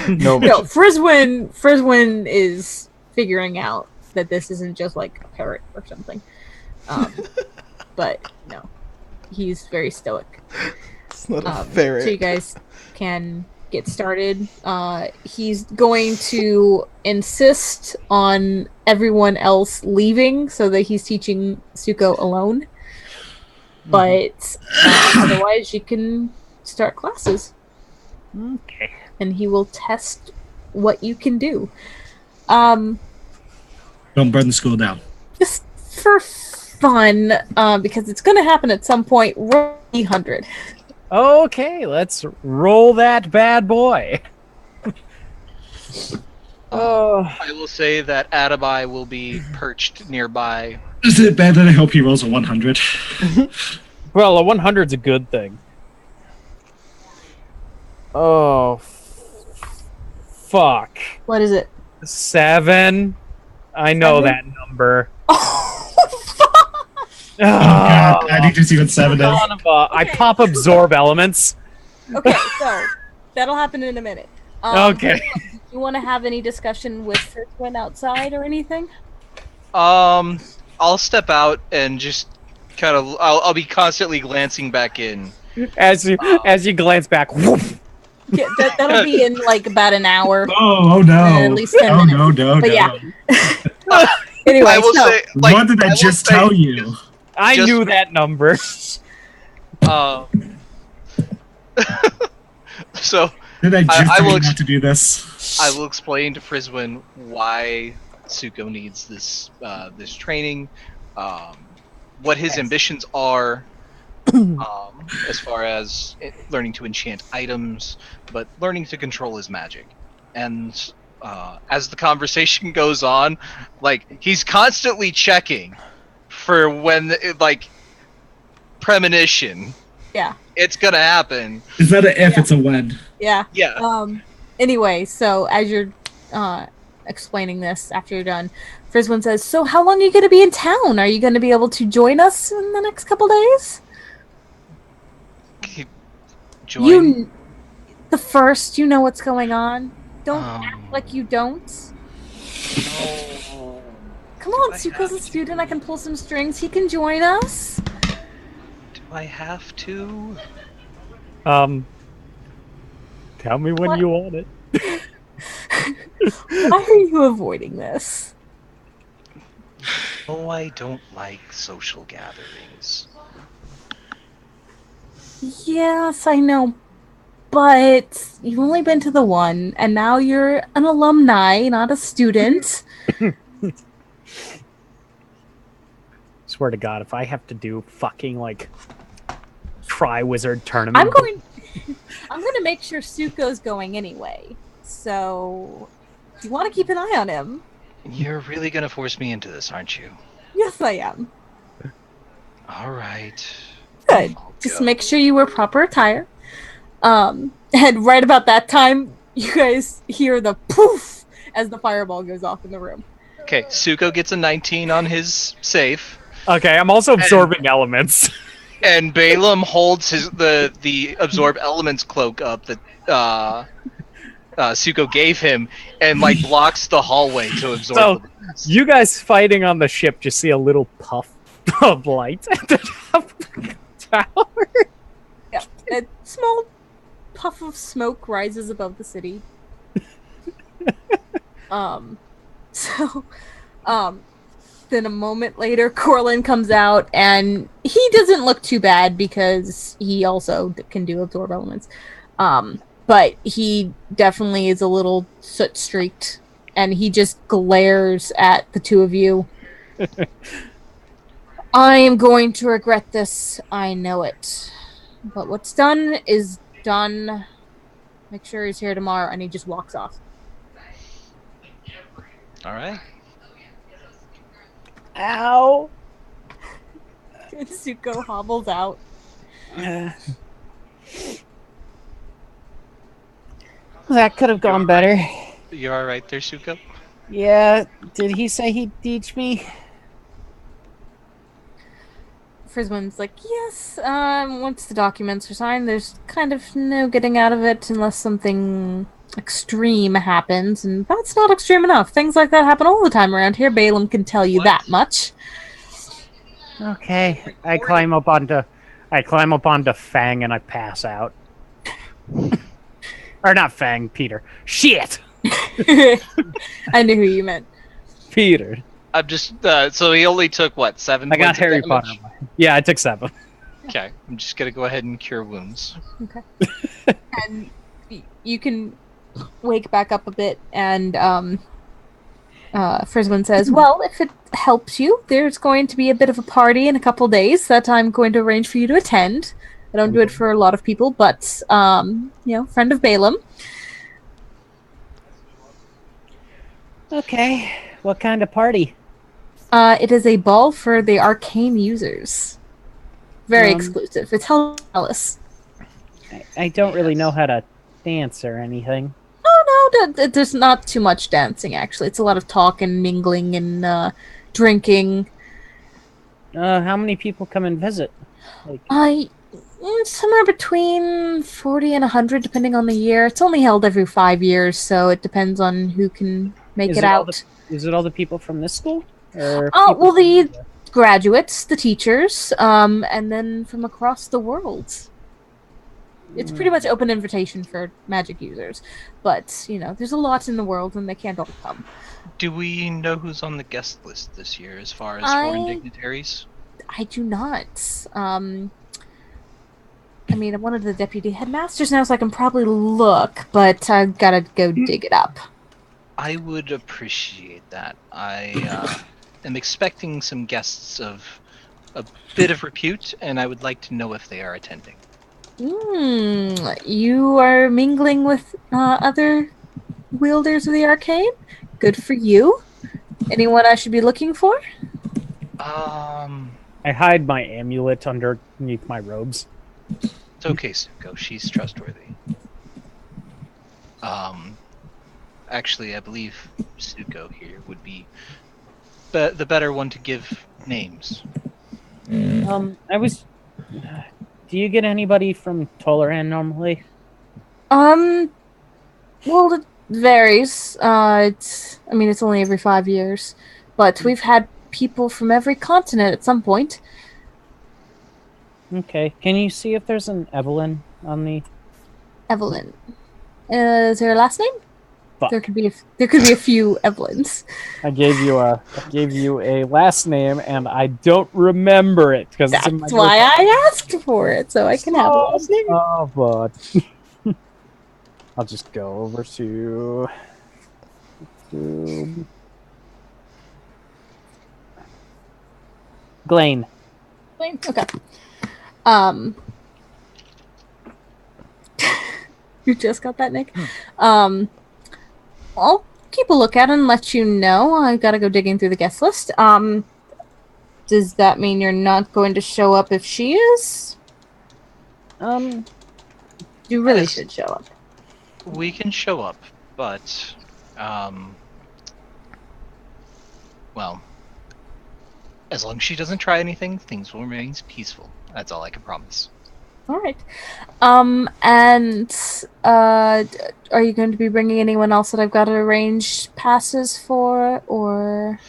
no, Friswin is figuring out that this isn't just like a parrot or something. But no, he's very stoic. It's not a ferret. So you guys can get started. He's going to insist on everyone else leaving so that he's teaching Suko alone. But otherwise, you can start classes. Okay. And he will test what you can do. Don't burn the school down. Just for fun, because it's going to happen at some point. Roll 300. Okay, let's roll that bad boy. I will say that Adabai will be perched nearby. Is it bad that I hope he rolls a 100? Well, a 100's a good thing. Oh, fuck. What is it? 7. I know 7? that number. Oh god, I need to see what 7 is. I pop absorb elements. Okay, so that'll happen in a minute. Okay. You want to have any discussion with Friswin outside or anything? I'll step out and just kind of. I'll be constantly glancing back in. As you glance back. Woof. Yeah, that'll be in like about an hour. Oh no! At least 10 minutes. No! But yeah. Anyway, I will say, like, what did I just tell you? I Just- knew that number. So Did I just I tell will you ex- not to do this? I will explain to Friswin why Suko needs this this training, what his ambitions are, as far as learning to enchant items, but learning to control his magic. And as the conversation goes on, like, he's constantly checking for when, like, premonition. Yeah. It's gonna happen. It's not a if, it's a when. Yeah. Yeah. Anyway, so as you're explaining this after you're done, Friswin says, "So how long are you going to be in town? Are you going to be able to join us in the next couple days?" Join. The first, you know what's going on. Don't act like you don't. No. Come on, Suko's a student. I can pull some strings. He can join us. Do I have to? Tell me when What? you want it. Why are you avoiding this? Oh, I don't like social gatherings. Yes, I know. But you've only been to the one, and now you're an alumni, not a student. Swear to God, if I have to do fucking like Tri-Wizard tournament, I'm going to make sure Suko's going anyway. So you want to keep an eye on him. You're really gonna force me into this, aren't you? Yes, I am. All right. Good. Just make sure you wear proper attire. And right about that time, you guys hear the poof as the fireball goes off in the room. Okay, Suko gets a 19 on his safe, okay, I'm also absorbing elements. and Balaam holds the absorb elements cloak up that Suko gave him, and like blocks the hallway to absorb. So, the elements. you guys fighting on the ship just see a little puff of light at the top of the tower. A small puff of smoke rises above the city. So, then a moment later, Corlin comes out, and he doesn't look too bad because he also can do absorb elements. But he definitely is a little soot-streaked, and he just glares at the two of you. I am going to regret this. I know it. But what's done is done. Make sure he's here tomorrow, and he just walks off. All right. Ow! And Zuko hobbles out. That could have gone better. You all right there, Suko? Yeah, did he say he'd teach me? Frisman's like, yes, once the documents are signed, there's kind of no getting out of it unless something extreme happens, and that's not extreme enough. Things like that happen all the time around here. Balaam can tell you that much. Okay, I climb up onto Fang and I pass out. Or not Fang, Peter. Shit! I knew who you meant. Peter. I'm just so he only took what, 7 I got points of Harry damage? Potter. Yeah, I took 7. Okay, I'm just gonna go ahead and cure wounds. Okay. And you can wake back up a bit, and Frisman says, well, if it helps you, there's going to be a bit of a party in a couple days that I'm going to arrange for you to attend. I don't do it for a lot of people, but, friend of Balaam. Okay, what kind of party? It is a ball for the arcane users. Very exclusive. It's held in Alice. I don't really know how to dance or anything. Oh, no, there's not too much dancing, actually. It's a lot of talk and mingling and drinking. How many people come and visit? Somewhere between 40 and 100, depending on the year. It's only held every 5 years, so it depends on who can make it out. Is it all the people from this school? Or well, the graduates, the teachers, and then from across the world. It's pretty much open invitation for magic users. But, there's a lot in the world, and they can't all come. Do we know who's on the guest list this year as far as foreign dignitaries? I do not. I'm one of the deputy headmasters now, so I can probably look, but I've got to go dig it up. I would appreciate that. I am expecting some guests of a bit of repute, and I would like to know if they are attending. You are mingling with other wielders of the arcane? Good for you. Anyone I should be looking for? I hide my amulet underneath my robes. It's okay, Suko. She's trustworthy. Actually, I believe Suko here would be the better one to give names. Do you get anybody from Toleran normally? Well, it varies. It's only every 5 years, but we've had people from every continent at some point. Okay. Can you see if there's an Evelyn on the... Evelyn. Is there a last name? Fuck. There could be a few Evelyns. I gave you a last name, and I don't remember it because that's why I asked for it, so I can have a last name. Oh, but I'll just go over to Glane. Glane? Okay. You just got that, Nick? I'll keep a look at it and let you know. I've got to go digging through the guest list. Does that mean you're not going to show up if she is? You really should show up. We can show up, but, well, as long as she doesn't try anything, things will remain peaceful. That's all I can promise. All right. And are you going to be bringing anyone else that I've got to arrange passes for, or?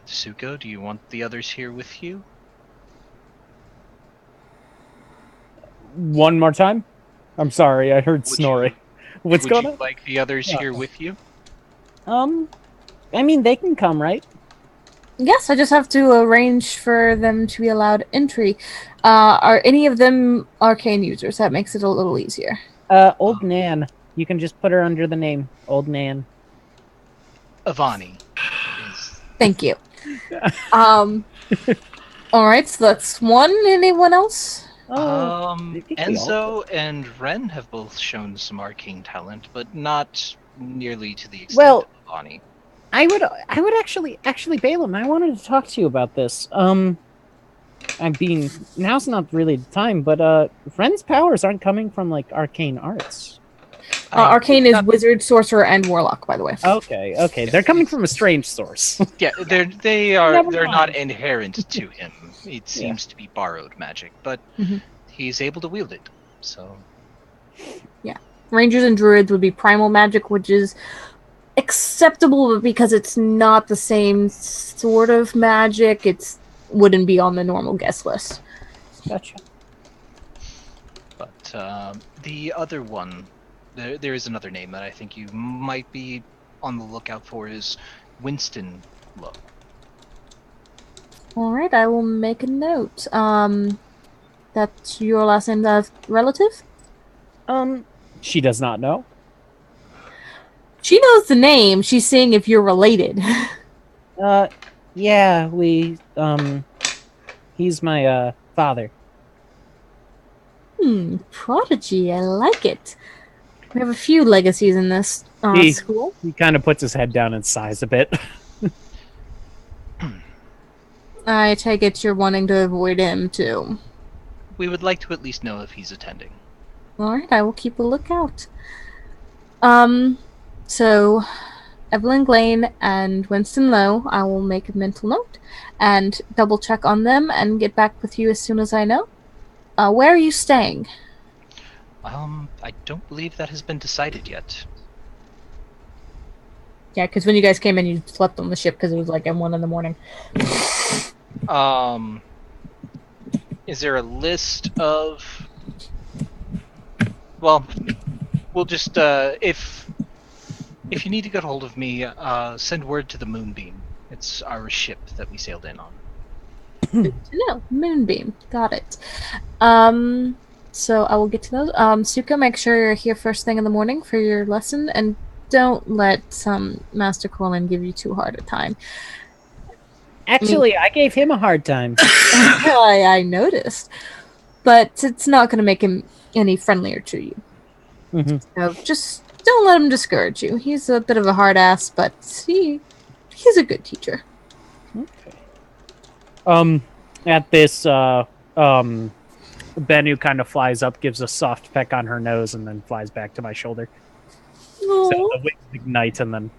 Suko, do you want the others here with you? One more time? I'm sorry, I heard Would you- snoring. What's Would going you on? like the others Yeah. here with you? I mean, they can come, right? Yes, I just have to arrange for them to be allowed entry. Are any of them arcane users? That makes it a little easier. Old Nan. You can just put her under the name Old Nan. Avani is Thank you. All right, so that's one. Anyone else? I think we Enzo and Ren have both shown some arcane talent, but not nearly to the extent Well- of Avani. I would actually, Balaam, I wanted to talk to you about this. Now's not really the time, but Ren's powers aren't coming from like arcane arts. Arcane is wizard, sorcerer, and warlock, by the way. Okay, they're coming from a strange source. Yeah, they're Never not mind. inherent to him. It seems to be borrowed magic, but Mhm. he's able to wield it. So Rangers and druids would be primal magic, which is acceptable, but because it's not the same sort of magic, it wouldn't be on the normal guest list. Gotcha. But the other one, there is another name that I think you might be on the lookout for is Winston Lowe. All right, I will make a note. That's your last name, that relative? She does not know. She knows the name. She's seeing if you're related. Yeah, he's my father. Prodigy. I like it. We have a few legacies in this school. He kind of puts his head down and sighs a bit. I take it you're wanting to avoid him too. We would like to at least know if he's attending. All right, I will keep a lookout. So Evelyn Glane and Winston Lowe, I will make a mental note and double check on them and get back with you as soon as I know. Where are you staying? I don't believe that has been decided yet. Yeah, because when you guys came in, you slept on the ship because it was like at 1 a.m. Is there a list of? Well, we'll just if you need to get hold of me, send word to the Moonbeam. It's our ship that we sailed in on. Good to know. Moonbeam. Got it. So I will get to those. Suka, make sure you're here first thing in the morning for your lesson, and don't let Master Corlin give you too hard a time. Actually, I gave him a hard time. I noticed. But it's not going to make him any friendlier to you. Mhm. So just don't let him discourage you. He's a bit of a hard ass, but he's a good teacher. At this, Bennu kind of flies up, gives a soft peck on her nose, and then flies back to my shoulder. So the wings ignite, and then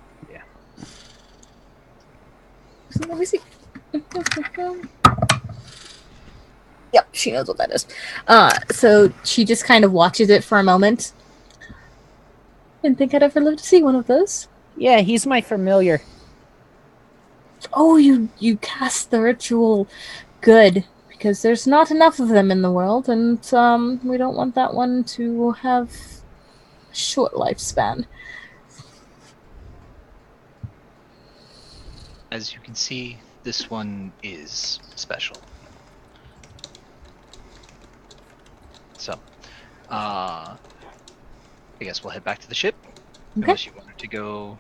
Let me see. Yep, she knows what that is. So she just kind of watches it for a moment. Didn't think I'd ever live to see one of those. yeah, he's my familiar. Oh, you cast the ritual. Good, because there's not enough of them in the world, and we don't want that one to have a short lifespan. As you can see, this one is special. So, I guess we'll head back to the ship. Okay. Unless you wanted to go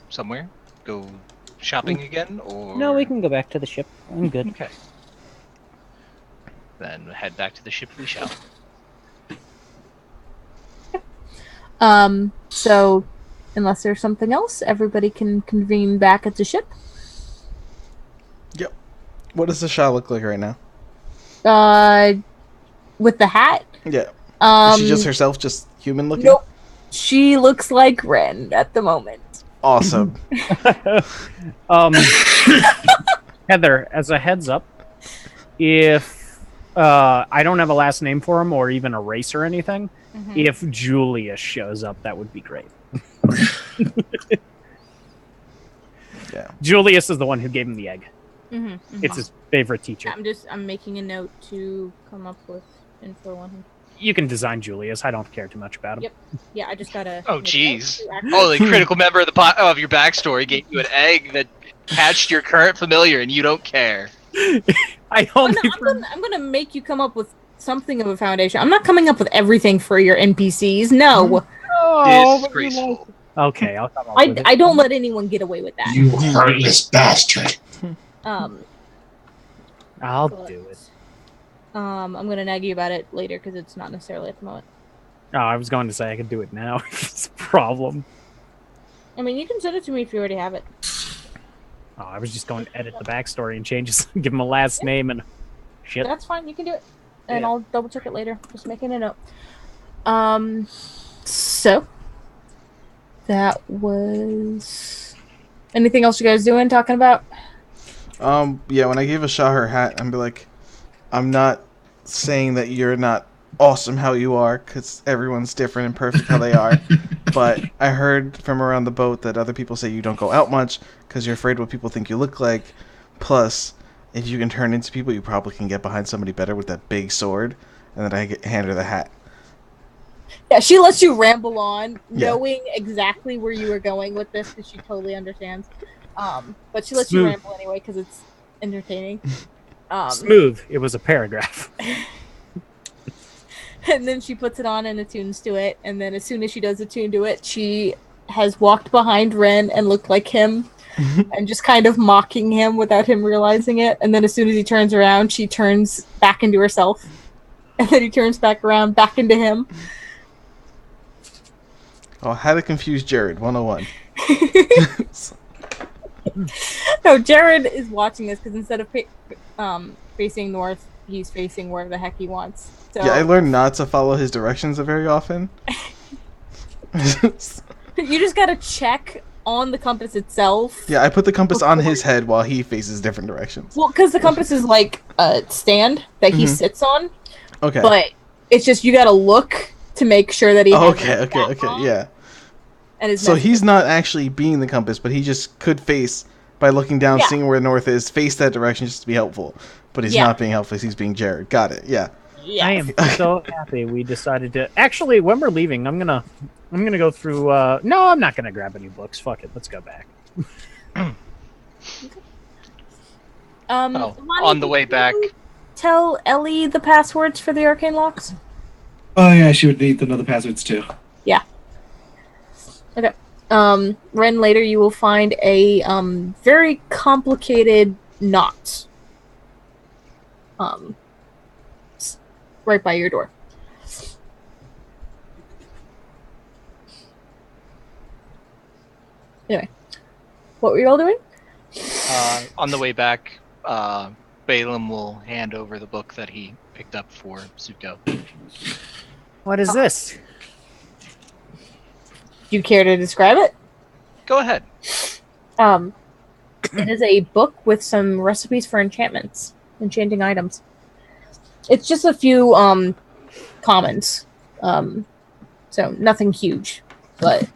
somewhere, go shopping again, or No, we can go back to the ship. I'm good. Okay. Then head back to the ship we shall. So unless there's something else, everybody can convene back at the ship. Yep. What does the Shah look like right now? With the hat. Yeah. Is Is she just herself, just human looking? Nope. She looks like Ren at the moment. Awesome. Heather, as a heads up, if I don't have a last name for him or even a race or anything, if Julius shows up, that would be great. Yeah. Julius is the one who gave him the egg. It's his favorite teacher. I'm making a note to come up with info on him. You can design Julius. I don't care too much about him. Yep. Yeah, I just gotta. Oh, jeez. Oh, the critical member of of your backstory gave you an egg that hatched your current familiar, and you don't care. I'm gonna make you come up with something of a foundation. I'm not coming up with everything for your NPCs. No. Disgraceful. Okay, I'll come up with it. I don't let anyone get away with that. You heartless bastard. I'll do it. I'm gonna nag you about it later because it's not necessarily at the moment. Oh, I was going to say I could do it now. It's a problem. I mean, you can send it to me if you already have it. Oh, I was just going to edit the backstory and change his, give him a last name and shit. That's fine. You can do it, and I'll double check it later. Just making a note. So that was. Anything else you guys doing? Talking about? Yeah. When I gave Ashah her hat, I'm be like, I'm not saying that you're not awesome how you are, because everyone's different and perfect how they are. But I heard from around the boat that other people say you don't go out much because you're afraid what people think you look like. Plus, if you can turn into people, you probably can get behind somebody better with that big sword. And then I hand her the hat. Yeah, she lets you ramble on, knowing exactly where you were going with this, because she totally understands. But she lets you ramble anyway because it's entertaining. Smooth. It was a paragraph. And then she puts it on and attunes to it. And then as soon as she does attune to it, she has walked behind Ren and looked like him and just kind of mocking him without him realizing it. And then as soon as he turns around, she turns back into herself. And then he turns back around, back into him. Oh, how to confuse Jared, 101. No, Jared is watching this because instead of facing north, he's facing where the heck he wants. So, yeah, I learned not to follow his directions very often. You just gotta check on the compass itself. Yeah, I put the compass on his head while he faces different directions. Well, because the compass is like a stand that he sits on. Okay. But it's just you gotta look to make sure that he. Okay, yeah. And so he's not actually being the compass, but he just could face by looking down, seeing where north is, face that direction just to be helpful. But he's not being helpful; he's being Jared. Got it? Yeah. Yeah. I am so happy we decided to. Actually, when we're leaving, I'm gonna go through. No, I'm not gonna grab any books. Fuck it. Let's go back. On the way back. Tell Ellie the passwords for the arcane locks. Oh yeah, she would need to know the passwords too. Yeah. Okay. Ren, later you will find a very complicated knot. Right by your door. Anyway, what were you all doing? On the way back, Balaam will hand over the book that he picked up for Zuko. What is this? Do you care to describe it? Go ahead. It is a book with some recipes for enchantments, enchanting items. It's just a few commons, so nothing huge, but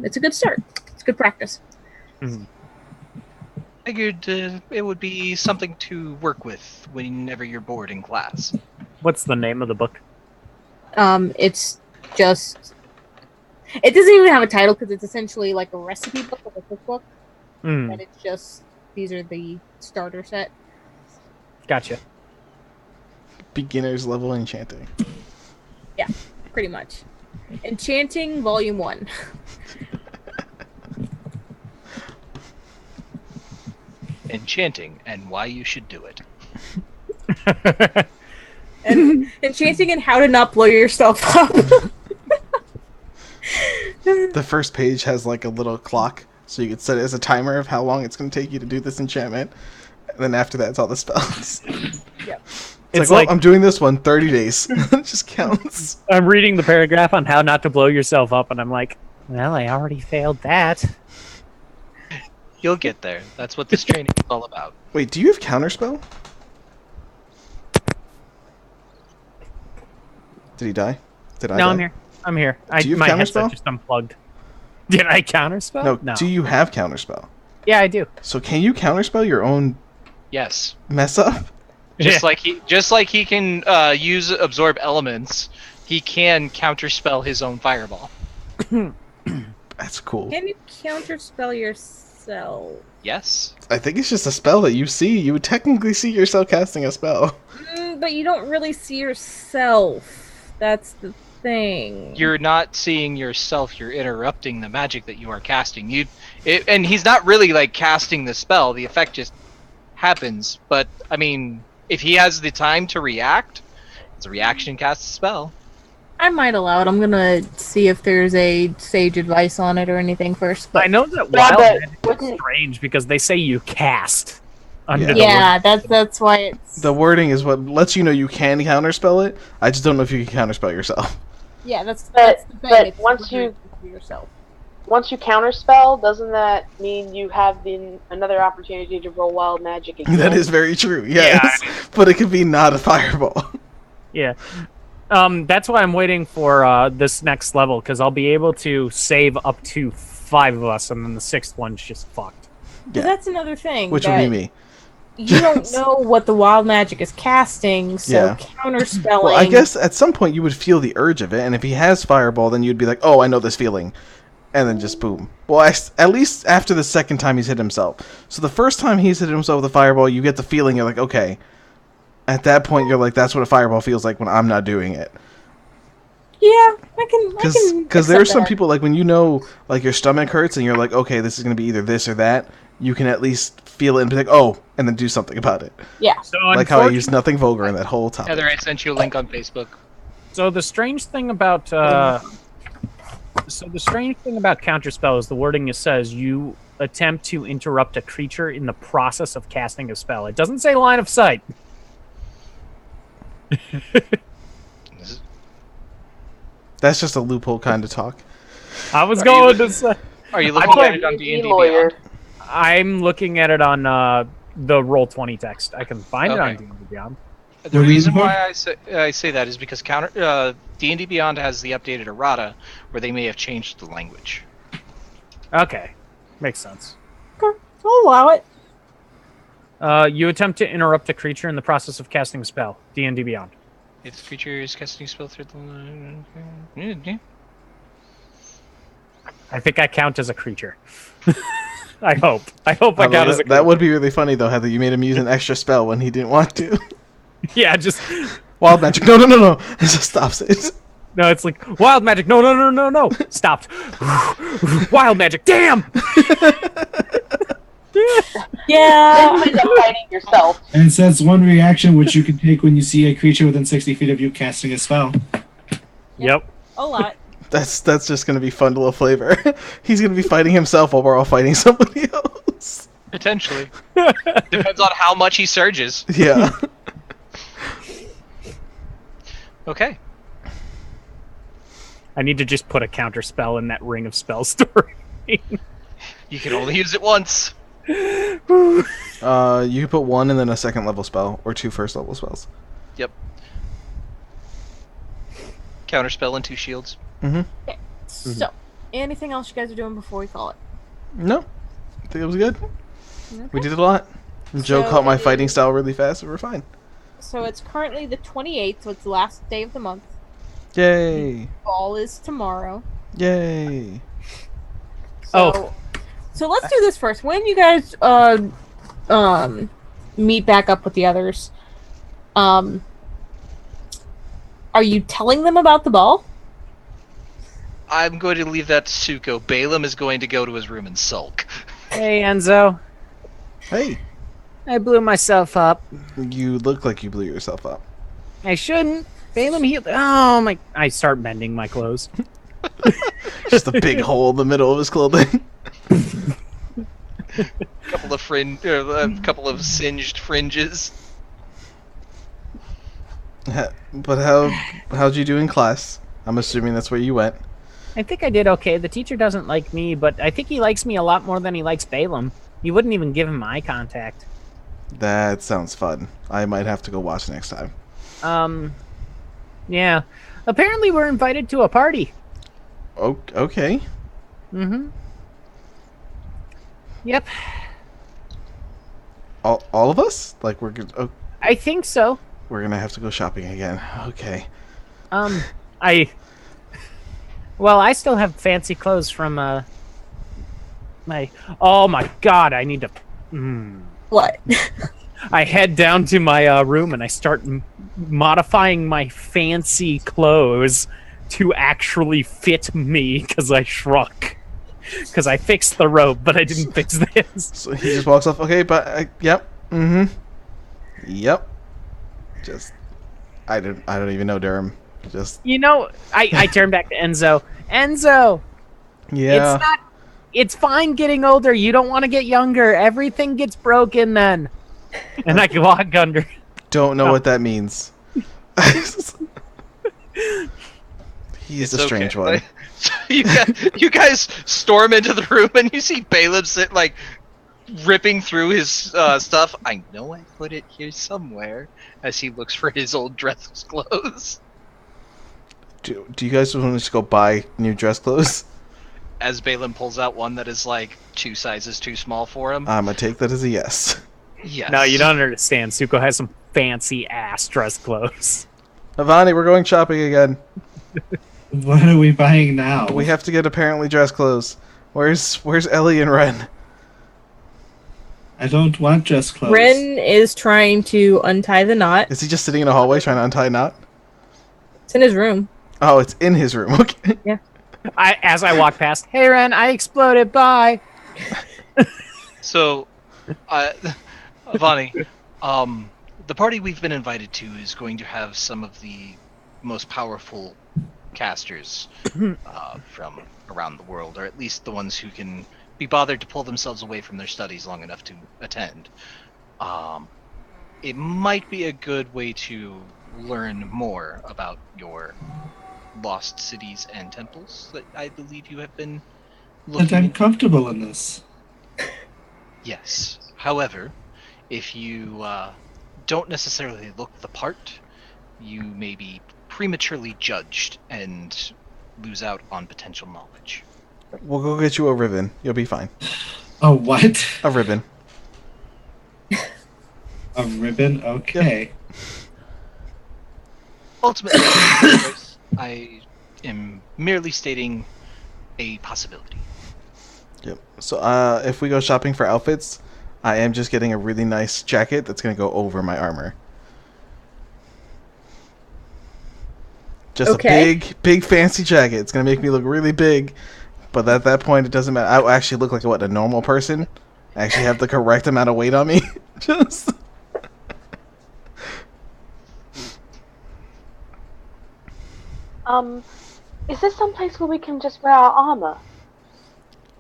it's a good start. It's good practice. Mm-hmm. Figured it would be something to work with whenever you're bored in class. What's the name of the book? It's just. It doesn't even have a title because it's essentially like a recipe book, like a cookbook. And it's just these are the starter set. Gotcha. Beginner's level enchanting. Yeah, pretty much. Enchanting Volume 1. Enchanting and why you should do it. And enchanting and how to not blow yourself up. The first page has like a little clock, so you could set it as a timer of how long it's going to take you to do this enchantment. And then after that, it's all the spells. Yep. It's like, I'm doing this one 30 days. It just counts. I'm reading the paragraph on how not to blow yourself up, and I'm like, well, I already failed that. You'll get there. That's what this training is all about. Wait, do you have counterspell? Did he die? Did I die? I'm here. I'm here. Do you have my counterspell? headset just unplugged. Did I counterspell? No. Do you have counterspell? Yeah, I do. So can you counterspell your own Yes. Mess up? Just like he can use absorb elements, he can counterspell his own fireball. That's cool. Can you counterspell yourself? Yes. I think it's just a spell that you see. You would technically see yourself casting a spell. But you don't really see yourself. That's the thing. You're not seeing yourself. You're interrupting the magic that you are casting. And he's not really like casting the spell. The effect just happens. But I mean, if he has the time to react, it's a reaction cast spell. I might allow it. I'm gonna see if there's a sage advice on it or anything first. But I know that Yeah, wild but magic is strange because they say you cast. yeah, that's why it's The wording is what lets you know you can counterspell it. I just don't know if you can counterspell yourself. yeah, that's But the thing. It's once limited you- to yourself. Once you counterspell, doesn't that mean you have another opportunity to roll wild magic again? That is very true, yes. But it could be not a fireball. Yeah. That's why I'm waiting for this next level, because I'll be able to save up to 5 of us, and then the 6th one's just fucked. Yeah. That's another thing. Which would that be me. You don't know what the wild magic is casting, so Yeah. counterspelling. Well, I guess at some point you would feel the urge of it, and if he has fireball, then you'd be like, oh, I know this feeling. And then just boom. Well, at least after the second time he's hit himself. So the first time he's hit himself with a fireball, you get the feeling, you're like, okay. At that point, you're like, that's what a fireball feels like when I'm not doing it. Yeah, I can. Because there are accept some that. people, like, when you know, like, your stomach hurts, and you're like, okay, this is going to be either this or that, you can at least feel it and be like, oh, and then do something about it. Yeah. So Like how I used nothing vulgar in that whole topic. Heather, I sent you a link on Facebook. So the strange thing about counterspell is the wording it says you attempt to interrupt a creature in the process of casting a spell. It doesn't say line of sight. That's just a loophole kind of talk. I was Are going you to say. Are you I looking put- at it on D&D lawyer. Beyond? I'm looking at it on the Roll20 text. I can find it on Okay. D&D Beyond. The reason why I say that is because D&D Beyond has the updated errata, where they may have changed the language. Okay, makes sense. Okay, I'll allow it. You attempt to interrupt a creature in the process of casting a spell. D&D Beyond. If the creature is casting a spell through the... I think I count as a creature. I hope. I count as a creature. That would be really funny, though, Heather. You made him use an extra spell when he didn't want to. Yeah, just... Wild magic. No. It just stops it. No, it's like, wild magic. No. Stopped. Wild magic. Damn! Yeah. Then you end up fighting yourself. And it says one reaction which you can take when you see a creature within 60 feet of you casting a spell. Yep. A lot. That's just going to be fun to little flavor. He's going to be fighting himself while we're all fighting somebody else. Potentially. Depends on how much he surges. Yeah. Okay. I need to just put a counter spell in that ring of spell story. You can only use it once. You can put 1 and then a second level spell, or 2 first level spells. Yep. Counterspell and 2 shields. Mm-hmm. Okay. So, anything else you guys are doing before we call it? No. I think it was good. Okay. We did a lot. Joe So caught my it fighting is- style really fast, and we're fine. So it's currently the 28th, so it's the last day of the month. Yay. Fall is tomorrow. Yay. So, so let's do this first. When you guys meet back up with the others, are you telling them about the ball? I'm going to leave that to Suko. Balaam is going to go to his room and sulk. Hey, Enzo. Hey. I blew myself up. You look like you blew yourself up. I shouldn't. Balaam healed. Oh, my. I start mending my clothes. Just a big hole in the middle of his clothing. Couple of singed fringes. But how'd you do in class? I'm assuming that's where you went. I think I did okay. The teacher doesn't like me, but I think he likes me a lot more than he likes Balaam. You wouldn't even give him eye contact. That sounds fun. I might have to go watch next time. Yeah. Apparently we're invited to a party. Okay. Mm-hmm. Yep. All of us? Like we're good. Oh, I think so. we're gonna have to go shopping again. Okay. I still have fancy clothes from my. Oh my god! I need to. What? I head down to my room and I start modifying my fancy clothes to actually fit me because I shrunk. Because I fixed the robe, but I didn't fix this. So he just walks off. Okay, but yep. Yep. Just I don't even know Durham. Just I turn back to Enzo. Enzo, yeah. it's fine getting older. You don't want to get younger. Everything gets broken then. And I can walk under. Don't know what that means. He's a strange one. So you guys storm into the room and you see Balin sit like ripping through his stuff. I know I put it here somewhere as he looks for his old dress clothes. Do you guys want to just go buy new dress clothes? As Balin pulls out one that is like 2 sizes too small for him. I'm gonna take that as a yes. Yes. No, you don't understand. Suko has some fancy ass dress clothes. Avani, we're going shopping again. What are we buying now? We have to get apparently dress clothes. Where's Ellie and Ren? I don't want dress clothes. Ren is trying to untie the knot. Is he just sitting in a hallway trying to untie a knot? It's in his room. Oh, it's in his room. Okay. Yeah. As I walk past, hey Ren, I exploded. Bye. So, Avani, the party we've been invited to is going to have some of the most powerful casters from around the world, or at least the ones who can be bothered to pull themselves away from their studies long enough to attend. It might be a good way to learn more about your lost cities and temples that I believe you have been looking And I'm into. comfortable in this. Yes. However, if you don't necessarily look the part, you may be prematurely judged and lose out on potential knowledge. We'll go get you a ribbon. You'll be fine. A what? A ribbon. A ribbon? Okay. Ultimately, I am merely stating a possibility. Yep. So, if we go shopping for outfits, I am just getting a really nice jacket that's gonna go over my armor. Just Okay. a big fancy jacket. It's gonna make me look really big, but at that point, it doesn't matter. I actually look like a normal person. I actually have the correct amount of weight on me. Just. Is this someplace where we can just wear our armor?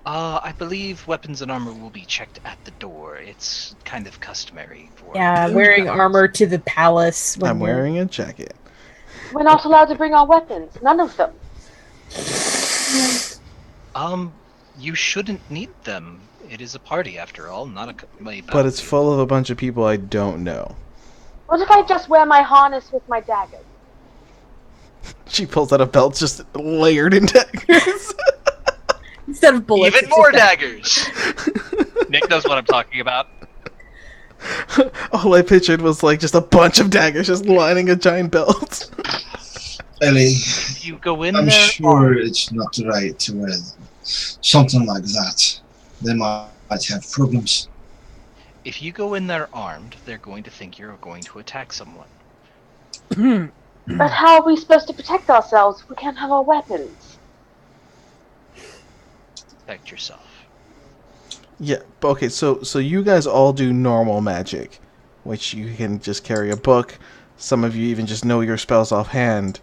I believe weapons and armor will be checked at the door. It's kind of customary for... Yeah, wearing armor to the palace. I'm wearing a jacket. We're not allowed to bring our weapons. None of them. You shouldn't need them. It is a party, after all, not a... But it's full of a bunch of people I don't know. What if I just wear my harness with my daggers? She pulls out a belt just layered in daggers. Instead of bullets. Even more daggers! Nick knows what I'm talking about. All I pictured was like just a bunch of daggers just lining a giant belt. Ellie, You go in I'm there... sure it's not right to wear something like that. They might have problems. If you go in there armed, they're going to think you're going to attack someone. But how are we supposed to protect ourselves if we can't have our weapons? Protect yourself. Yeah, but okay, so you guys all do normal magic, which you can just carry a book. Some of you even just know your spells offhand.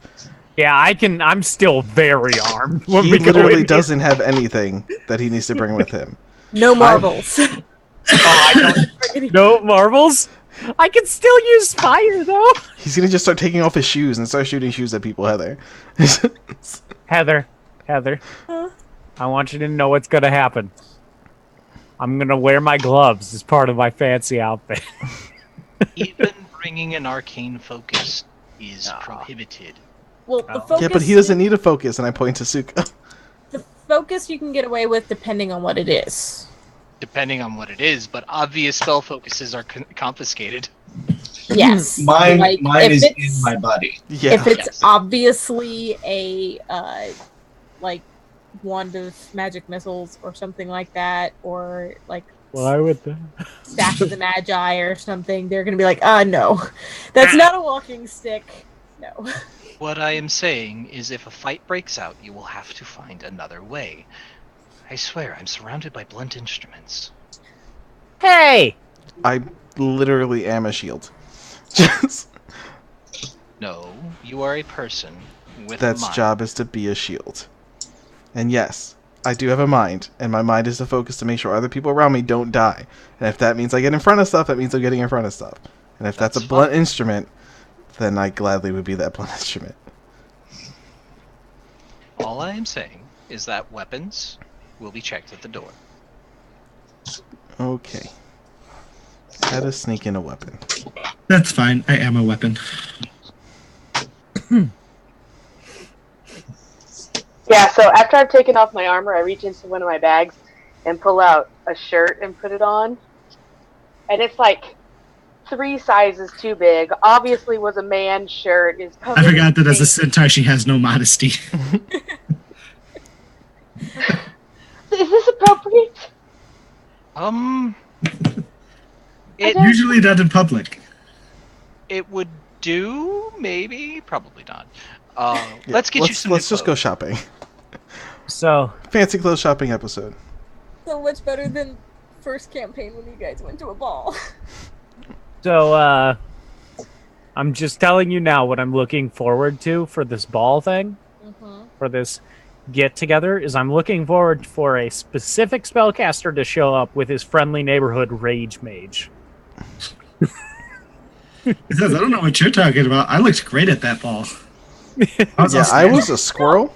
Yeah, I'm still very armed. When He we go literally in doesn't have anything that he needs to bring with him. No marbles. here. Oh, I don't. No marbles. I can still use fire though. He's gonna just start taking off his shoes and start shooting shoes at people, Heather. Heather, I want you to know what's gonna happen. I'm gonna wear my gloves as part of my fancy outfit. Even bringing an arcane focus is prohibited. Well, the focus. Yeah, but he doesn't need a focus, and I point to Suka. The focus you can get away with depending on what it is. depending on what it is, but obvious spell focuses are confiscated. Yes. Mine if is it's- in my body. Yeah. If it's Yes. obviously a like wand of magic missiles or something like that, or like Why would that? staff of the magi or something, they're gonna be like, no, that's not a walking stick. No. What I am saying is if a fight breaks out, you will have to find another way. I swear, I'm surrounded by blunt instruments. Hey! I literally am a shield. Just No, you are a person with a that's mind. job is to be a shield. And yes, I do have a mind, and my mind is to focus to make sure other people around me don't die. And if that means I get in front of stuff, that means I'm getting in front of stuff. And if that's a That's blunt instrument, then I gladly would be that blunt instrument. All I am saying is that weapons will be checked at the door. Okay. How to sneak in a weapon. That's fine. I am a weapon. Yeah, so after I've taken off my armor, I reach into one of my bags and pull out a shirt and put it on. And it's like 3 sizes too big. Obviously was a man's shirt. Is I forgot that as a centaur, she has no modesty. Is this appropriate? It Usually not in public. it would do, maybe, probably not. Yeah, Let's get you some. Let's new just go clothes. shopping. So, Fancy clothes shopping episode. So much better than first campaign when you guys went to a ball. so I'm just telling you now what I'm looking forward to for this ball thing, for this get together, is I'm looking forward for a specific spellcaster to show up with his friendly neighborhood rage mage. It says, I don't know what you're talking about. I looked great at that ball. I was a squirrel.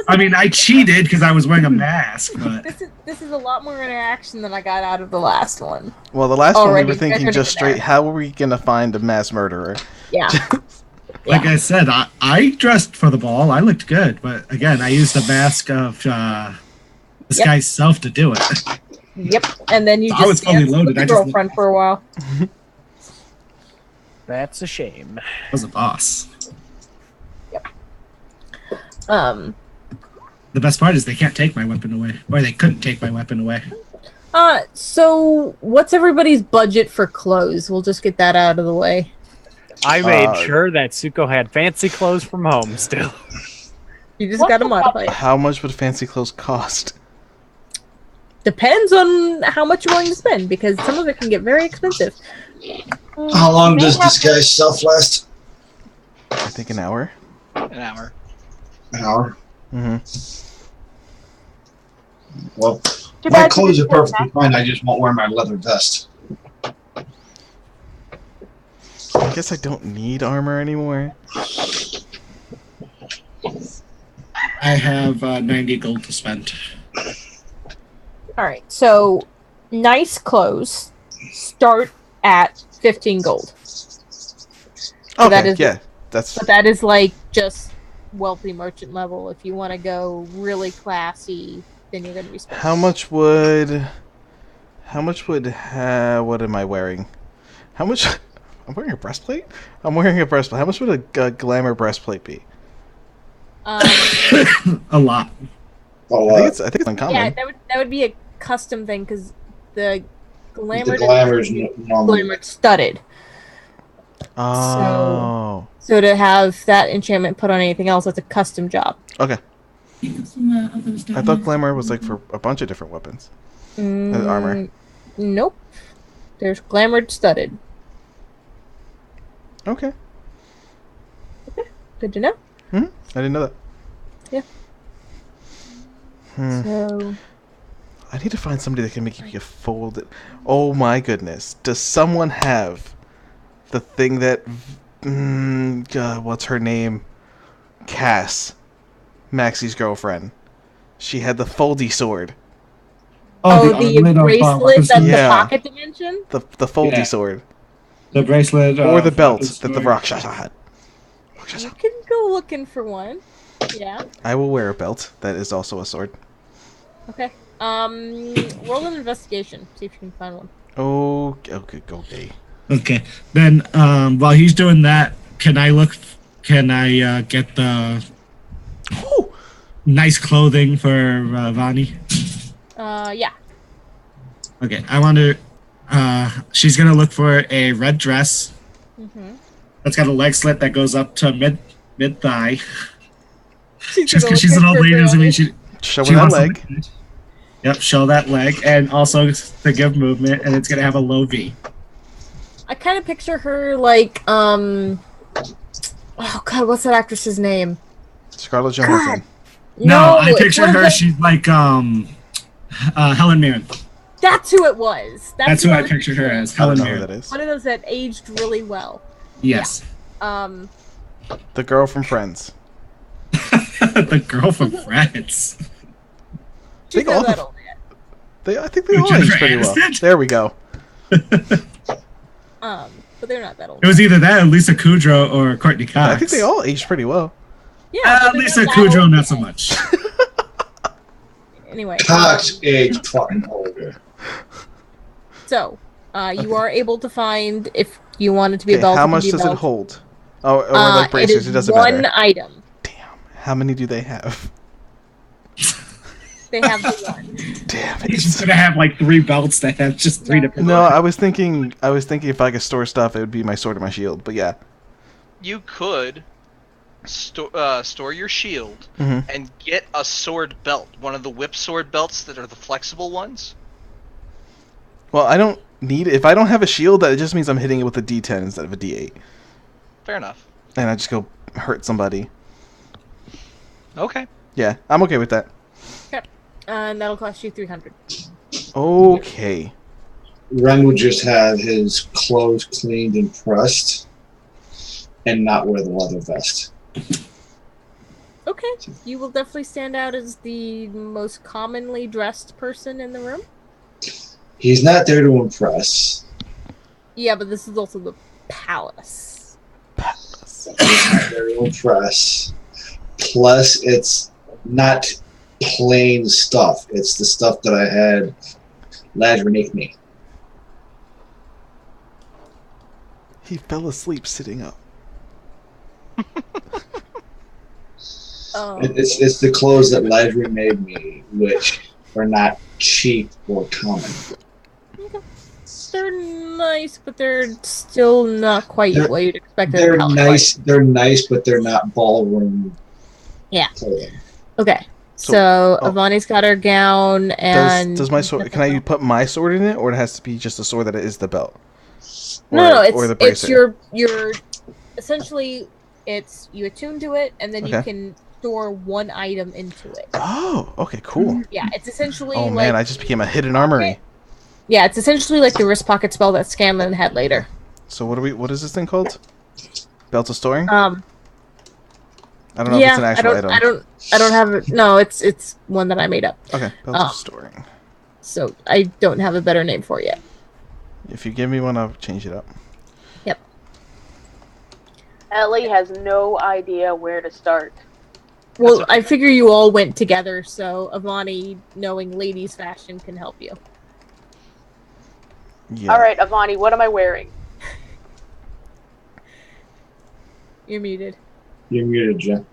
I mean, I cheated because I was wearing a mask, but This is a lot more interaction than I got out of the last one. Well, the last one we Already were thinking figured just it straight, out. how are we going to find a mass murderer? Yeah. like I said, I dressed for the ball. I looked good, but again, I used the mask of this Yep. guy's self to do it. Yep. And then you I was just fully danced with loaded. your I just- girlfriend for a while. That's a shame. I was a boss. The best part is they can't take my weapon away, or they couldn't take my weapon away. So what's everybody's budget for clothes? We'll just get that out of the way. I made sure that Suko had fancy clothes from home still. You just gotta modify it. How much would fancy clothes cost? Depends on how much you're willing to spend, because some of it can get very expensive. How long does this guy's self last? I think an hour. An hour. An hour. Mm-hmm. Well, Too my bad clothes you are didn't perfectly fine. I just won't wear my leather vest. I guess I don't need armor anymore. I have 90 gold to spend. Alright, so nice clothes start at 15 gold. Okay, that is- yeah. That's But that is like just wealthy merchant level. If you want to go really classy, then you're going to be spending. How much would what am I wearing? How much I'm wearing a breastplate? I'm wearing a breastplate. How much would a glamour breastplate be? A lot. I think it's uncommon. Yeah, that would be a custom thing because the glamour The glamour's normal. glamour studded. Oh. So to have that enchantment put on anything else, that's a custom job. Okay. I thought glamour was like for a bunch of different weapons. Armor. Nope. There's glamour studded. Okay. Good to know. I didn't know that. Yeah. So I need to find somebody that can make me a folded. Oh my goodness! Does someone have the thing that? What's her name? Cass, Maxie's girlfriend. She had the foldy sword. the little bracelet that's Yeah. the pocket dimension? The foldy Yeah. sword. The bracelet. Or the belt that the sword. Rakshasa had. You can go looking for one. Yeah. I will wear a belt that is also a sword. Okay. Roll an investigation. See if you can find one. Okay. Okay. Then, while he's doing that, can I look? Can I get the nice clothing for Vani? Yeah. Okay. I want to. She's gonna look for a red dress Mm-hmm. that's got a leg slit that goes up to mid thigh. She's Just gonna because she's look an at old your lady doesn't mean girl. she. Show She that wants to leg. look good. Yep, show that leg, and also to give movement, and it's gonna have a low V. I kind of picture her like, oh god, what's that actress's name? Scarlett Johansson. No, I it's picture one of her. the- She's like Helen Mirren. That's who it was. That's who I was pictured her picturing. as. I don't Helen know who Mirren. that is. One of those that aged really well. Yes, The girl from Friends. the girl from France. She's all not that the- old yet. I think they all Jennifer age pretty well. Aniston? There we go. But they're not that old. It was either that or Lisa Kudrow or Courtney Cox. I think they all aged pretty well. Yeah, but they're Lisa not that Kudrow, old not yet. so much. Anyway, Cox age fucking older. so you are able to find if you want it to be a Okay, belt. how it can much be a does it belt. hold? Oh, or like bracers, it doesn't one matter. item. How many do they have? They have the one. Damn He's it. just gonna have like 3 belts that have just 3 different. No, I was thinking if I could store stuff, it would be my sword and my shield. But yeah. You could store your shield Mhm. and get a sword belt, one of the whip sword belts that are the flexible ones. Well, I don't need it. If I don't have a shield, that just means I'm hitting it with a D10 instead of a D8. Fair enough. And I just go hurt somebody. Okay. Yeah, I'm okay with that. And that'll cost you 300. Okay. Ren would just have his clothes cleaned and pressed and not wear the leather vest. Okay, you will definitely stand out as the most commonly dressed person in the room. He's not there to impress. Yeah, but this is also the palace. He's not there to impress. Plus, it's not plain stuff. It's the stuff that I had Lazar make me. He fell asleep sitting up. It's the clothes that Lazar made me, which are not cheap or common. They're nice, but they're still not quite They're- what you'd expect. They're at a palace. nice. They're nice, but they're not ballroom. Yeah. Clothing. Okay. So- So oh. Avani's got her gown, and Does my sword? Can I put my sword in it, or it has to be just a sword that is the belt? No, or the it's bracer? your essentially it's you attune to it, and then you Okay. can store one item into it. Oh, okay, cool. Yeah, it's essentially Oh like man, I just became a hidden armory. yeah, it's essentially like the wrist pocket spell that Scanlan had later. So what is this thing called? Belt of storing? I I don't know if it's an actual item. I don't have it. No, it's one that I made up. Okay, belt of storing. So I don't have a better name for it yet. If you give me one, I'll change it up. Yep. Ellie has no idea where to start. Well, I figure you all went together, so Avani, knowing ladies' fashion, can help you. Yeah. All right, Avani, what am I wearing? You're muted. You're muted, Jen.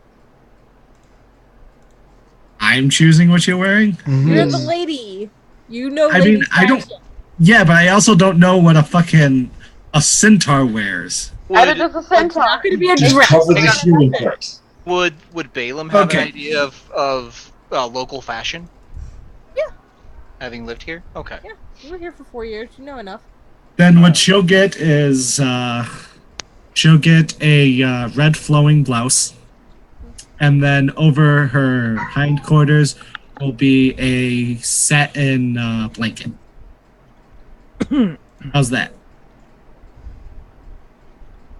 I'm choosing what you're wearing. Mhm. You're the lady. You know. I mean, ladies' I don't- fashion. Yeah, but I also don't know what a centaur wears. Neither does a It's centaur. not going to be a Just dress. cover the human part. Would Balaam have Okay. an idea of local fashion? Yeah. Having lived here? Okay. Yeah, you were here for 4 years. You know enough. Then what she'll get is she'll get a red flowing blouse, and then over her hindquarters will be a satin blanket. How's that?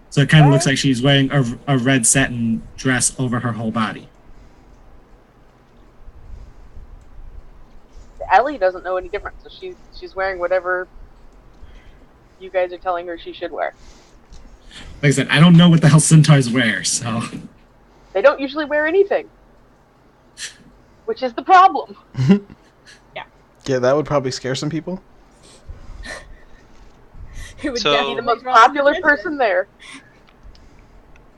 So it kind of looks like she's wearing a red satin dress over her whole body. Ellie doesn't know any different, so she's wearing whatever you guys are telling her she should wear. Like I said, I don't know what the hell centaurs wear, so They don't usually wear anything, which is the problem. Yeah, that would probably scare some people. It would So- definitely Be the most draw some popular attention. person there.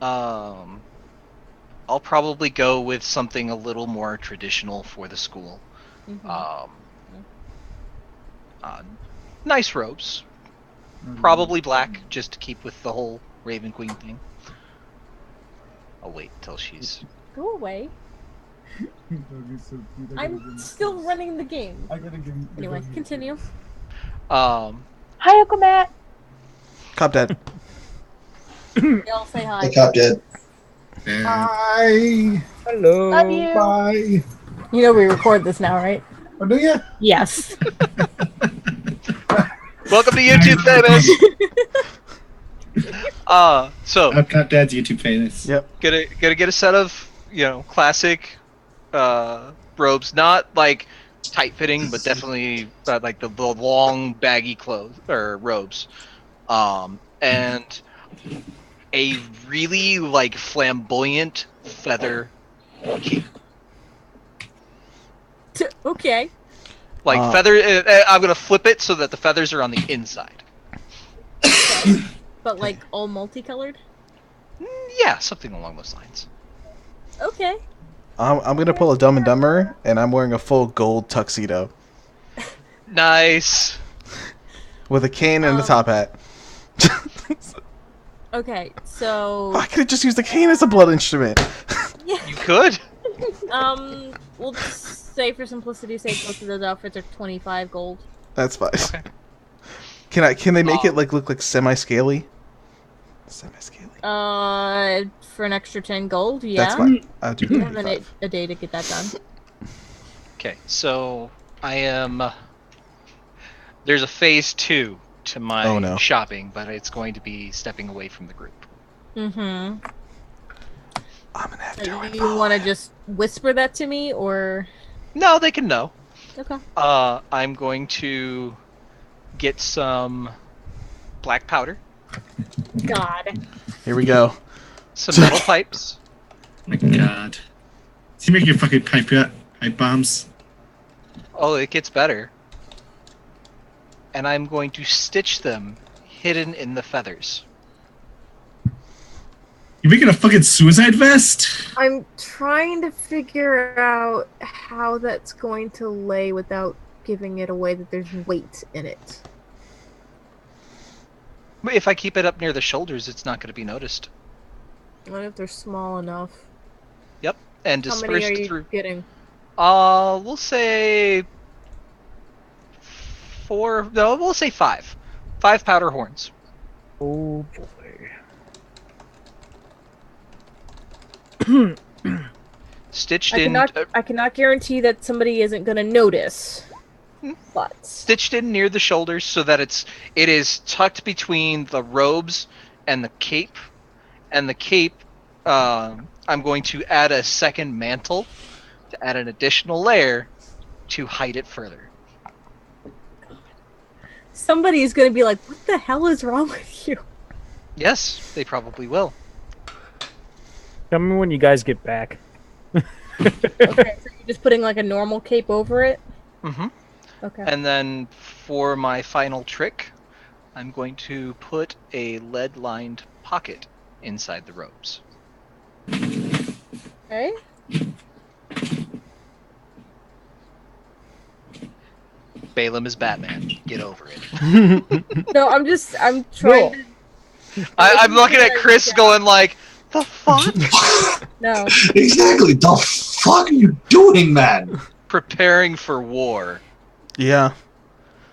I'll probably go with something a little more traditional for the school. Mhm. Nice robes, probably black, just to keep with the whole Raven Queen thing. I'll wait till she's. Go away. I'm still running the game. Anyway, continue. Hi, Uncle Matt. Cop dead. They all say The hi. cop dead. Hi. Hello. Love you. Bye. You know we record this now, right? Oh, do you? Yes. Welcome to YouTube, famous. So I'm cop dad's YouTube famous. Yep. gonna get a set of classic robes, not like tight fitting, but definitely like the long baggy clothes or robes, and a really like flamboyant feather cape. Okay. Like feather. I'm gonna flip it so that the feathers are on the inside. But like all multicolored? Yeah, something along those lines. Okay. I'm gonna pull a Dumb and Dumber, and I'm wearing a full gold tuxedo Nice. with a cane and a top hat. Okay, so I could have just used the cane as a blood instrument. You could. we'll just say for simplicity's sake, both of those outfits are 25 gold. That's fine. Okay. Can they make it like look like semi-scaly? Semi-scaly. For an extra 10 gold, yeah. That's fine. I'll do You have 35. a day to get that done. Okay, so I am. There's a phase 2 to my Oh, no. shopping, but it's going to be stepping away from the group. Mm-hmm. I'm gonna have to. Do you want to just whisper that to me, or... No, they can know. Okay. I'm going to get some black powder, God. Here we go. some metal pipes. My God. Is he making fucking pipe bombs? Oh, it gets better. And I'm going to stitch them hidden in the feathers. You making a fucking suicide vest? I'm trying to figure out how that's going to lay without giving it away that there's weight in it. But if I keep it up near the shoulders, it's not going to be noticed. What if they're small enough? Yep, and How many are dispersed you through. getting? We'll say 4. No, we'll say 5. 5 powder horns. Oh boy. Stitched I in. cannot guarantee that somebody isn't going to notice. But Stitched in near the shoulders so that it is tucked between the robes and the cape. And the cape, I'm going to add a second mantle to add an additional layer to hide it further. somebody is going to be like, "What the hell is wrong with you?" Yes, they probably will. Tell me when you guys get back. Okay, so you're just putting like a normal cape over it. Mm-hmm. Okay. And then for my final trick, I'm going to put a lead-lined pocket inside the robes. Okay. Balaam is Batman. Get over it. No, I'm trying to. I'm looking at Chris going like, the fuck? No. Exactly. The fuck are you doing, man? Preparing for war. Yeah.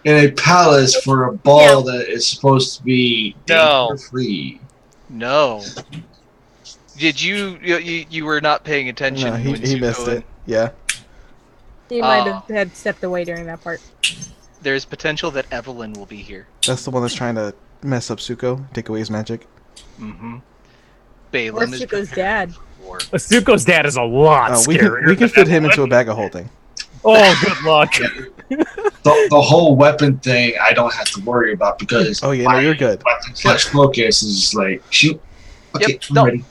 In a palace for a ball that is supposed to be No. free. No. Did you were not paying attention? No, when he missed Zuko- it. Yeah. You might have had stepped away during that part. There's potential that Evelyn will be here. That's the one that's trying to mess up Zuko, take away his magic. Mm-hmm. Or Balaam is Zuko's preparing dad. for war. Zuko's dad is a lot We scarier. can than fit him Evelyn. into a bag of holding. Oh, good luck. The whole weapon thing I don't have to worry about because Oh yeah, no, you're good. weapon flex focus is like shoot. Okay, Yep. I'm No, ready.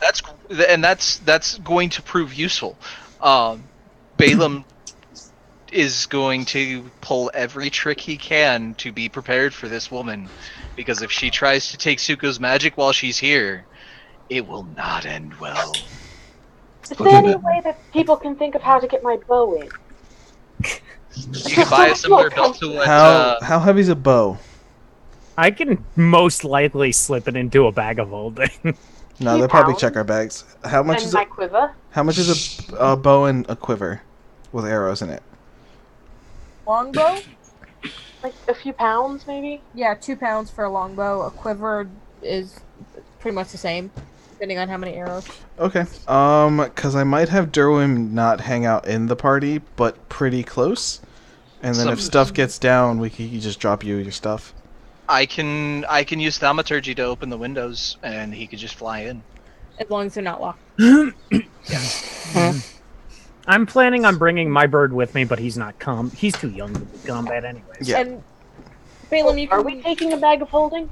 that's going to prove useful. Balaam is going to pull every trick he can to be prepared for this woman, because if she tries to take Suko's magic while she's here, it will not end well. Is Okay, there any but- way that people can think of how to get my bow in? You can buy a similar belt to what. How heavy's a bow? I can most likely slip it into a bag of holding. No, Few they'll probably pounds. check our bags. How much And is my it? quiver? How much is a bow and a quiver with arrows in it? Longbow? Like a few pounds, maybe? Yeah, 2 pounds for a longbow. A quiver is pretty much the same, depending on how many arrows. Okay. Because I might have Derwin not hang out in the party, but pretty close. And then if stuff gets down, we can just drop you your stuff. I can use thaumaturgy to open the windows, and he could just fly in. As long as they're not locked. I'm planning on bringing my bird with me, but he's not he's too young to be combat anyways. Yeah. And Balaam, you can... Are we taking a bag of holding?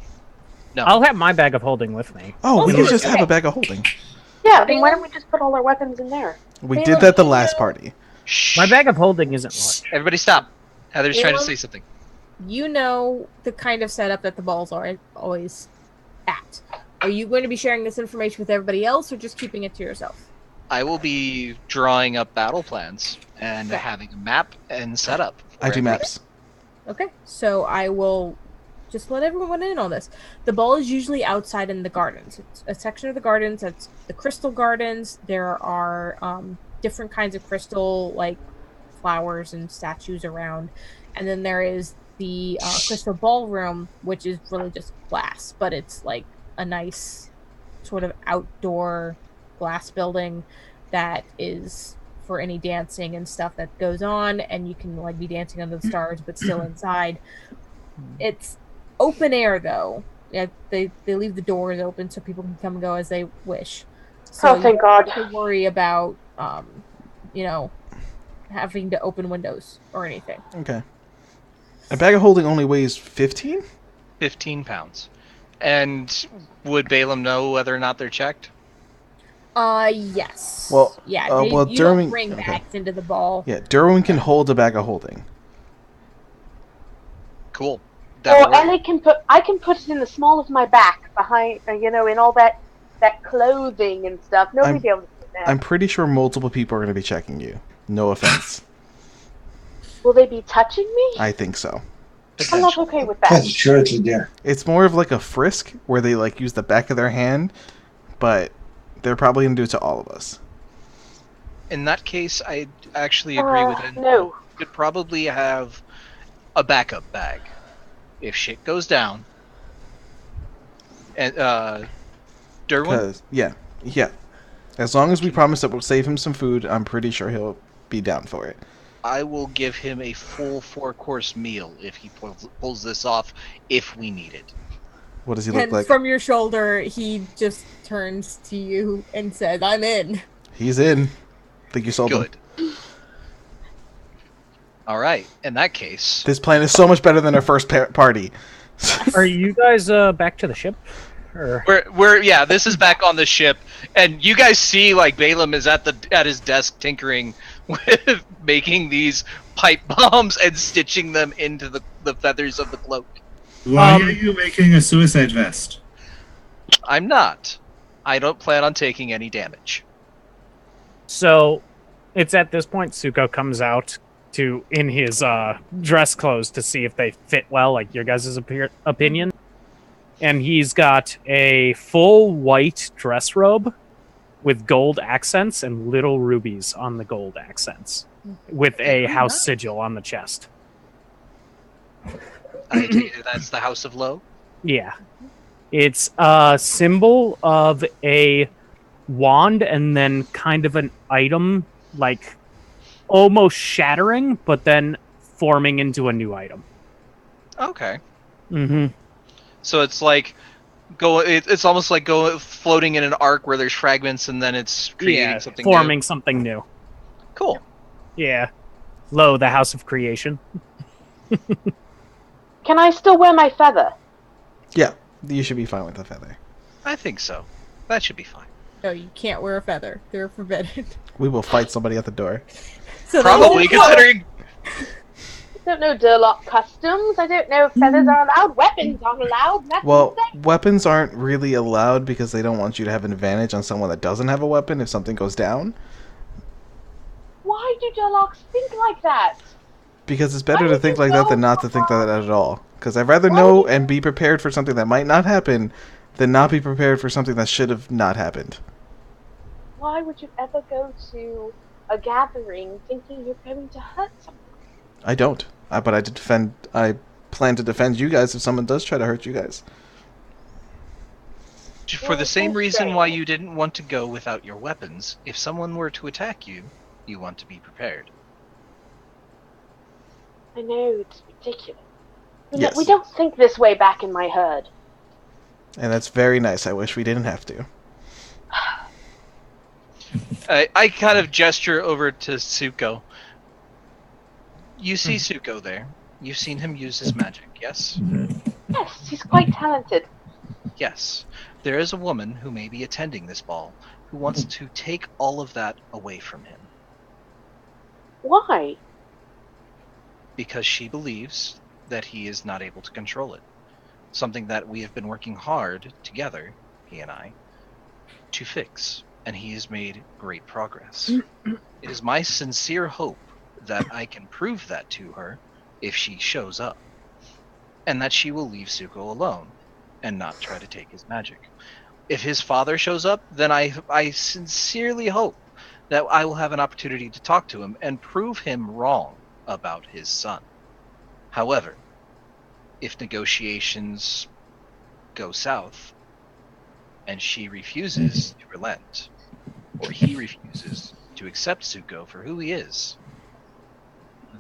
No. I'll have my bag of holding with me. Oh, we Okay. can just have a bag of holding. Yeah, then why don't we just put all our weapons in there? We Caleb, did that the you last know- party. Shh. My bag of holding isn't large. Everybody stop. Heather's trying to Caleb? say something. You know the kind of setup that the balls are always at. Are you going to be sharing this information with everybody else, or just keeping it to yourself? I will be drawing up battle plans and having a map and setup. I do maps. Okay, so I will just let everyone in on this. The ball is usually outside in the gardens. It's a section of the gardens that's the crystal gardens. There are different kinds of crystal, like flowers and statues around. And then there is the crystal ballroom, which is really just glass, but it's like a nice sort of outdoor glass building that is for any dancing and stuff that goes on, and you can like be dancing under the stars but still inside. It's open air though. Yeah, they leave the doors open so people can come and go as they wish. So Oh, thank you God. don't have to worry about having to open windows or anything. Okay. A bag of holding only weighs 15? 15 pounds. And would Balaam know whether or not they're checked? Yes. Well, yeah. well, you don't during- bring okay. bags into the ball. Yeah, Derwin can hold a bag of holding. Cool. Or Ellie I can put it in the small of my back behind, in all that clothing and stuff. Nobody be able to put that. I'm pretty sure multiple people are going to be checking you. No offense. Will they be touching me? I think so. I'm not okay with That's that. surely there. It's more of like a frisk where they like use the back of their hand, but they're probably going to do it to all of us. In that case, I actually agree with it. No. You could probably have a backup bag if shit goes down. And Derwin, Cause yeah. As long as we promise that we'll save him some food, I'm pretty sure he'll be down for it. I will give him a full 4-course meal if he pulls this off, if we need it. What does he look And like? from your shoulder, he just turns to you and says, "I'm in." He's in. Think you sold him. Good. All right. In that case, This plan is so much better than our first party. Are you guys back to the ship? Or we're this is back on the ship, and you guys see like Balaam is at his desk tinkering with making these pipe bombs and stitching them into the feathers of the cloak. Why are you making a suicide vest? I'm not. I don't plan on taking any damage. So it's at this point Suko comes out in his dress clothes to see if they fit well, like your guys' opinion. And he's got a full white dress robe with gold accents and little rubies on the gold accents, with a house sigil on the chest. I take it that's the House of Low. Yeah. It's a symbol of a wand and then kind of an item, like almost shattering, but then forming into a new item. Okay. Mm-hmm. So it's like it's almost like floating in an arc where there's fragments and then it's creating something forming new. something new. Cool. Yeah. Lo, the House of Creation. Can I still wear my feather? Yeah, you should be fine with the feather. I think so. That should be fine. No, you can't wear a feather. They're forbidden. We will fight somebody at the door. So Probably, I don't know Durlock customs. I don't know if feathers are allowed. Weapons aren't allowed. That's Well, insane. weapons aren't really allowed because they don't want you to have an advantage on someone that doesn't have a weapon if something goes down. Why do Durlocks think like that? Because it's Why better to would think you like that go than not to think like that at all. Because I'd rather Why know would you- and be prepared for something that might not happen than not be prepared for something that should have not happened. Why would you ever go to a gathering thinking you're going to hurt someone? I don't. But I plan to defend you guys if someone does try to hurt you guys. For the same so reason why strange. you didn't want to go without your weapons, if someone were to attack you, you want to be prepared. I know, it's ridiculous. Yes. We don't think this way back in my herd. And that's very nice. I wish we didn't have to. I kind of gesture over to Suko. You see Suko there. You've seen him use his magic, yes? Yes, he's quite talented. Yes. There is a woman who may be attending this ball who wants to take all of that away from him. Why? Because she believes that he is not able to control it. Something that we have been working hard together, he and I, to fix. And he has made great progress. It is my sincere hope that I can prove that to her if she shows up. And that she will leave Suko alone and not try to take his magic. If his father shows up, then I sincerely hope that I will have an opportunity to talk to him and prove him wrong about his son. However, if negotiations go south and she refuses to relent, or he refuses to accept Suko for who he is,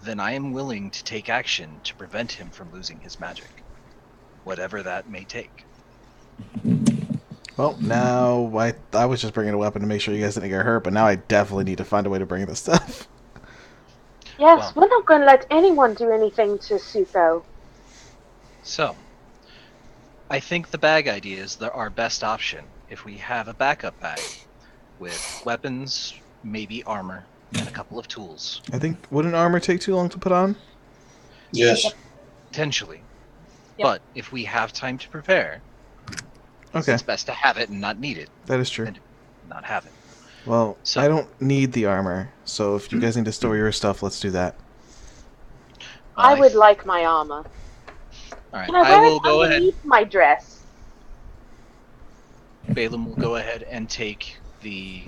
then I am willing to take action to prevent him from losing his magic, whatever that may take. Well, now I was just bringing a weapon to make sure you guys didn't get hurt, but now I definitely need to find a way to bring this stuff. Yes, we're not going to let anyone do anything to Suko. So, I think the bag idea is our best option if we have a backup bag with weapons, maybe armor, and a couple of tools. I think, wouldn't armor take too long to put on? Yes. Potentially. Yep. But if we have time to prepare, Okay, it's best to have it and not need it. that is true. And not have it. Well, So- I don't need the armor, so if you guys need to store your stuff, let's do that. I would like my armor. Alright, Can I I wear will it go ahead. underneath my dress? Balaam will go ahead and take the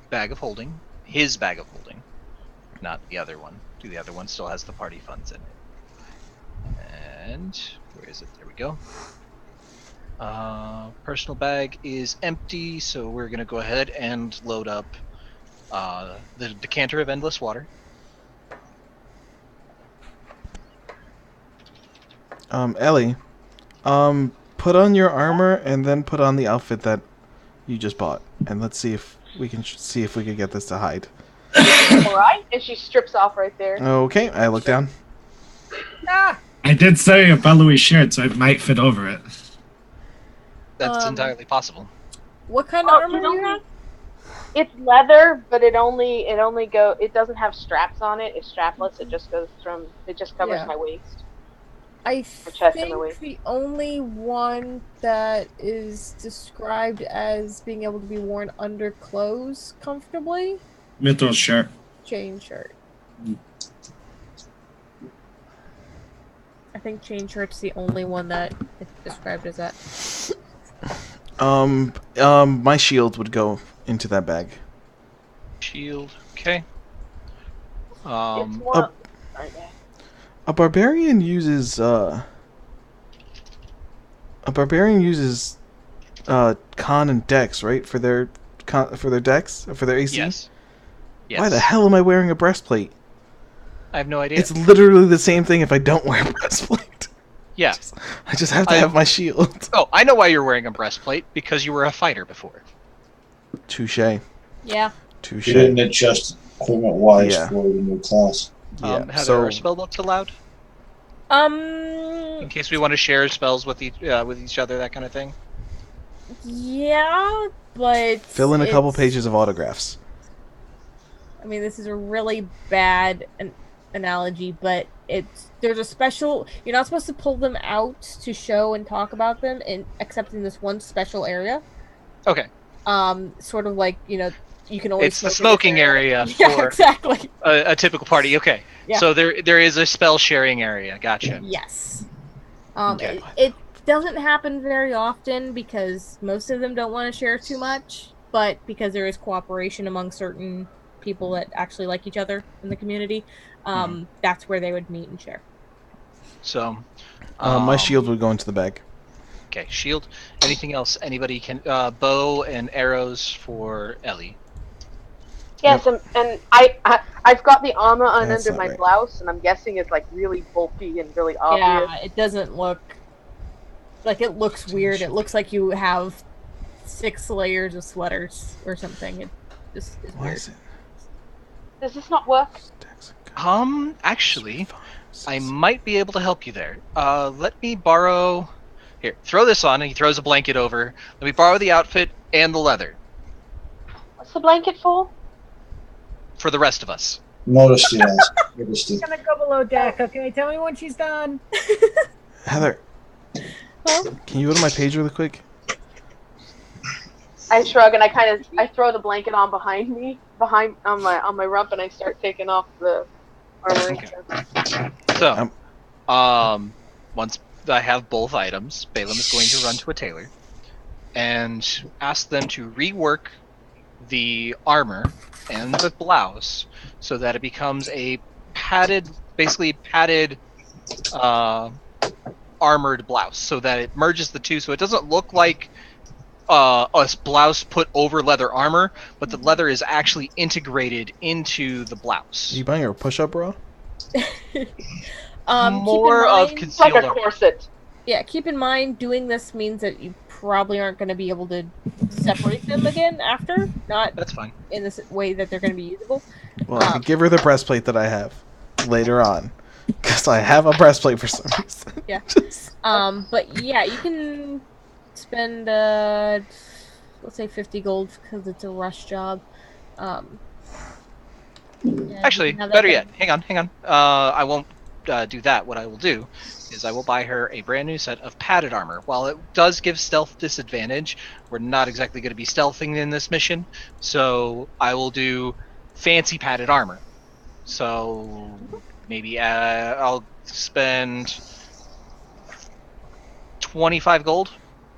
bag of holding, his bag of holding, not the other one. The other one still has the party funds in it. And where is it? There we go. Personal bag is empty, so we're gonna go ahead and load up the decanter of endless water. Ellie, put on your armor and then put on the outfit that you just bought, and let's see if we can see if we can get this to hide. Alright, and she strips off right there. Okay, I look down. I did say a bellowy shirt, so it might fit over it. That's entirely possible. What kind of armor do you have? It's leather, but it doesn't have straps on it. It's strapless. It just covers Yeah. my waist. I chest and the think waist. the only one that is described as being able to be worn under clothes comfortably, Mithril shirt. chain shirt. I think chain shirt's the only one that is described as that. My shield would go into that bag. Shield, okay. It's more. Sorry, guys. A barbarian uses con and dex, right? For their dex, for their AC. Yes. Yes. Why the hell am I wearing a breastplate? I have no idea. It's literally the same thing if I don't wear a breastplate. Yeah. I just have to have my shield. Oh, I know why you're wearing a breastplate, because you were a fighter before. Touche. Yeah. Touche. You didn't adjust equipment wise Yeah. for the new class. Yeah. Heather, are spell books allowed? In case we want to share spells with each other, that kind of thing? Yeah, but Fill in a couple it's- pages of autographs. I mean, this is a really bad, and analogy, but there's a special. You're not supposed to pull them out to show and talk about them, except in this one special area. Okay. Sort of like you can only. It's the smoking area Yeah, for exactly. a typical party. Okay. Yeah. So there is a spell sharing area. Gotcha. Yes. Okay. It doesn't happen very often because most of them don't want to share too much, but because there is cooperation among certain people that actually like each other in the community, that's where they would meet and share. So, my shield would go into the bag. Okay, shield. Anything else? Anybody can bow and arrows for Ellie. Yes, and I've got the armor on That's under not my right. blouse, and I'm guessing it's like really bulky and really obvious. Yeah, it doesn't look like it looks weird. It looks like you have 6 layers of sweaters or something. It just is Why weird. is it? Does this not work? Actually, I might be able to help you there. Let me borrow. Here, throw this on, and he throws a blanket over. Let me borrow the outfit and the leather What's the blanket for? for the rest of us. Modesty, yes. Modesty. I'm gonna go below deck. Okay, tell me when she's done. Heather, Huh? can you go to my page really quick? I shrug and I throw the blanket on behind me, on my rump, and I start taking off the armor. Okay. So, once I have both items, Balaam is going to run to a tailor and ask them to rework the armor and the blouse so that it becomes a basically padded armored blouse, so that it merges the two, so it doesn't look like a blouse put over leather armor, but the leather is actually integrated into the blouse. Are you buying her a push-up bra? More of It's like concealed a armor. corset. Yeah, keep in mind doing this means that you probably aren't going to be able to separate them again after. Not That's fine. in this way that they're going to be usable. Well, I could give her the breastplate that I have later on, because I have a breastplate for some reason. Yeah. But yeah, you can spend let's say 50 gold because it's a rush job. Yeah, Actually, have that better done. yet, hang on. I won't do that. What I will do is I will buy her a brand new set of padded armor. While it does give stealth disadvantage, we're not exactly going to be stealthing in this mission, so I will do fancy padded armor. So maybe I'll spend 25 gold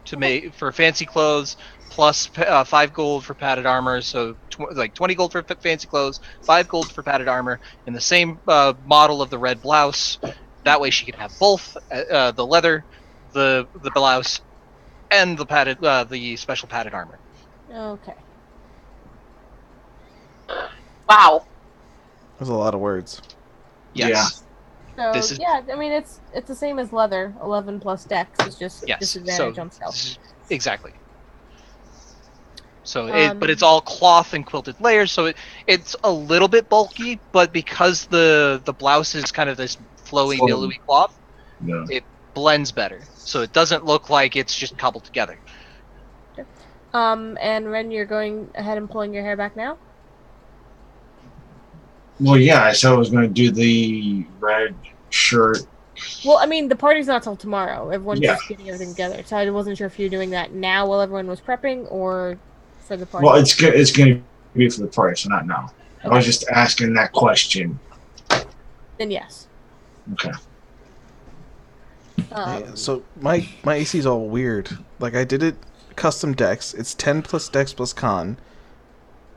to make for fancy clothes, plus 5 gold for padded armor. So like 20 gold for fancy clothes, 5 gold for padded armor, in the same model of the red blouse. That way she can have both the leather, the blouse, and the special padded armor. Okay. Wow. There's a lot of words. Yes. So This is- yeah, I mean it's the same as leather. 11 plus dex. It's just Yes. disadvantage So on stealth. exactly. So but it's Um, all cloth and quilted layers, so it's a little bit bulky, but because the blouse is kind of this flowy, Flowy. billowy cloth, Yeah. it blends better. So it doesn't look like it's just cobbled together. And Ren, you're going ahead and pulling your hair back now? Well, yeah, I said I was going to do the red shirt. Well, I mean, the party's not till tomorrow. Everyone's Yeah. just getting everything together. So I wasn't sure if you're doing that now while everyone was prepping or for the party. Well, it's going to be for the party, so not now. I was just asking that question. Then yes. Okay. So my AC is all weird. Like, I did it custom dex. It's 10 plus dex plus con.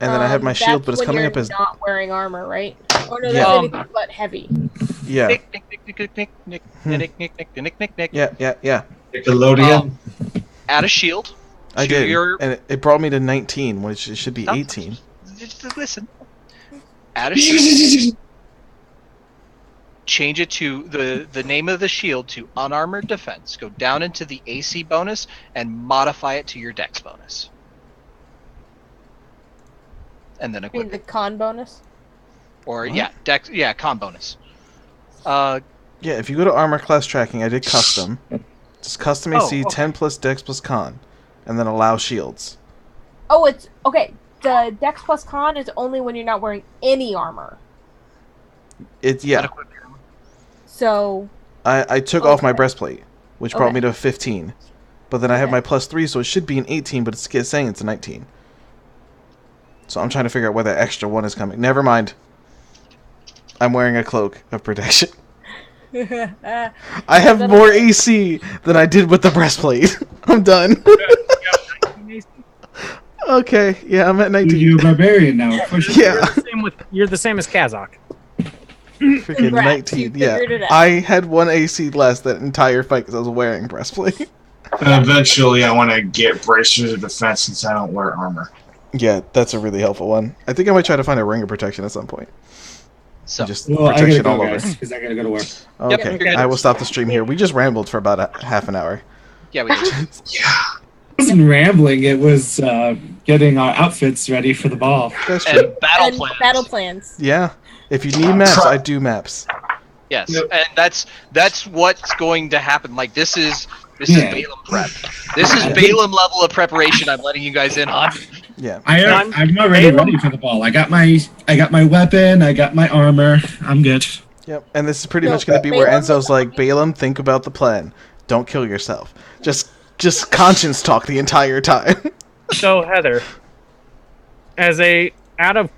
And then I have my shield, that's but it's when coming you're up as... not wearing armor, right? Or no, Yeah. that's anything but heavy. Yeah. Nick, nick, nick, nick, nick, nick, Hmm. nick, nick, nick, nick, nick, nick. Yeah. Nickelodeon. Add a shield. I to did. Your... And it brought me to 19, which it should be No. 18. Just listen. Add a shield. Change it to the name of the shield to unarmored defense. Go down into the AC bonus and modify it to your dex bonus. And then I mean, equip the it. con bonus? Or What? con bonus. Yeah, if you go to armor class tracking, I did custom. Just custom AC, okay. 10 plus dex plus con. And then allow shields. Oh, it's okay. The dex plus con is only when you're not wearing any armor. Yeah. Not equipped. So I took off my Okay. breastplate, which brought Okay. me to 15. But then I have Okay. my +3, so it should be an 18, but it's saying it's a 19. So I'm trying to figure out where that extra one is coming. Never mind. I'm wearing a cloak of protection. I have That'll more work. AC than I did with the breastplate. I'm done. Okay, yeah, I'm at 19. You're a barbarian now. Of course you Yeah. You're the same as Kazakh. Freaking Congrats, 19. you Yeah. figured it out. I had 1 AC less that entire fight because I was wearing breastplate. Eventually, I want to get bracers of defense since I don't wear armor. Yeah, that's a really helpful one. I think I might try to find a ring of protection at some point. So Just Well, I gotta protection go, all over. guys, because I gotta go to work. Okay, you're good. I will stop the stream here. We just rambled for about a half an hour. yeah, we did. It wasn't rambling. It was getting our outfits ready for the ball. That's true. And battle And plans. battle plans. Yeah. If you need maps, I do maps. Yes, Yep. and that's what's going to happen. Like this is Yeah. Balaam prep. This is Balaam level of preparation. I'm letting you guys in on. Yeah. I'm already ready for the ball. I got my weapon. I got my armor. I'm good. Yep. And this is pretty No, much going to be where Balaam- Enzo's like, Balaam, think about the plan. Don't kill yourself. Just conscience talk the entire time. So Heather, as a out of